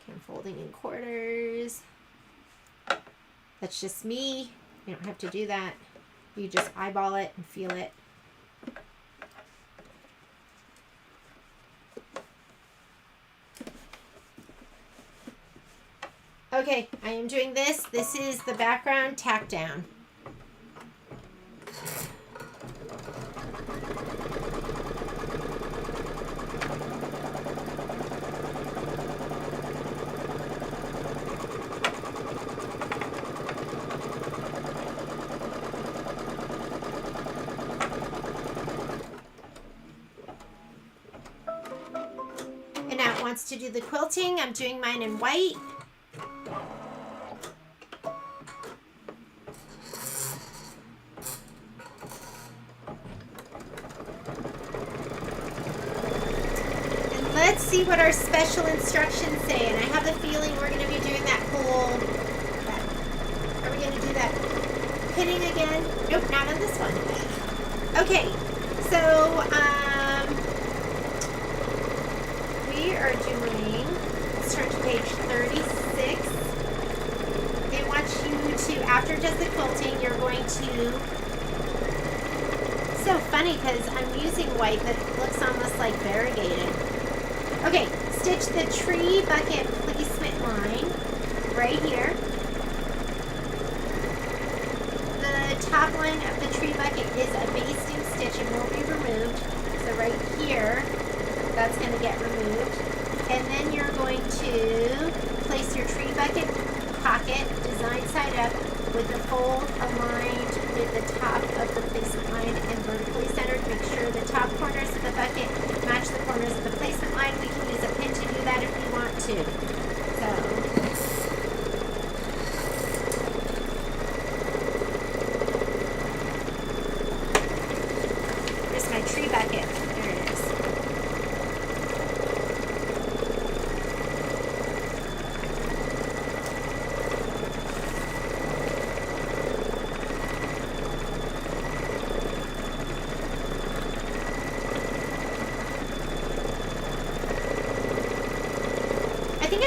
Okay, I'm folding in quarters. That's just me. You don't have to do that. You just eyeball it and feel it. Okay, I am doing this. This is the background tack down. And now it wants to do the quilting. I'm doing mine in white. Let's see what our special instructions say. And I have the feeling we're going to be doing that whole... Are we going to do that pinning again? Nope, not on this one. Okay, so we are doing... Let's turn to page 36. It wants you to, after it does the quilting, you're going to... So funny because I'm using white that looks almost like variegated. Okay, stitch the tree bucket placement line right here. The top line of the tree bucket is a basting stitch and will be removed. So right here, that's going to get removed. And then you're going to place your tree bucket pocket, design side up, with the fold aligned with the top of the placement line and vertically centered. Make sure the top corners of the bucket match the corners of the placement line. We can use a pin to do that if we want to. So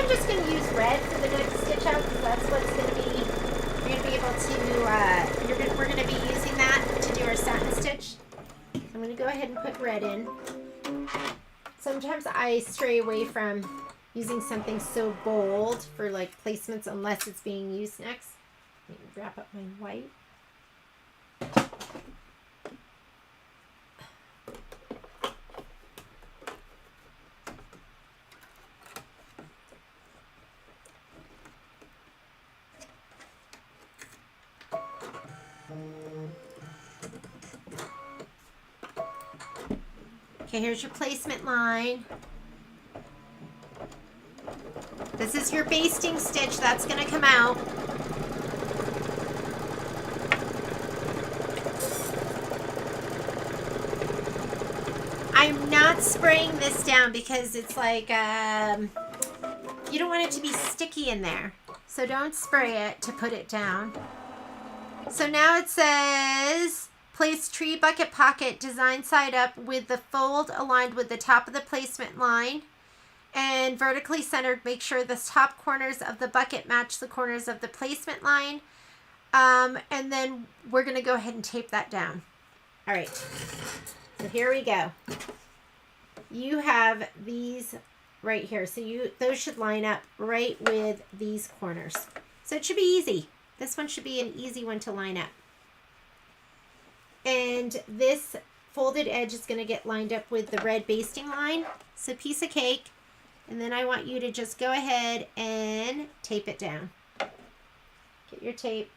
just going to use red for the next stitch out because that's what's going to be, you're going to be able to, we're going to be using that to do our satin stitch. I'm going to go ahead and put red in. Sometimes I stray away from using something so bold for like placements unless it's being used next. Let me wrap up my white. Okay, here's your placement line. This is your basting stitch that's going to come out. I'm not spraying this down because it's like, you don't want it to be sticky in there. So don't spray it to put it down. So now it says, place tree bucket pocket design side up with the fold aligned with the top of the placement line and vertically centered. Make sure the top corners of the bucket match the corners of the placement line. And then we're going to go ahead and tape that down. All right. So here we go. You have these right here. So those should line up right with these corners. So it should be easy. This one should be an easy one to line up. And this folded edge is going to get lined up with the red basting line. It's a piece of cake. And then I want you to just go ahead and tape it down. Get your tape.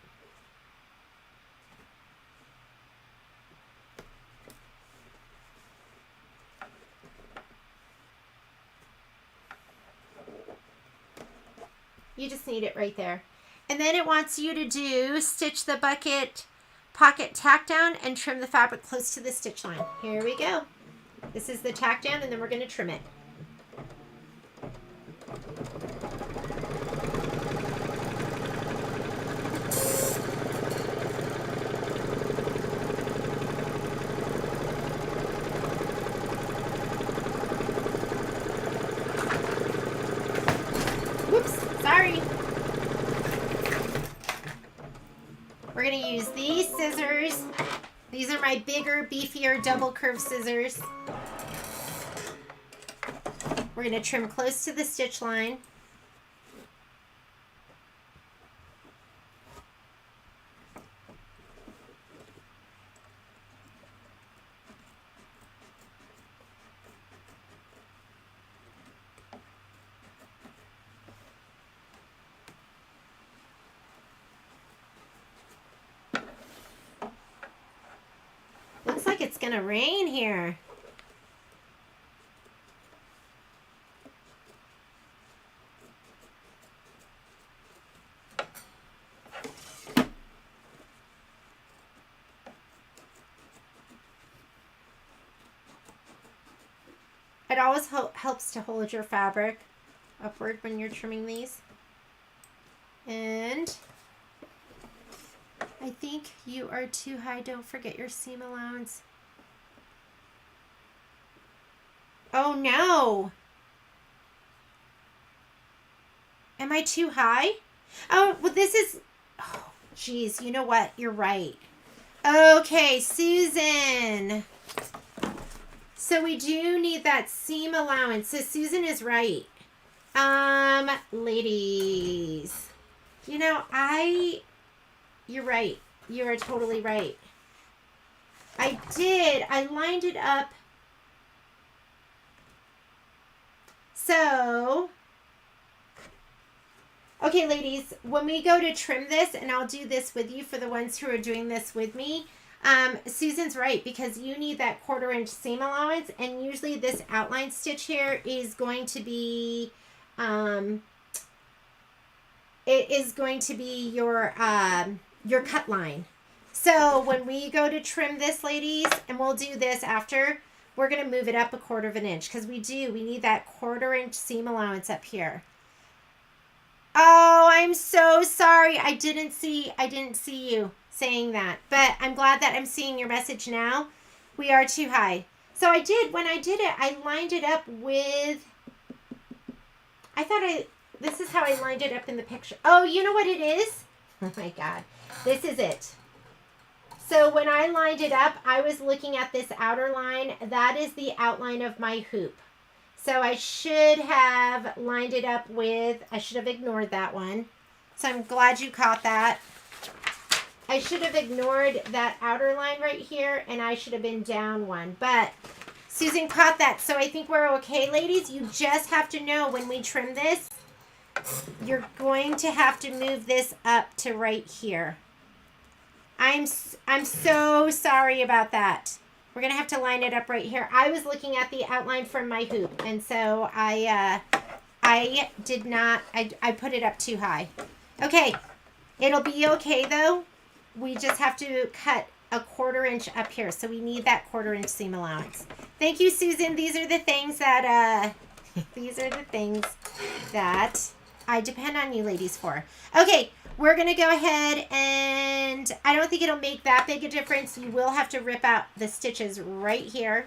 You just need it right there. And then it wants you to do stitch the bucket pocket tack down and trim the fabric close to the stitch line. Here we go. This is the tack down and then we're going to trim it. Whoops, sorry. We're going to use these scissors. These are my bigger, beefier, double curved scissors. We're going to trim close to the stitch line. Looks like it's gonna rain here. It always helps to hold your fabric upward when you're trimming these. And I think you are too high. Don't forget your seam allowance. Oh no! Am I too high? Oh, well this is, oh geez, you know what? You're right. Okay, Susan. So we do need that seam allowance. So Susan is right. Ladies, you know, you're right. You are totally right. I lined it up. So, okay, ladies, when we go to trim this, and I'll do this with you for the ones who are doing this with me, Susan's right, because you need that 1/4 inch seam allowance, and usually this outline stitch here is going to be, it is going to be your cut line. So when we go to trim this, ladies, and we'll do this after, we're going to move it up 1/4 inch because we need that 1/4 inch seam allowance up here. Oh, I'm so sorry. I didn't see you saying that, but I'm glad that I'm seeing your message now. We are too high. So when I did it, I lined it up with, this is how I lined it up in the picture. Oh, you know what it is? Oh my God. This is it. So when I lined it up, I was looking at this outer line. That is the outline of my hoop. So I should have lined it up with, I should have ignored that one. So I'm glad you caught that. I should have ignored that outer line right here, and I should have been down one. But Susan caught that, so I think we're okay, ladies. You just have to know when we trim this, you're going to have to move this up to right here. I'm so sorry about that. We're going to have to line it up right here. I was looking at the outline from my hoop, and so I did not, I put it up too high. Okay, it'll be okay though. We just have to cut a 1/4 inch up here, so we need that 1/4 inch seam allowance. Thank you, Susan. These are the things that, I depend on you ladies for. Okay, we're going to go ahead and I don't think it'll make that big a difference. You will have to rip out the stitches right here.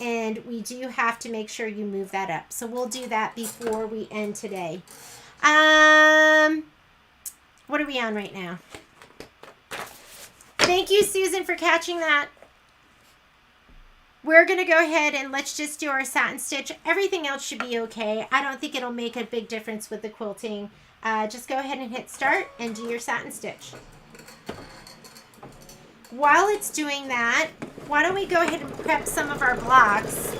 And we do have to make sure you move that up. So we'll do that before we end today. What are we on right now? Thank you, Susan, for catching that. We're going to go ahead and let's just do our satin stitch. Everything else should be okay. I don't think it'll make a big difference with the quilting. Just go ahead and hit start and do your satin stitch. While it's doing that, why don't we go ahead and prep some of our blocks.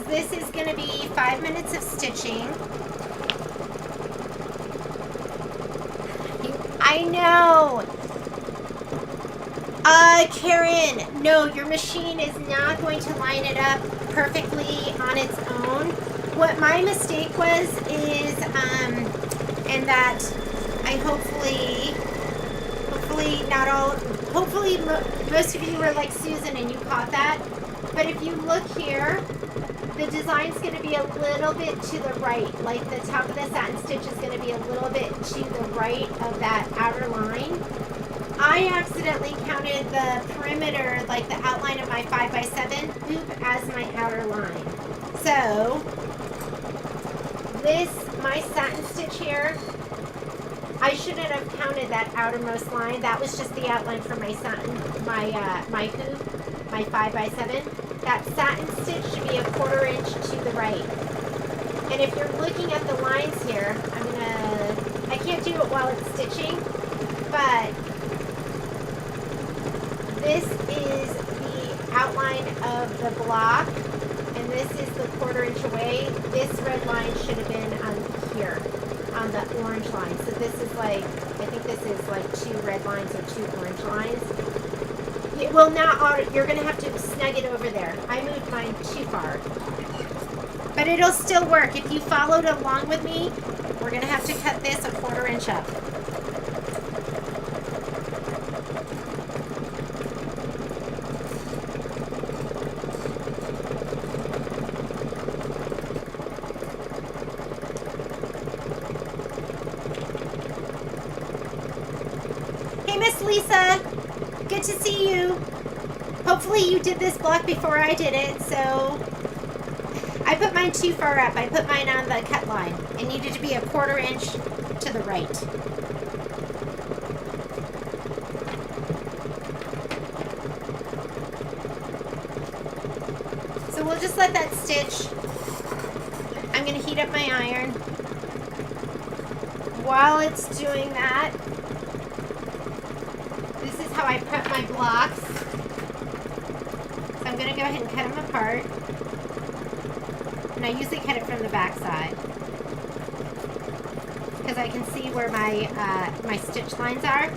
This is going to be 5 minutes of stitching. I know. Karen, no, your machine is not going to line it up perfectly on its own. What my mistake was is, and that I hopefully most of you were like Susan and you caught that. But if you look here, the design's going to be a little bit to the right. Like the top of the satin stitch is going to be a little bit to the right of that outer line. I accidentally counted the perimeter, like the outline of my 5x7 hoop as my outer line. So this, my satin stitch here, I shouldn't have counted that outermost line. That was just the outline for my satin, my hoop, my 5x7. That satin stitch should be a 1/4 inch to the right. And if you're looking at the lines here, I can't do it while it's stitching, but this is the outline of the block, and this is the 1/4 inch away. This red line should have been on here, on the orange line. So this is like, I think this is like 2 red lines or 2 orange lines. It will not, you're going to have to snug it over there. I moved mine too far. But it'll still work. If you followed along with me, we're going to have to cut this a 1/4 inch up. Hey, Miss Lisa. Good to see you. Hopefully you did this block before I did it, so I put mine too far up. I put mine on the cut line. It needed to be a 1/4 inch to the right. So we'll just let that stitch. I'm going to heat up my iron. While it's doing that, this is how I prep my blocks. So I'm going to go ahead and cut them apart. And I usually cut it from the back side, because I can see where my stitch lines are.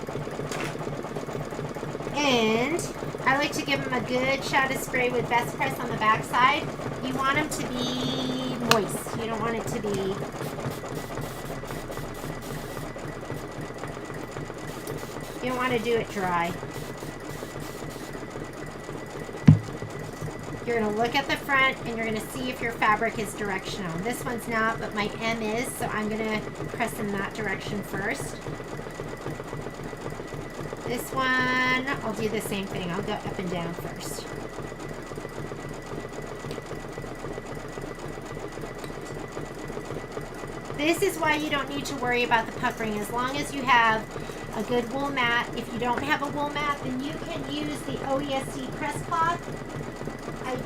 And I like to give them a good shot of spray with Best Press on the back side. You want them to be moist. You don't want it to be... You don't want to do it dry. You're going to look at the front and you're going to see if your fabric is directional. This one's not, but my M is, so I'm going to press in that direction first. This one, I'll do the same thing. I'll go up and down first. This is why you don't need to worry about the puckering as long as you have a good wool mat. If you don't have a wool mat, then you can use the OESD press cloth. I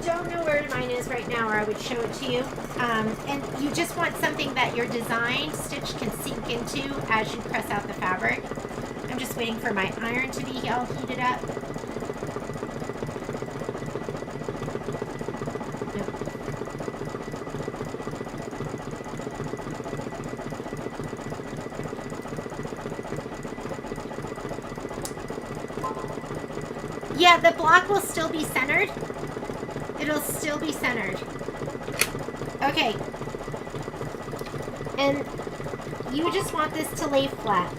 don't know where mine is right now, or I would show it to you. And you just want something that your design stitch can sink into as you press out the fabric. I'm just waiting for my iron to be all heated up. Yeah, the block will still be centered. It'll still be centered. Okay. And you just want this to lay flat.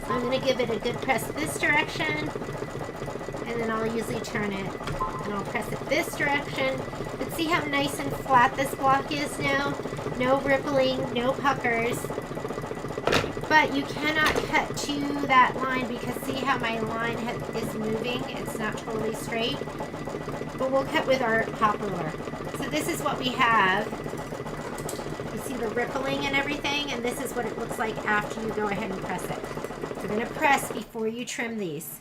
So I'm going to give it a good press this direction. And then I'll usually turn it. And I'll press it this direction. But see how nice and flat this block is now? No rippling, no puckers. But you cannot cut to that line because see how my line is moving? It's not totally straight. But we'll cut with our pop ruler. So this is what we have. You see the rippling and everything? And this is what it looks like after you go ahead and press it. You're going to press before you trim these.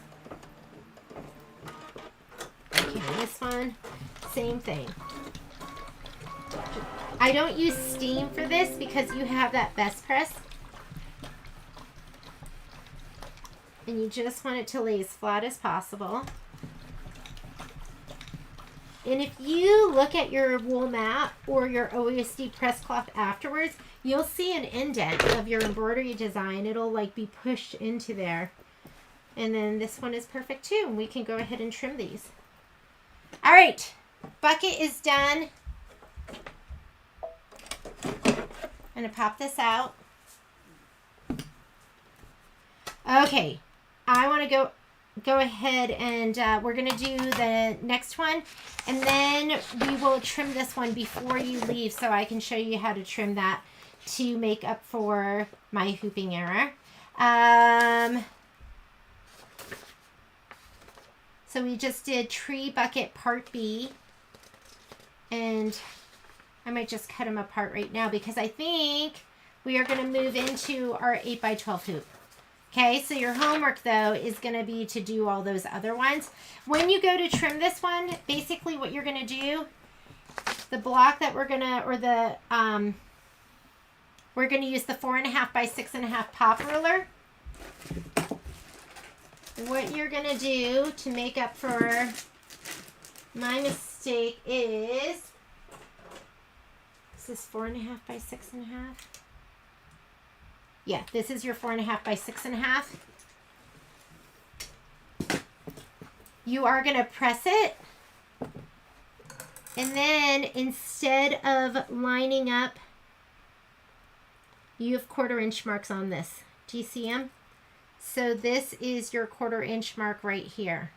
Okay, this one, same thing. I don't use steam for this because you have that best press. And you just want it to lay as flat as possible. And if you look at your wool mat or your OESD press cloth afterwards, you'll see an indent of your embroidery design. It'll like be pushed into there. And then this one is perfect too. And we can go ahead and trim these. All right, bucket is done. I'm gonna pop this out. Okay. I want to go ahead and we're going to do the next one. And then we will trim this one before you leave so I can show you how to trim that to make up for my hooping error. So we just did tree bucket part B. And I might just cut them apart right now because I think we are going to move into our 8x12 hoop. Okay, so your homework, though, is going to be to do all those other ones. When you go to trim this one, basically what you're going to do, the block that we're going to, or the, we're going to use the 4.5 by 6.5 pop ruler. What you're going to do to make up for my mistake is this 4.5 by 6.5? Yeah, this is your 4.5 by 6.5. You are going to press it. And then instead of lining up, you have 1/4 inch marks on this. Do you see them? So this is your 1/4 inch mark right here.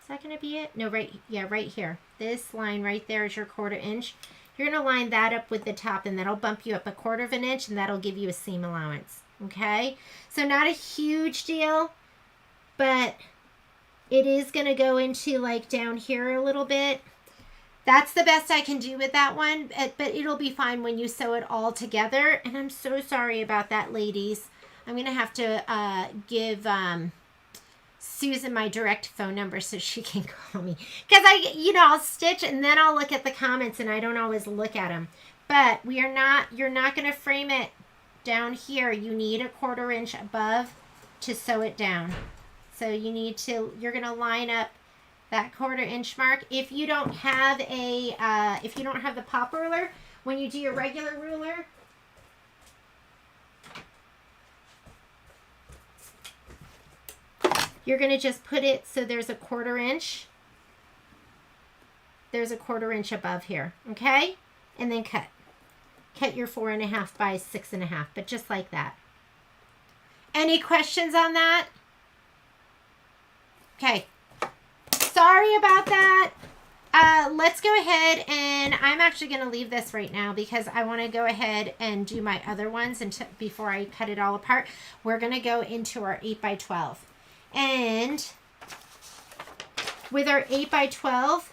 Is that going to be it? No, right here. This line right there is your 1/4 inch. You're going to line that up with the top, and that'll bump you up 1/4 of an inch, and that'll give you a seam allowance. Okay? So not a huge deal, but it is going to go into like down here a little bit. That's the best I can do with that one, but it'll be fine when you sew it all together. And I'm so sorry about that, ladies. I'm going to have to give Susan my direct phone number so she can call me. Because I'll stitch and then I'll look at the comments and I don't always look at them. But you're not going to frame it down here. You need 1/4 inch above to sew it down. So you're going to line up that 1/4 inch mark. If you don't have the pop ruler, when you do your regular ruler, you're going to just put it so there's 1/4 inch. There's 1/4 inch above here, okay? And then cut. Cut your 4.5 by 6.5, but just like that. Any questions on that? Okay. Sorry about that. Let's go ahead, and I'm actually going to leave this right now because I want to go ahead and do my other ones before I cut it all apart. We're going to go into our 8x12. And with our 8x12,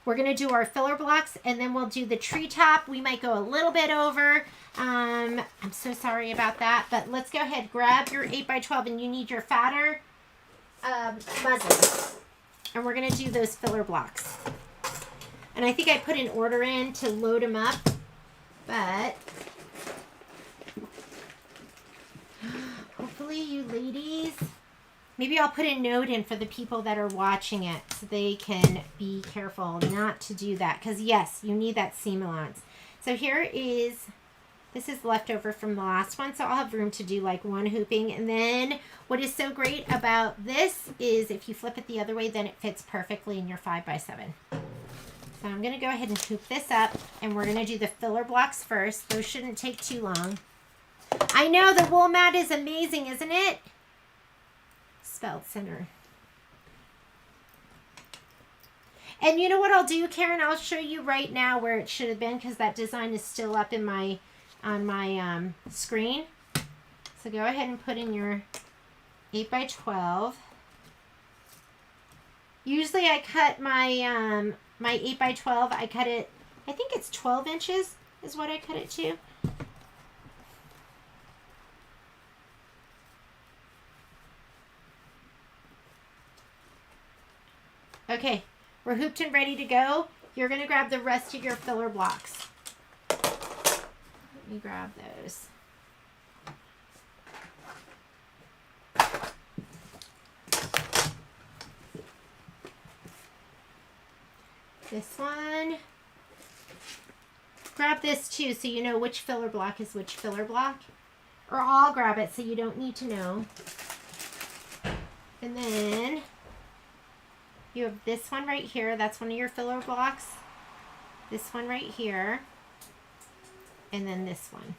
we're going to do our filler blocks, and then we'll do the treetop. We might go a little bit over. I'm so sorry about that, but let's go ahead. Grab your 8x12, and you need your fatter muslin. And we're going to do those filler blocks. And I think I put an order in to load them up, but hopefully you ladies, maybe I'll put a note in for the people that are watching it so they can be careful not to do that. Because yes, you need that seam allowance. So this is leftover from the last one, so I'll have room to do like one hooping. And then what is so great about this is if you flip it the other way, then it fits perfectly in your 5x7. So I'm going to go ahead and hoop this up, and we're going to do the filler blocks first. Those shouldn't take too long. I know the wool mat is amazing, isn't it? Spelled center. And you know what I'll do, Karen? I'll show you right now where it should have been because that design is still up in on my screen. So go ahead and put in your 8x12. Usually I cut my my 8x12, I cut it, I think it's 12 inches is what I cut it to. Okay, we're hooped and ready to go. You're going to grab the rest of your filler blocks. Let me grab those. This one. Grab this too so you know which filler block is which filler block. Or I'll grab it so you don't need to know. And then you have this one right here. That's one of your filler blocks. This one right here. And then this one.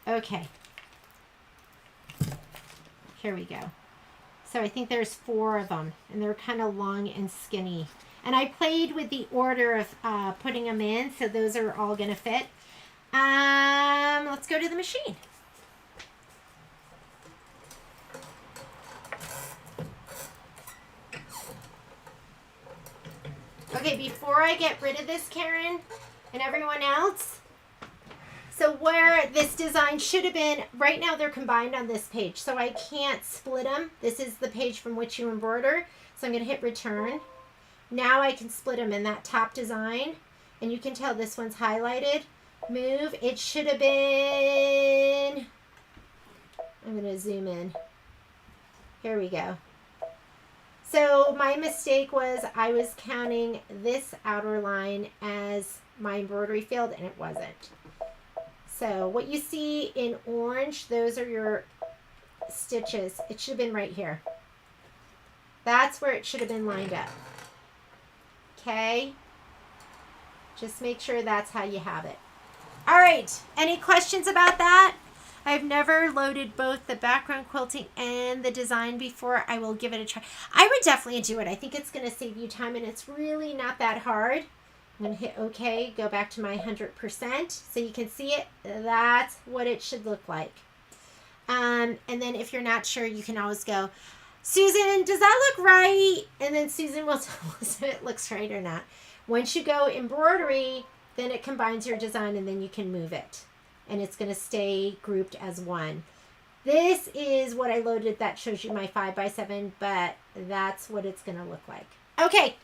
Okay. Here we go. So I think there's 4 of them. And they're kind of long and skinny. And I played with the order of putting them in, so those are all going to fit. Let's go to the machine. Okay, before I get rid of this, Karen, and everyone else, so where this design should have been, right now they're combined on this page, so I can't split them. This is the page from which you embroider, so I'm going to hit return. Now I can split them in that top design, and you can tell this one's highlighted. Move. It should have been, I'm going to zoom in. Here we go. So my mistake was I was counting this outer line as my embroidery field, and it wasn't. So what you see in orange, those are your stitches. It should have been right here. That's where it should have been lined up. Okay, just make sure that's how you have it. All right, any questions about that? I've never loaded both the background quilting and the design before. I will give it a try. I would definitely do it. I think it's going to save you time, and it's really not that hard. I'm going to hit OK, go back to my 100% so you can see it. That's what it should look like. And then if you're not sure, you can always go, Susan, does that look right? And then Susan will tell us if it looks right or not. Once you go embroidery, then it combines your design, and then you can move it. And it's going to stay grouped as one. This is what I loaded that shows you my 5x7, but that's what it's going to look like. Okay.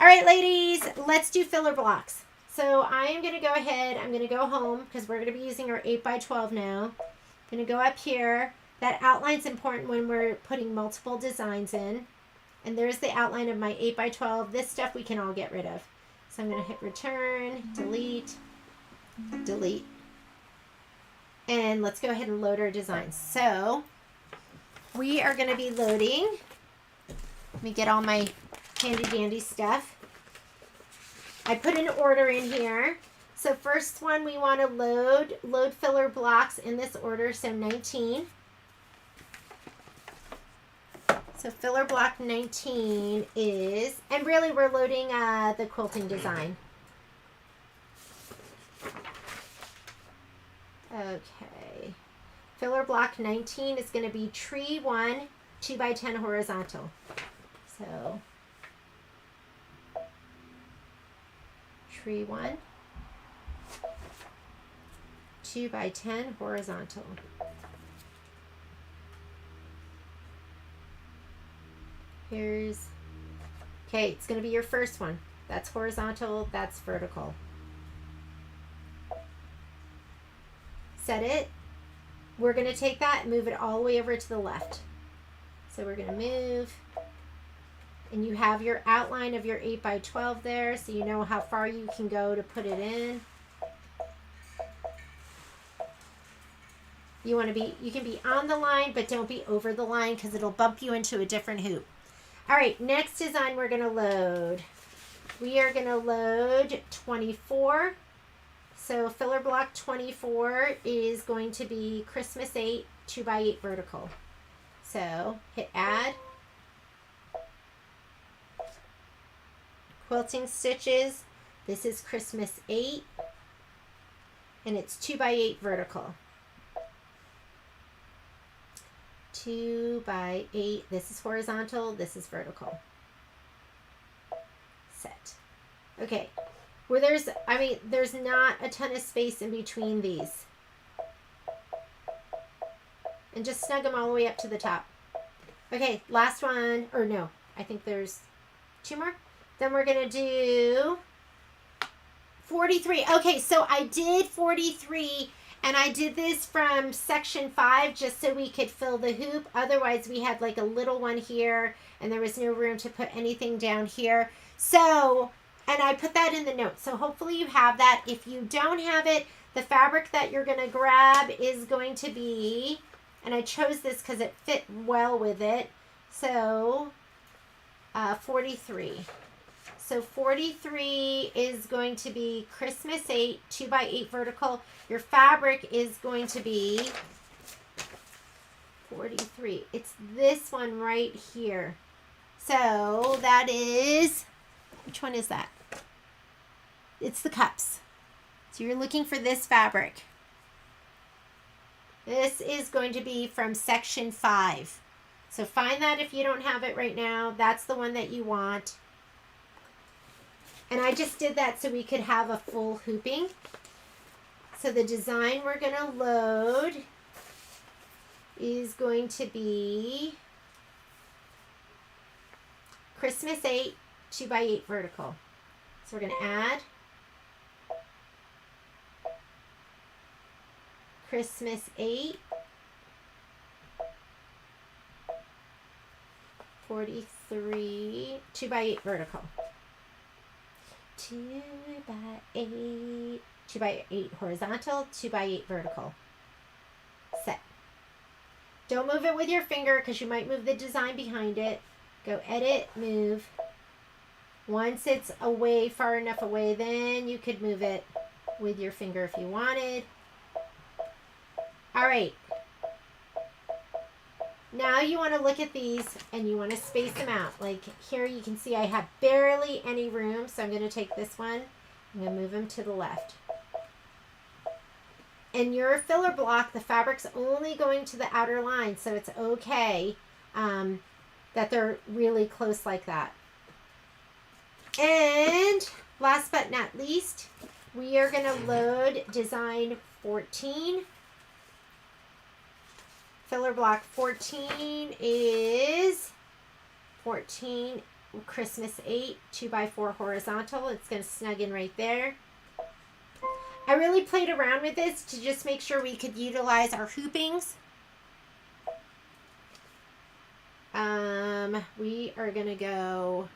All right, ladies, let's do filler blocks. So I am going to go ahead. I'm going to go home because we're going to be using our 8x12 now. I'm going to go up here. That outline's important when we're putting multiple designs in. And there's the outline of my 8x12. This stuff we can all get rid of. So I'm going to hit return, delete, delete. And let's go ahead and load our designs. So we are going to be loading. Let me get all my handy dandy stuff. I put an order in here. So first one we want to load filler blocks in this order. So 19. So filler block 19 is, and really we're loading the quilting design. Okay. Filler block 19 is going to be tree 1, 2x10 horizontal. So tree 1, 2x10 horizontal. Here's, okay, it's going to be your first one. That's horizontal, that's vertical. Set it. We're going to take that and move it all the way over to the left. So we're going to move, and you have your outline of your 8x12 there, so you know how far you can go to put it in. You want to be, you can be on the line, but don't be over the line because it'll bump you into a different hoop. All right, next design we're going to load. We are going to load 24. So filler block 24 is going to be Christmas 8, 2x8 vertical. So hit add. Quilting Stitches. This is Christmas 8. And it's 2x8 vertical. 2x8. This is horizontal. This is vertical. Set. Okay. Where there's, I mean, there's not a ton of space in between these. And just snug them all the way up to the top. Okay, last one, or no, I think there's 2 more. Then we're going to do 43. Okay, so I did 43, and I did this from section 5 just so we could fill the hoop. Otherwise, we had like a little one here, and there was no room to put anything down here. So, and I put that in the notes. So hopefully you have that. If you don't have it, the fabric that you're going to grab is going to be, and I chose this because it fit well with it. So 43. So 43 is going to be Christmas 8, 2x8 vertical. Your fabric is going to be 43. It's this one right here. So that is, which one is that? It's the cups. So you're looking for this fabric. This is going to be from section 5. So find that if you don't have it right now. That's the one that you want. And I just did that so we could have a full hooping. So the design we're going to load is going to be Christmas 8, 2x8 vertical. So we're going to add Christmas 8, 43, 2x8 vertical. 2x8, 2x8 horizontal, 2x8 vertical. Set. Don't move it with your finger because you might move the design behind it. Go edit, move. Once it's away, far enough away, then you could move it with your finger if you wanted. All right. Now you want to look at these and you want to space them out. Like here you can see I have barely any room, so I'm going to take this one. I'm going to move them to the left. In your filler block, the fabric's only going to the outer line, so it's okay that they're really close like that. And last but not least, we are going to load design 14. Filler block 14 is 14 Christmas 8, 2x4 horizontal. It's going to snug in right there. I really played around with this to just make sure we could utilize our hoopings. We are going to go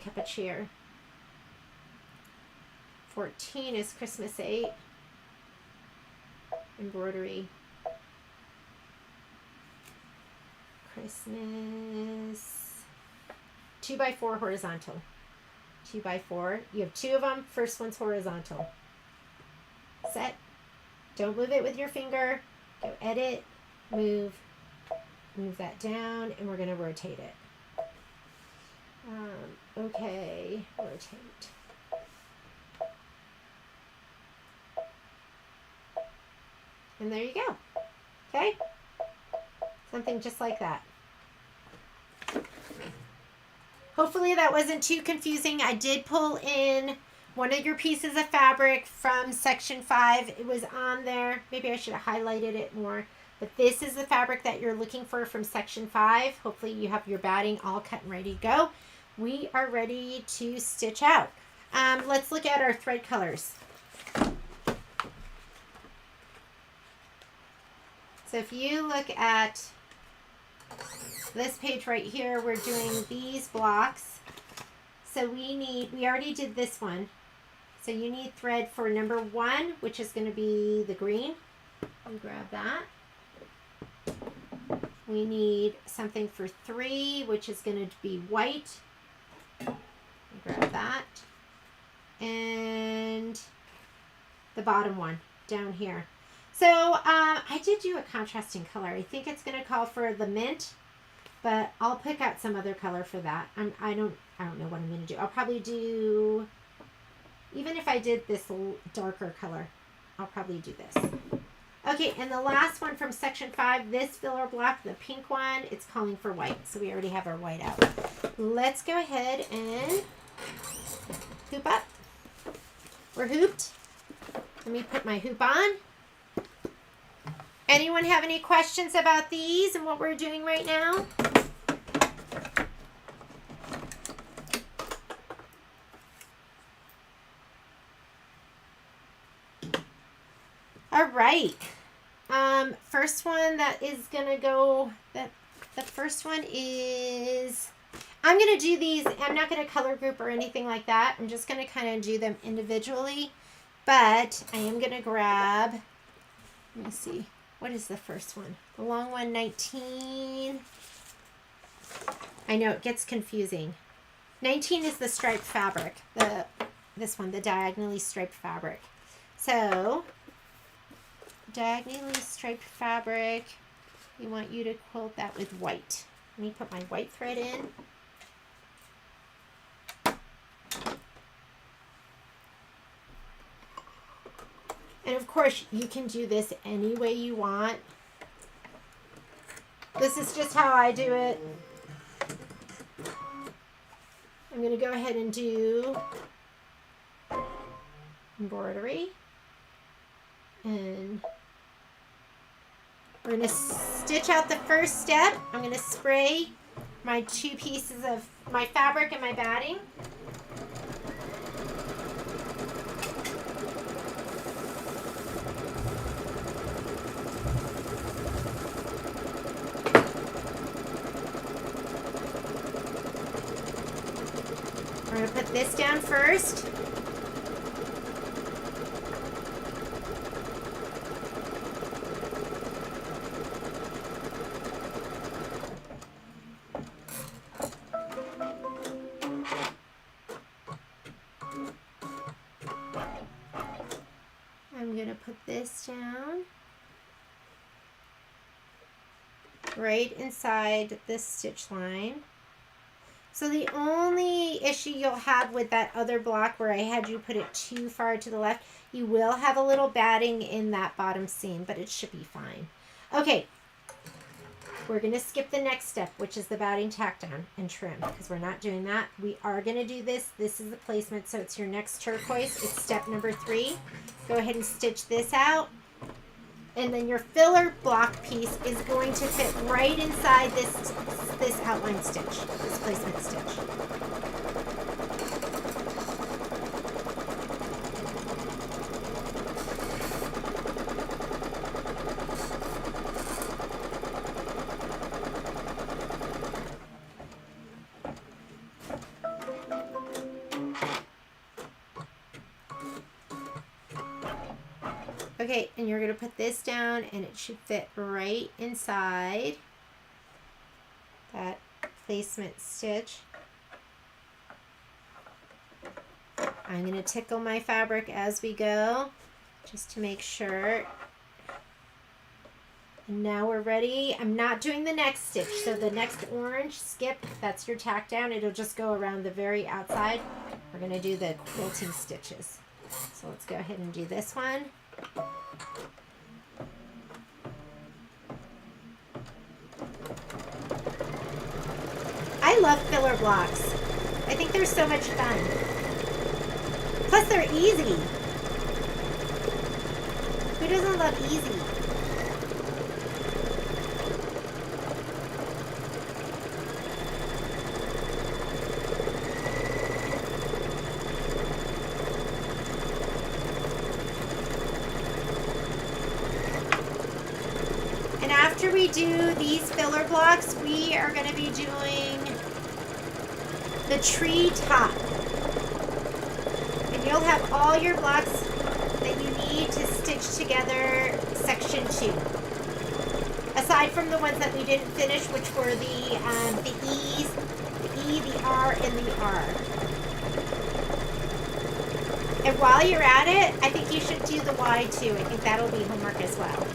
cup of cheer. 14 is Christmas 8. Embroidery. Christmas 2x4 horizontal. 2x4. You have 2 of them. First one's horizontal. Set. Don't move it with your finger. Go edit, move. move that down, and we're going to rotate it. Okay, rotate. And there you go. Okay? Something just like that. Hopefully that wasn't too confusing. I did pull in one of your pieces of fabric from section 5. It was on there. Maybe I should have highlighted it more. But this is the fabric that you're looking for from section 5. Hopefully you have your batting all cut and ready to go. We are ready to stitch out. Let's look at our thread colors. So if you look at this page right here, we're doing these blocks. So we already did this one. So you need thread for number 1, which is going to be the green. You grab that. We need something for 3, which is going to be white. Grab that. And the bottom one down here. So I did do a contrasting color. I think it's going to call for the mint, but I'll pick out some other color for that. I don't know what I'm going to do. I'll probably do, even if I did this darker color, I'll probably do this. Okay, and the last one from section 5, this filler block, the pink one, it's calling for white. So we already have our white out. Let's go ahead and hoop up. We're hooped. Let me put my hoop on. Anyone have any questions about these and what we're doing right now? All right. First one that is going to go, the first one is, I'm going to do these, I'm not going to color group or anything like that. I'm just going to kind of do them individually, but I am going to grab, let me see, what is the first one? The long one, 19. I know it gets confusing. 19 is the striped fabric, this one, the diagonally striped fabric. So, diagonally striped fabric, we want you to quilt that with white. Let me put my white thread in. And of course, you can do this any way you want. This is just how I do it. I'm going to go ahead and do embroidery. And we're going to stitch out the first step. I'm going to spray my 2 pieces of my fabric and my batting. We're going to put this down first. I'm going to put this down right inside this stitch line. So the only issue you'll have with that other block where I had you put it too far to the left, you will have a little batting in that bottom seam, but it should be fine. Okay, we're going to skip the next step, which is the batting tack down and trim, because we're not doing that. We are going to do this. This is the placement, so it's your next turquoise. It's step number 3. Go ahead and stitch this out. And then your filler block piece is going to fit right inside this outline stitch, this placement stitch. Okay, and you're going to put this down and it should fit right inside that placement stitch. I'm going to tickle my fabric as we go just to make sure. And now we're ready. I'm not doing the next stitch. So the next orange, skip, that's your tack down. It'll just go around the very outside. We're going to do the quilting stitches. So let's go ahead and do this one. I love filler blocks. I think they're so much fun. Plus they're easy. Who doesn't love easy? And after we do these filler blocks, we are going to be doing the tree top. And you'll have all your blocks that you need to stitch together section 2. Aside from the ones that we didn't finish, which were the E's, the E, the R, and the R. And while you're at it, I think you should do the Y too. I think that'll be homework as well.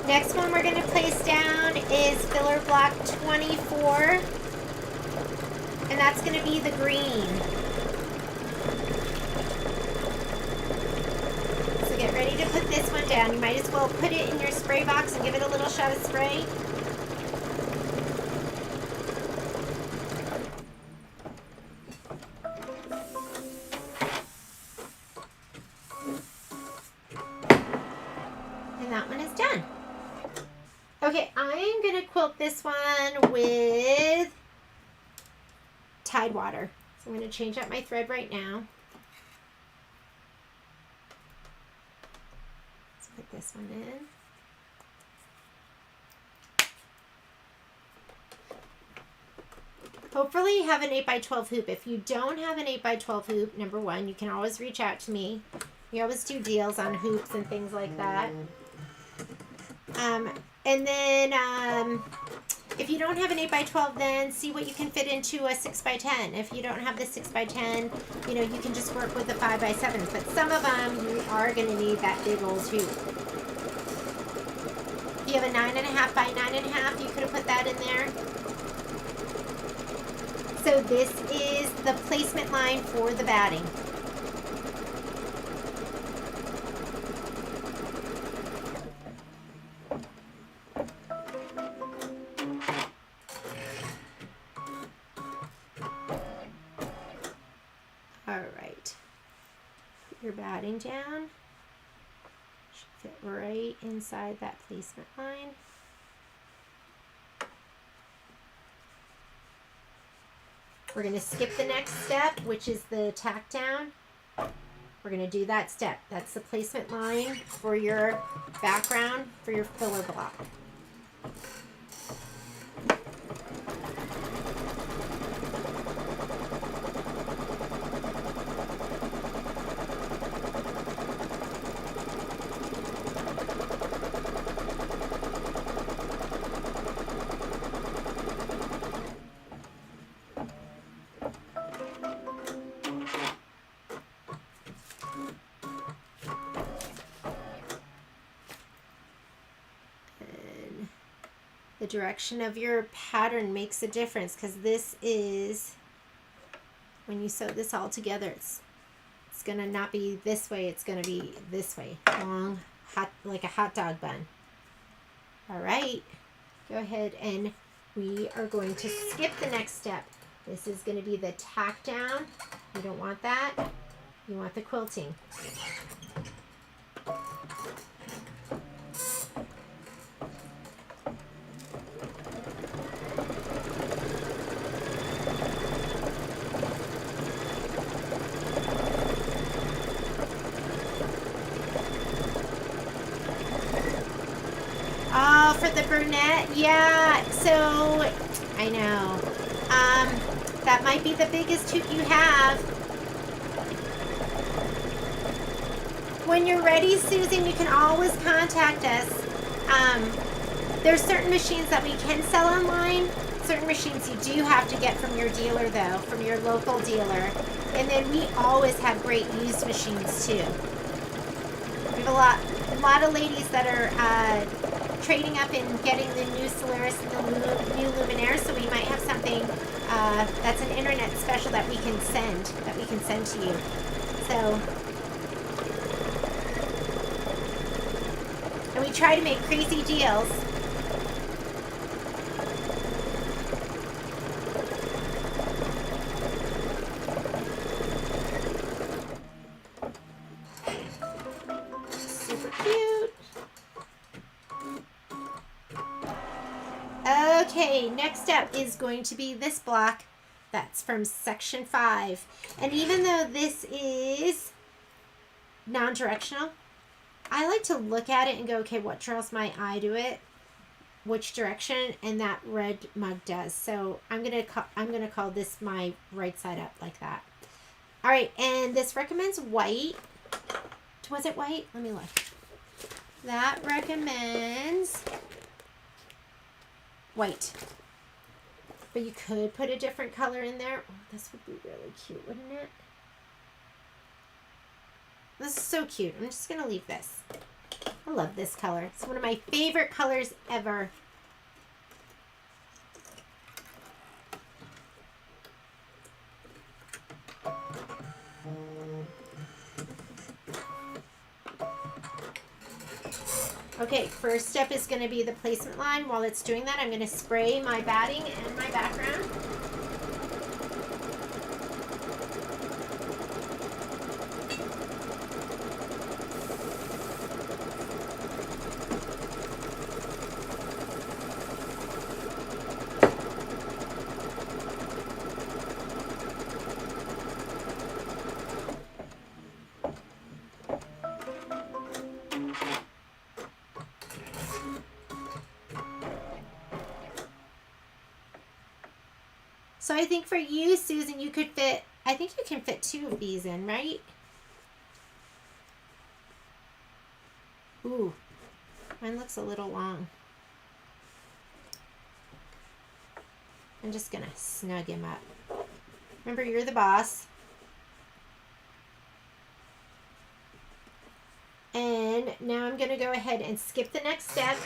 Next one we're going to place down is filler block 24, and that's going to be the green. So get ready to put this one down. You might as well put it in your spray box and give it a little shot of spray. And that one is done. Okay, I'm going to quilt this one with Tidewater. So I'm going to change up my thread right now. Let's put this one in. Hopefully you have an 8x12 hoop. If you don't have an 8x12 hoop, number one, you can always reach out to me. We always do deals on hoops and things like that. And then if you don't have an 8x12, then see what you can fit into a 6x10. If you don't have the 6x10, you know, you can just work with the 5x7. But some of them, you are going to need that big old hoop. If you have a 9.5 by 9.5, you could have put that in there. So this is the placement line for the batting. Your batting down. Should fit right inside that placement line. We're going to skip the next step, which is the tack down. We're going to do that step. That's the placement line for your background for your filler block. The direction of your pattern makes a difference, because this is, when you sew this all together, it's gonna not be this way, it's gonna be this way, long, hot, like a hot dog bun. All right, go ahead, and we are going to skip the next step. This is gonna be the tack down. You don't want that. You want the quilting. Oh, for the brunette, yeah. So I know. That might be the biggest hoop you have. When you're ready, Susan, you can always contact us. There's certain machines that we can sell online. Certain machines you do have to get from your dealer, though, from your local dealer. And then we always have great used machines too. We have a lot of ladies that are trading up and getting the new Solaris and the new Luminaire, so we might have something that's an internet special that we can send to you. So, and we try to make crazy deals. Super cute. Okay, next up is going to be this block. That's from section 5. And even though this is non-directional, I like to look at it and go, okay, what draws my eye to it? Which direction? And that red mug does. So I'm gonna call this my right side up, like that. All right, and this recommends white. Was it white? Let me look. That recommends white. But you could put a different color in there. Oh, this would be really cute, wouldn't it? This is so cute. I'm just going to leave this. I love this color. It's one of my favorite colors ever. Okay, first step is going to be the placement line. While it's doing that, I'm going to spray my batting and my background. So I think for you, Susan, you could fit, I think you can fit 2 of these in, right? Ooh, mine looks a little long. I'm just gonna snug him up. Remember, you're the boss. And now I'm gonna go ahead and skip the next step.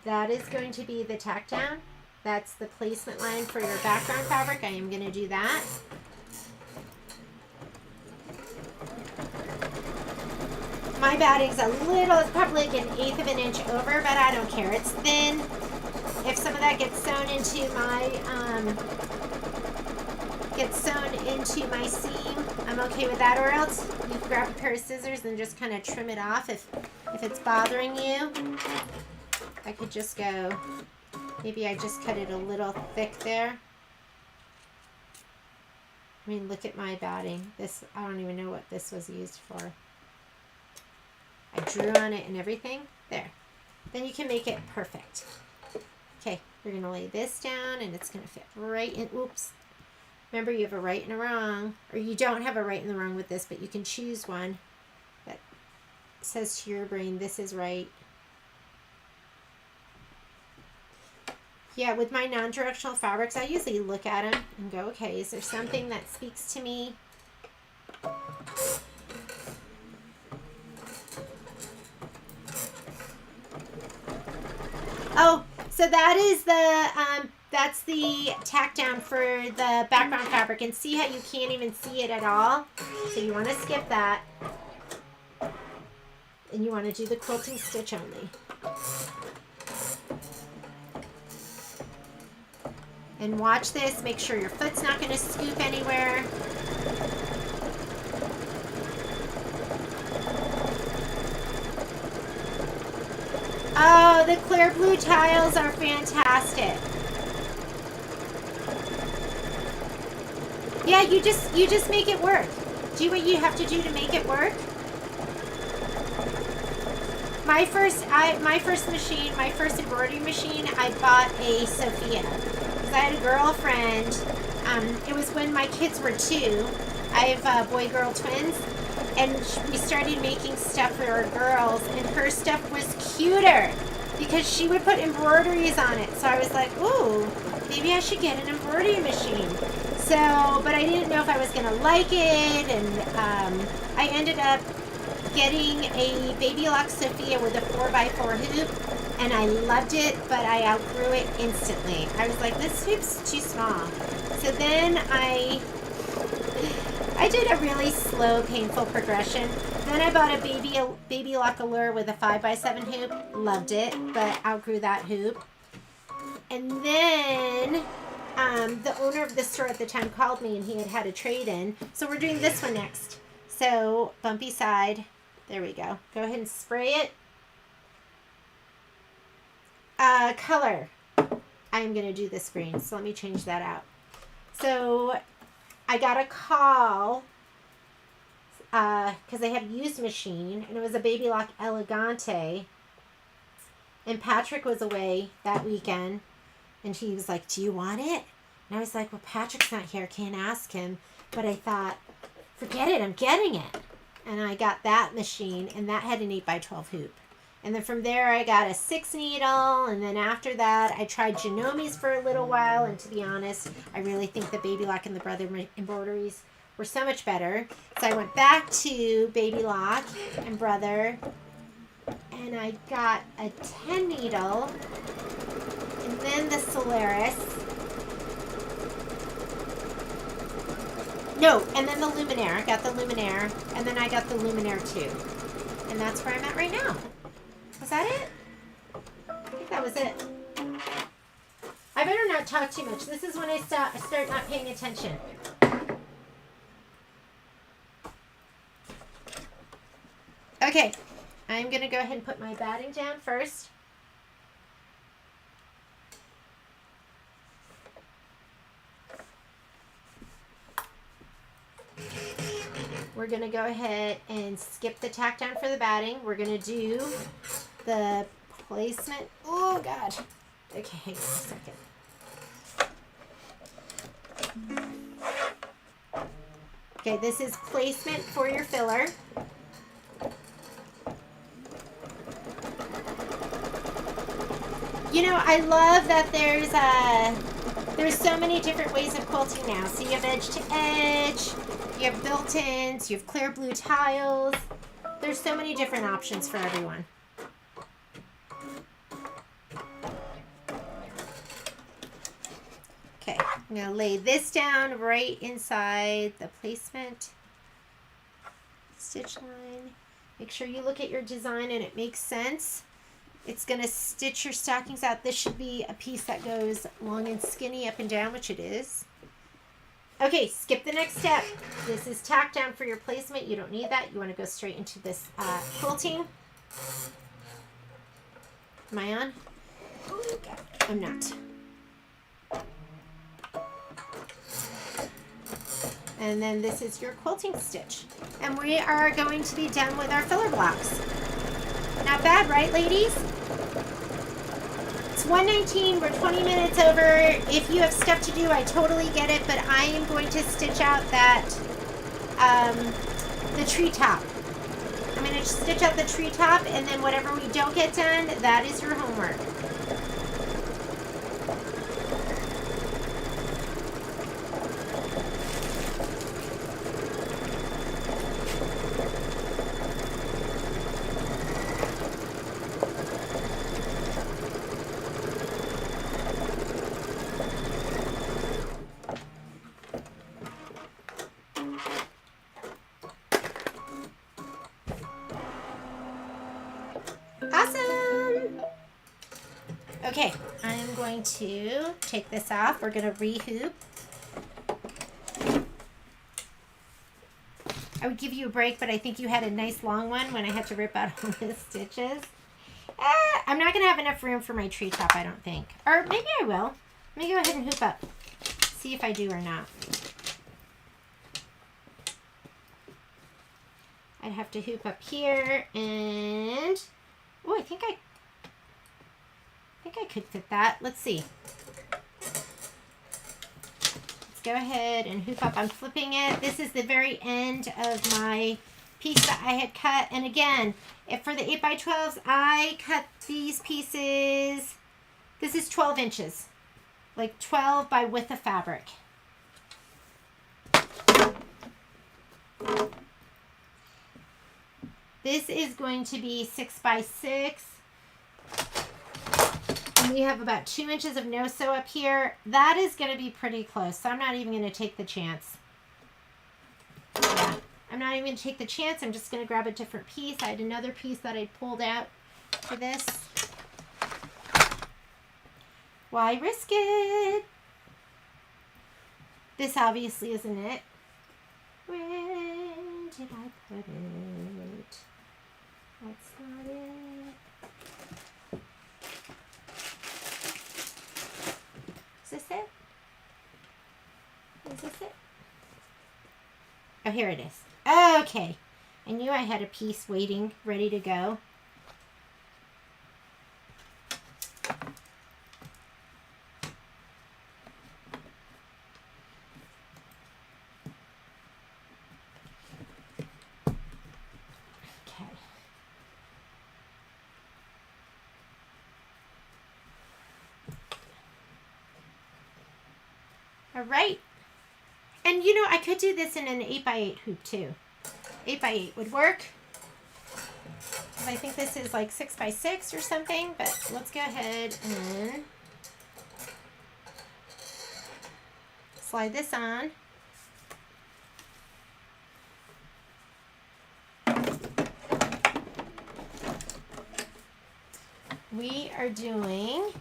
That is going to be the tack down. That's the placement line for your background fabric. I am going to do that. My batting's a little, it's probably like 1/8 of an inch over, but I don't care. It's thin. If some of that gets sewn into my seam, I'm okay with that. Or else you can grab a pair of scissors and just kind of trim it off if it's bothering you. I could just go. Maybe I just cut it a little thick there. I mean, look at my batting. This, I don't even know what this was used for. I drew on it and everything. There. Then you can make it perfect. Okay, we're going to lay this down and it's going to fit right in. Oops. Remember, you have a right and a wrong. Or you don't have a right and a wrong with this, but you can choose one that says to your brain, this is right. Yeah, with my non-directional fabrics, I usually look at them and go, okay, is there something that speaks to me? Oh, So that is the that's the tack down for the background fabric, and see how you can't even see it at all? So you want to skip that. And you want to do the quilting stitch only. And watch this, make sure your foot's not going to scoop anywhere. Oh, the clear blue tiles are fantastic. Yeah, you just make it work. Do what you have to do to make it work. My first machine, my first embroidery machine, I bought a Sophia. Because I had a girlfriend, it was when my kids were 2. I have boy-girl twins. And we started making stuff for our girls, and her stuff was cuter because she would put embroideries on it. So I was like, ooh, maybe I should get an embroidery machine. So, but I didn't know if I was going to like it, and I ended up getting a Baby Lock Sophia with a 4x4 hoop, and I loved it, but I outgrew it instantly. I was like, this hoop's too small. So then I did a really slow, painful progression. Then I bought a Baby Lock Allure with a 5x7 hoop. Loved it, but outgrew that hoop. And then the owner of the store at the time called me, and he had a trade-in. So we're doing this one next. So bumpy side. There we go. Go ahead and spray it. Color. I'm going to do this green, so let me change that out. So I got a call because I had a used machine, and it was a Baby Lock Elegante, and Patrick was away that weekend, and he was like, do you want it? And I was like, well, Patrick's not here, can't ask him. But I thought, forget it, I'm getting it. And I got that machine, and that had an 8x12 hoop. And then from there, I got a 6 needle, and then after that, I tried Genomi's for a little while, and to be honest, I really think the Baby Lock and the Brother embroideries were so much better. So I went back to Baby Lock and Brother, and I got a 10 needle, and then the Solaris. No, and then the Luminaire. I got the Luminaire, and then I got the Luminaire too. And that's where I'm at right now. Was that it? I think that was it. I better not talk too much. This is when I start not paying attention. Okay, I'm going to go ahead and put my batting down first. We're going to go ahead and skip the tack down for the batting. We're going to do the placement. Oh, God. Okay, hang on a second. Okay, this is placement for your filler. You know, I love that there's so many different ways of quilting now. So you have edge to edge, you have built-ins, you have clear blue tiles. There's so many different options for everyone. Okay, I'm going to lay this down right inside the placement stitch line. Make sure you look at your design and it makes sense. It's going to stitch your stockings out. This should be a piece that goes long and skinny up and down, which it is. Okay, skip the next step. This is tack down for your placement. You don't need that. You want to go straight into this quilting. Am I on? Oh, God. I'm not. And then this is your quilting stitch. And we are going to be done with our filler blocks. Not bad, right, ladies? It's 1:19. We're 20 minutes over. If you have stuff to do, I totally get it, but I am going to stitch out that, the treetop. I'm going to stitch out the treetop, and then whatever we don't get done, that is your homework. going to take this off. We're going to re-hoop. I would give you a break, but I think you had a nice long one when I had to rip out all the stitches. I'm not going to have enough room for my treetop, I don't think. Or maybe I will. Let me go ahead and hoop up. See if I do or not. I'd have to hoop up here and... Oh, I think I could fit that. Let's see. Let's go ahead and hoop up. I'm flipping it. This is the very end of my piece that I had cut. And again, if for the 8x12s, I cut these pieces. This is 12 inches. Like 12 by width of fabric. This is going to be 6x6. And we have about 2 inches of no-sew up here. That is going to be pretty close, so I'm not even going to take the chance. Yeah, I'm not even going to take the chance. I'm just going to grab a different piece. I had another piece that I pulled out for this. Why risk it? This obviously isn't it. Where did I put it? That's not it. Is this it? Is this it? Oh, here it is. Okay. I knew I had a piece waiting, ready to go. All right. And you know, I could do this in an 8x8 hoop too. 8x8 would work. I think this is like 6x6 or something, but let's go ahead and slide this on. We are doing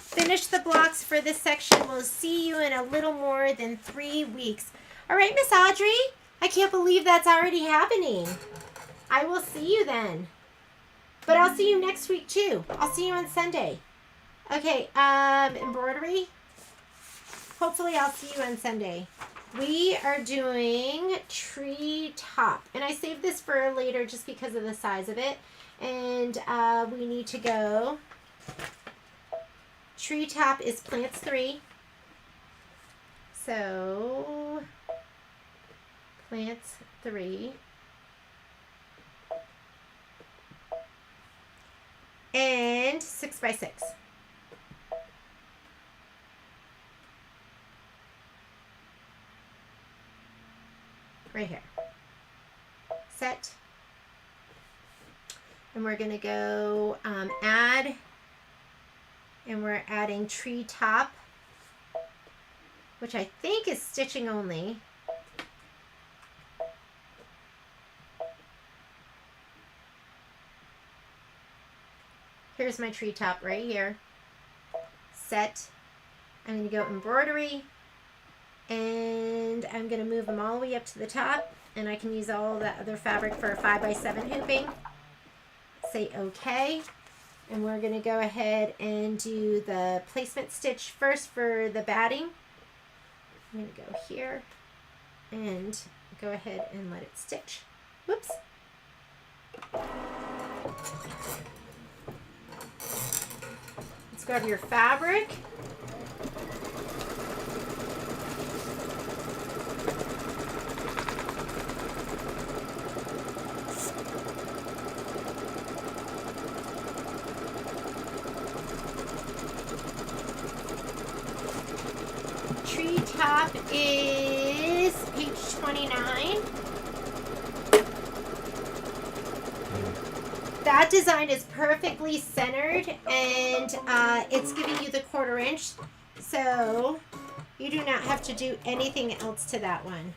finish the blocks for this section. We'll see you in a little more than 3 weeks. All right, Miss Audrey, I can't believe that's already happening. I will see you then. But I'll see you next week too. I'll see you on Sunday. Okay, embroidery. Hopefully I'll see you on Sunday. We are doing tree top. And I saved this for later just because of the size of it. And we need to go... Tree top is plants 3. So, plants 3. And 6x6. Right here. Set. And we're going to go add. And we're adding tree top, which I think is stitching only. Here's my tree top right here. Set. I'm going to go embroidery. And I'm going to move them all the way up to the top. And I can use all that other fabric for a 5x7 hooping. Say okay. And we're going to go ahead and do the placement stitch first for the batting. I'm going to go here and go ahead and let it stitch. Whoops. Let's grab your fabric. Top is page 29. That design is perfectly centered and it's giving you the 1/4 inch, so you do not have to do anything else to that one.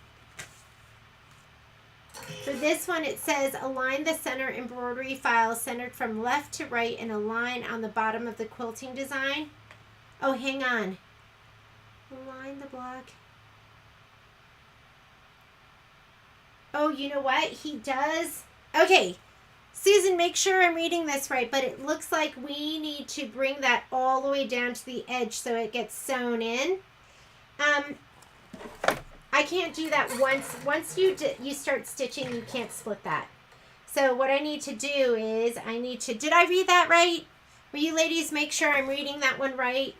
For this one, it says align the center embroidery file centered from left to right in a line on the bottom of the quilting design. Oh, hang on. Align the block. Oh, you know what? He does. Okay, Susan, make sure I'm reading this right, but it looks like we need to bring that all the way down to the edge so it gets sewn in. I can't do that once you start stitching, you can't split that. So what I need to do is did I read that right? Will you ladies make sure I'm reading that one right?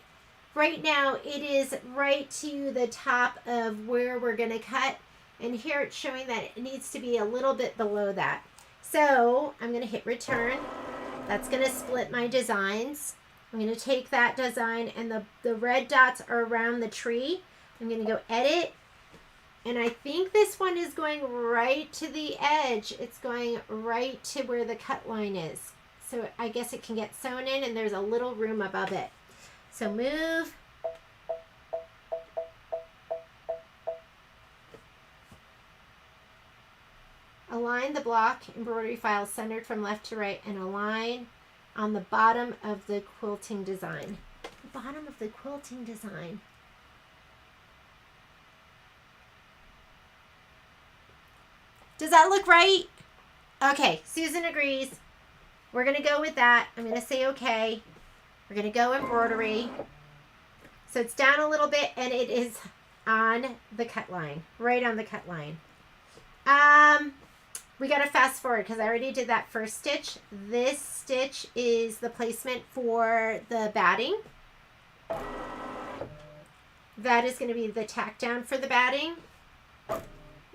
Right now it is right to the top of where we're going to cut, and here it's showing that it needs to be a little bit below that. So I'm going to hit return. That's going to split my designs. I'm going to take that design, and the red dots are around the tree. I'm going to go edit. And I think this one is going right to the edge. It's going right to where the cut line is. So I guess it can get sewn in, and there's a little room above it. So move. Align the block embroidery file centered from left to right and align on the bottom of the quilting design. The bottom of the quilting design. Does that look right? Okay, Susan agrees. We're going to go with that. I'm going to say okay. We're going to go embroidery. So it's down a little bit, and it is on the cut line, right on the cut line. We got to fast forward because I already did that first stitch. This stitch is the placement for the batting. That is going to be the tack down for the batting.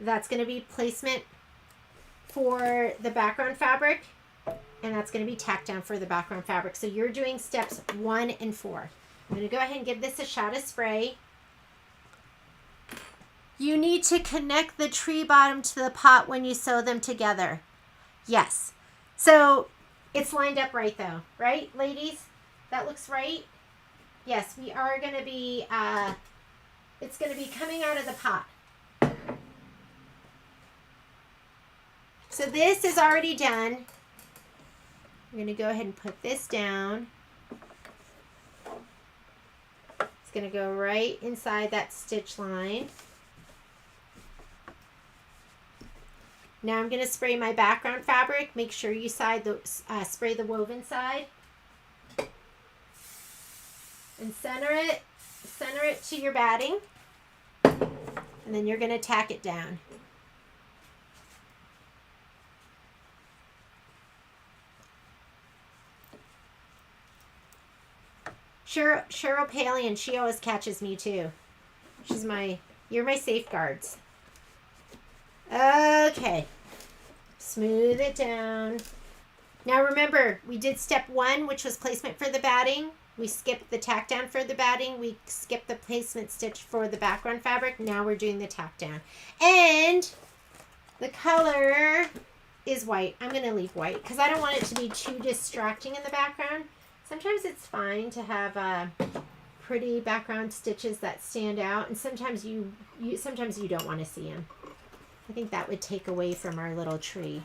That's going to be placement for the background fabric, and that's going to be tack down for the background fabric. So you're doing steps 1 and 4. I'm going to go ahead and give this a shot of spray. You need to connect the tree bottom to the pot when you sew them together. Yes. So it's lined up right though, right, ladies? That looks right? Yes, we are going to be, it's going to be coming out of the pot. So this is already done. I'm going to go ahead and put this down. It's going to go right inside that stitch line. Now I'm going to spray my background fabric. Make sure you spray the woven side. And center it to your batting. And then you're going to tack it down. Cheryl Palian, she always catches me too. You're my safeguards. Okay. Smooth it down. Now remember, we did step 1, which was placement for the batting. We skipped the tack down for the batting. We skipped the placement stitch for the background fabric. Now we're doing the tack down. And the color is white. I'm going to leave white because I don't want it to be too distracting in the background. Sometimes it's fine to have pretty background stitches that stand out, and sometimes you don't want to see them. I think that would take away from our little tree.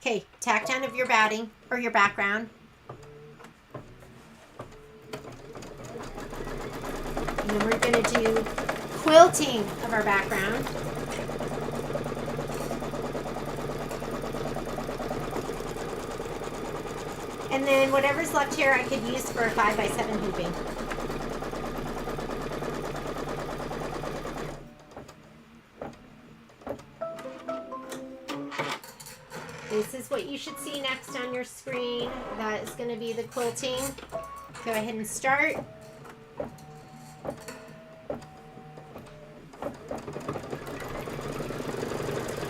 Okay, tack down of your batting or your background. And then we're going to do quilting of our background. And then whatever's left here I could use for a 5x7 hooping. This is what you should see next on your screen. That is going to be the quilting. Go ahead and start.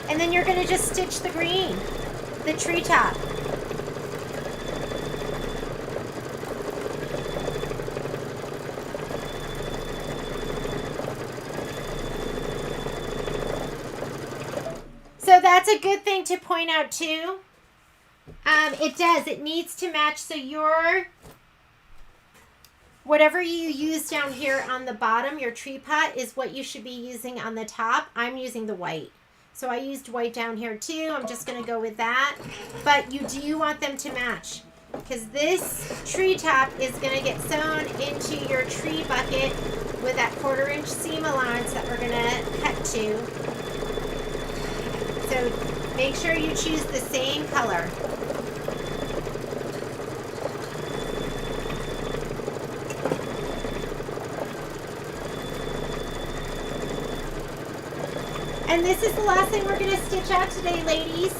And then you're going to just stitch the green, the treetop. So that's a good thing to point out too. It needs to match. So Whatever you use down here on the bottom, your tree pot, is what you should be using on the top. I'm using the white. So I used white down here too. I'm just going to go with that. But you do want them to match, because this tree top is going to get sewn into your tree bucket with that 1/4 inch seam allowance that we're going to cut to. So make sure you choose the same color. And this is the last thing we're going to stitch out today, ladies.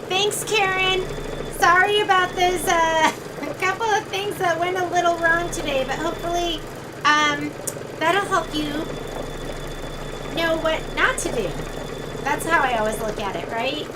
Thanks, Karen. Sorry about those couple of things that went a little wrong today, but hopefully that'll help you know what not to do. That's how I always look at it, right?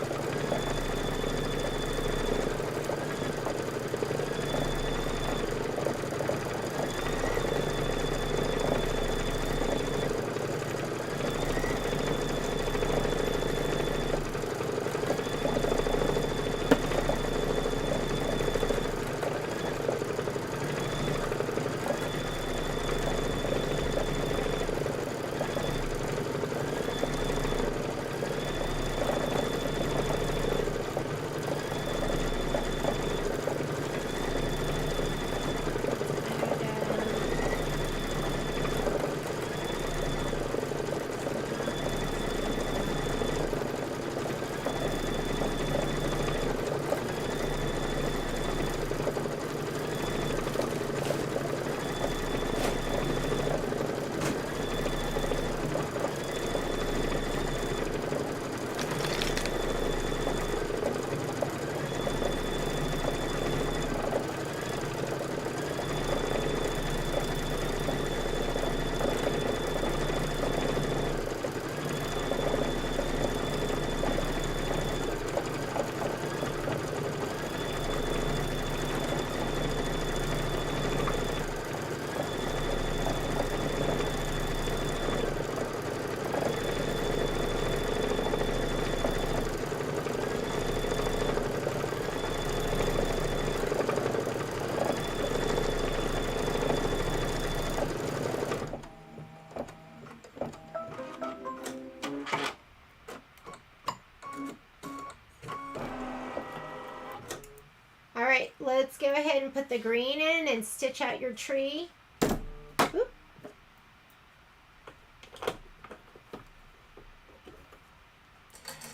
Alright, let's go ahead and put the green in and stitch out your tree. Oop.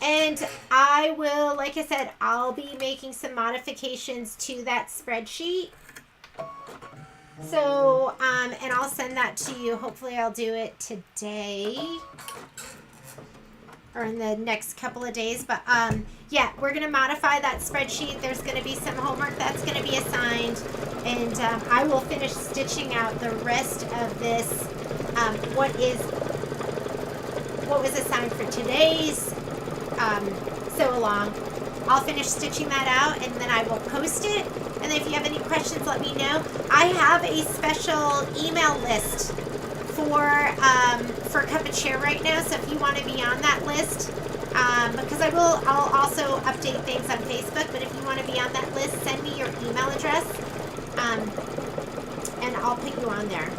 And I will, like I said, I'll be making some modifications to that spreadsheet. So, and I'll send that to you. Hopefully I'll do it today or in the next couple of days. But yeah, we're going to modify that spreadsheet. There's going to be some homework that's going to be assigned. And I will finish stitching out the rest of this, what was assigned for today's sew along. I'll finish stitching that out and then I will post it. And if you have any questions, let me know. I have a special email list for Cup of Chair right now. So if you want to be on that list, because I'll also update things on Facebook. But if you want to be on that list, send me your email address, and I'll put you on there.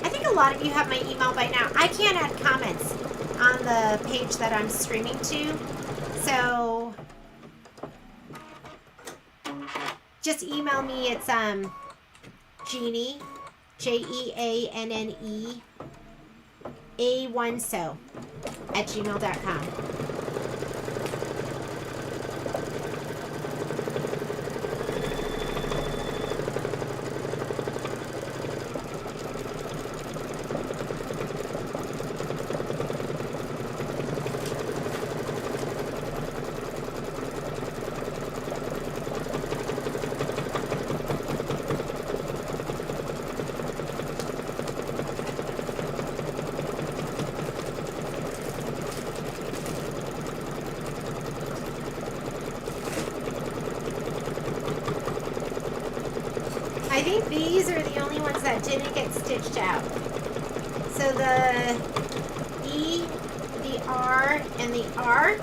I think a lot of you have my email by now. I can't add comments on the page that I'm streaming to, so just email me. It's Jeannie, JEANNE A1sew @gmail.com. think these are the only ones that didn't get stitched out. So the E, the R, and the R.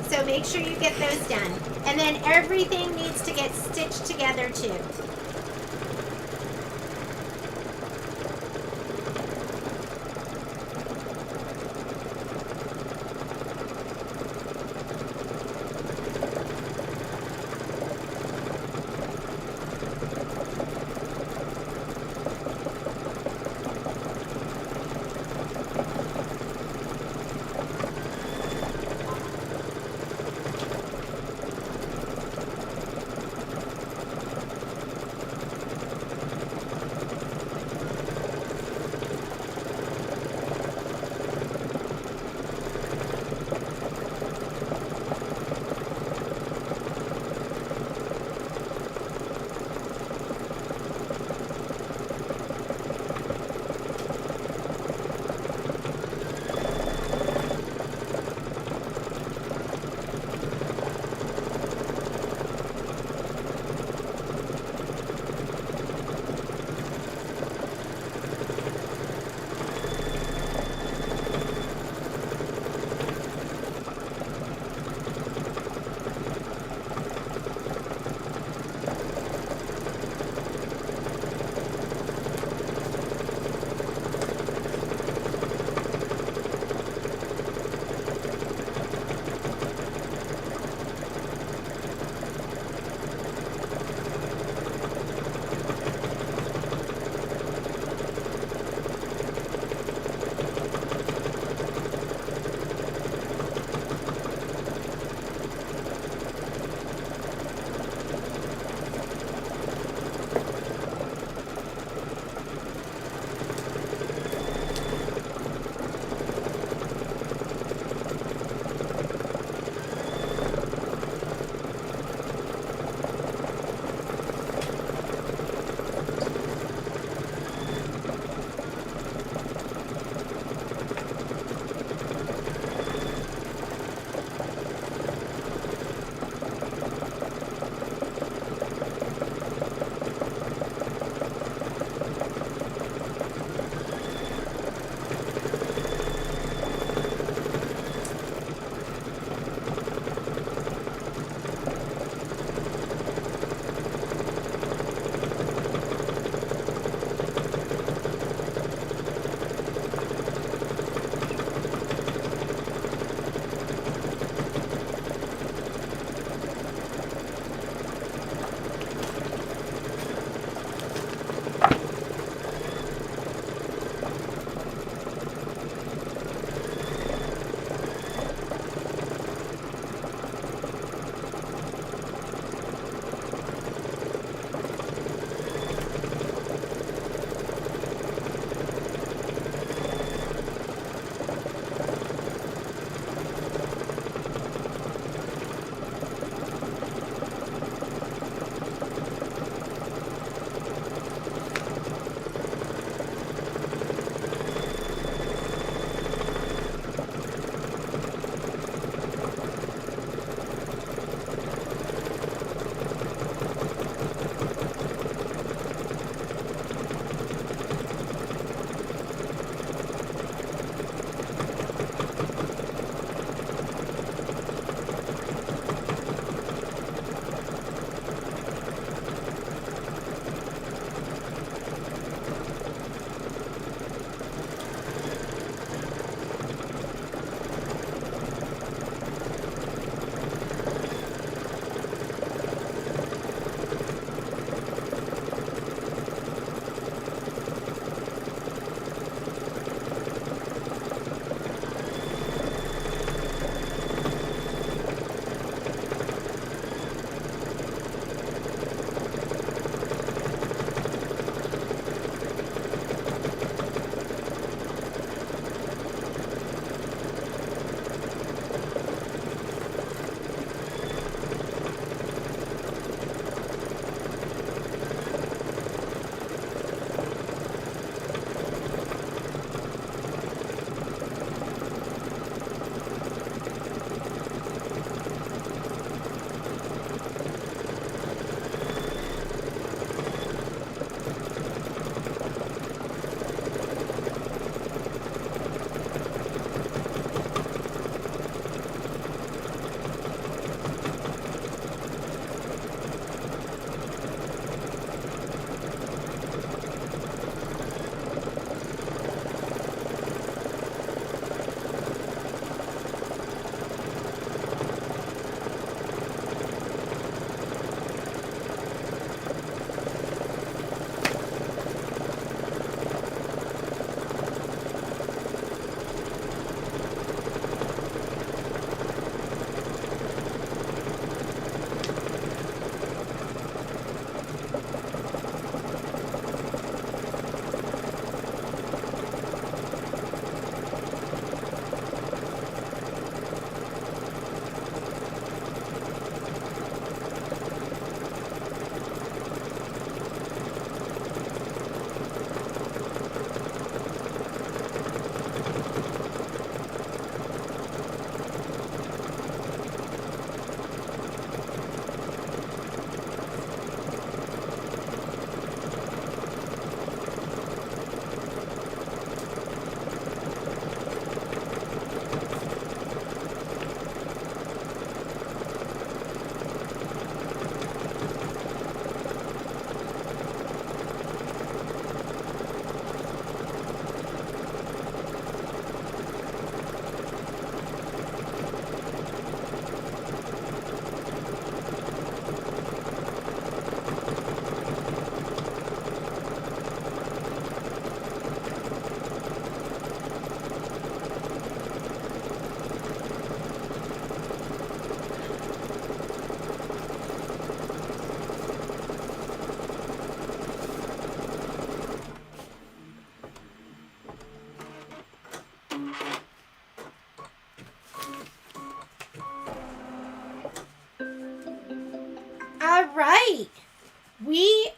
So make sure you get those done. And then everything needs to get stitched together too.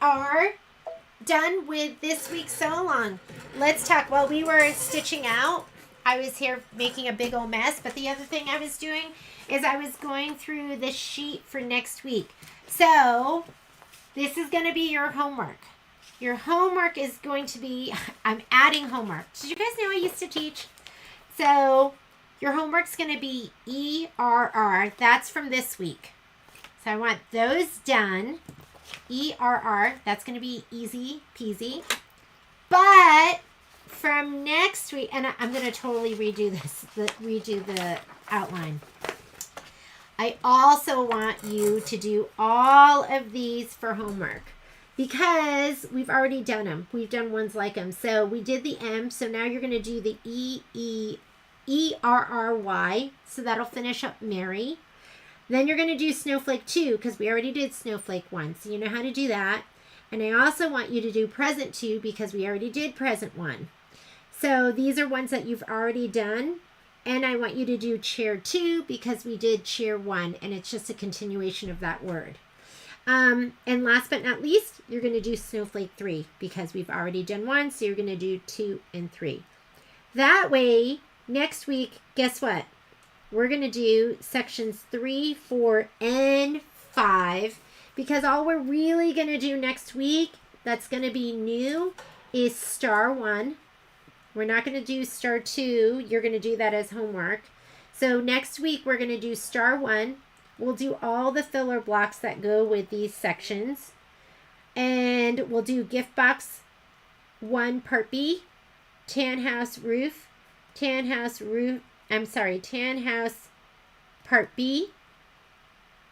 are done with this week's sew along. Let's talk. While we were stitching out, I was here making a big old mess, but the other thing I was doing is I was going through the sheet for next week. So this is going to be your homework. Your homework is going to be, I'm adding homework. Did you guys know I used to teach? So your homework's going to be ERR. That's from this week. So I want those done. ERR. That's going to be easy peasy. But from next week, and I'm going to totally redo this, redo the outline. I also want you to do all of these for homework because we've already done them. We've done ones like them. So we did the M, so now you're going to do the ERRY, so that'll finish up Mary. Then you're going to do Snowflake 2 because we already did Snowflake 1, so you know how to do that. And I also want you to do Present 2 because we already did Present 1. So these are ones that you've already done. And I want you to do Chair 2 because we did Chair 1, and it's just a continuation of that word. And last but not least, you're going to do Snowflake 3 because we've already done 1, so you're going to do 2 and 3. That way, next week, guess what? We're going to do sections 3, 4, and 5 because all we're really going to do next week that's going to be new is Star 1. We're not going to do Star 2. You're going to do that as homework. So next week, we're going to do Star 1. We'll do all the filler blocks that go with these sections. And we'll do Gift Box 1 Part B, Tan House Roof, Tan House Part B,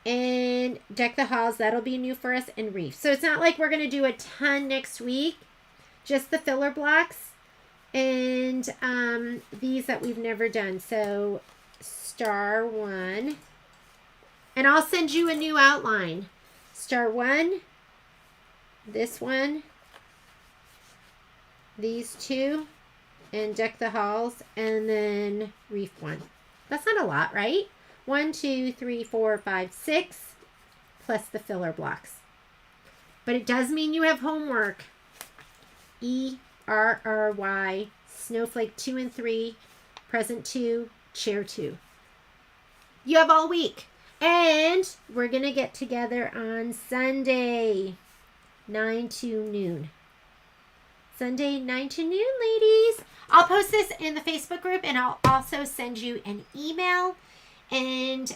and Deck the Halls. That'll be new for us, and Reef. So it's not like we're going to do a ton next week, just the filler blocks. And these that we've never done. So Star 1. And I'll send you a new outline. Star 1. This one. These 2. And Deck the Halls. And then Reef 1. That's not a lot, right? 1, 2, 3, 4, 5, 6. Plus the filler blocks. But it does mean you have homework. ERRY, Snowflake 2 and 3, Present 2, Chair 2. You have all week. And we're going to get together on Sunday, 9 to noon. Sunday, 9 to noon, ladies. I'll post this in the Facebook group, and I'll also send you an email. And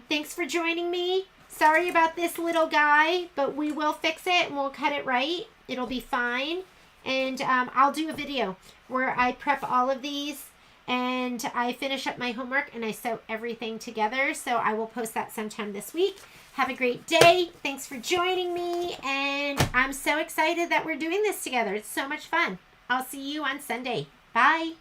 thanks for joining me. Sorry about this little guy, but we will fix it, and we'll cut it right. It'll be fine. And I'll do a video where I prep all of these and I finish up my homework and I sew everything together. So I will post that sometime this week. Have a great day. Thanks for joining me. And I'm so excited that we're doing this together. It's so much fun. I'll see you on Sunday. Bye.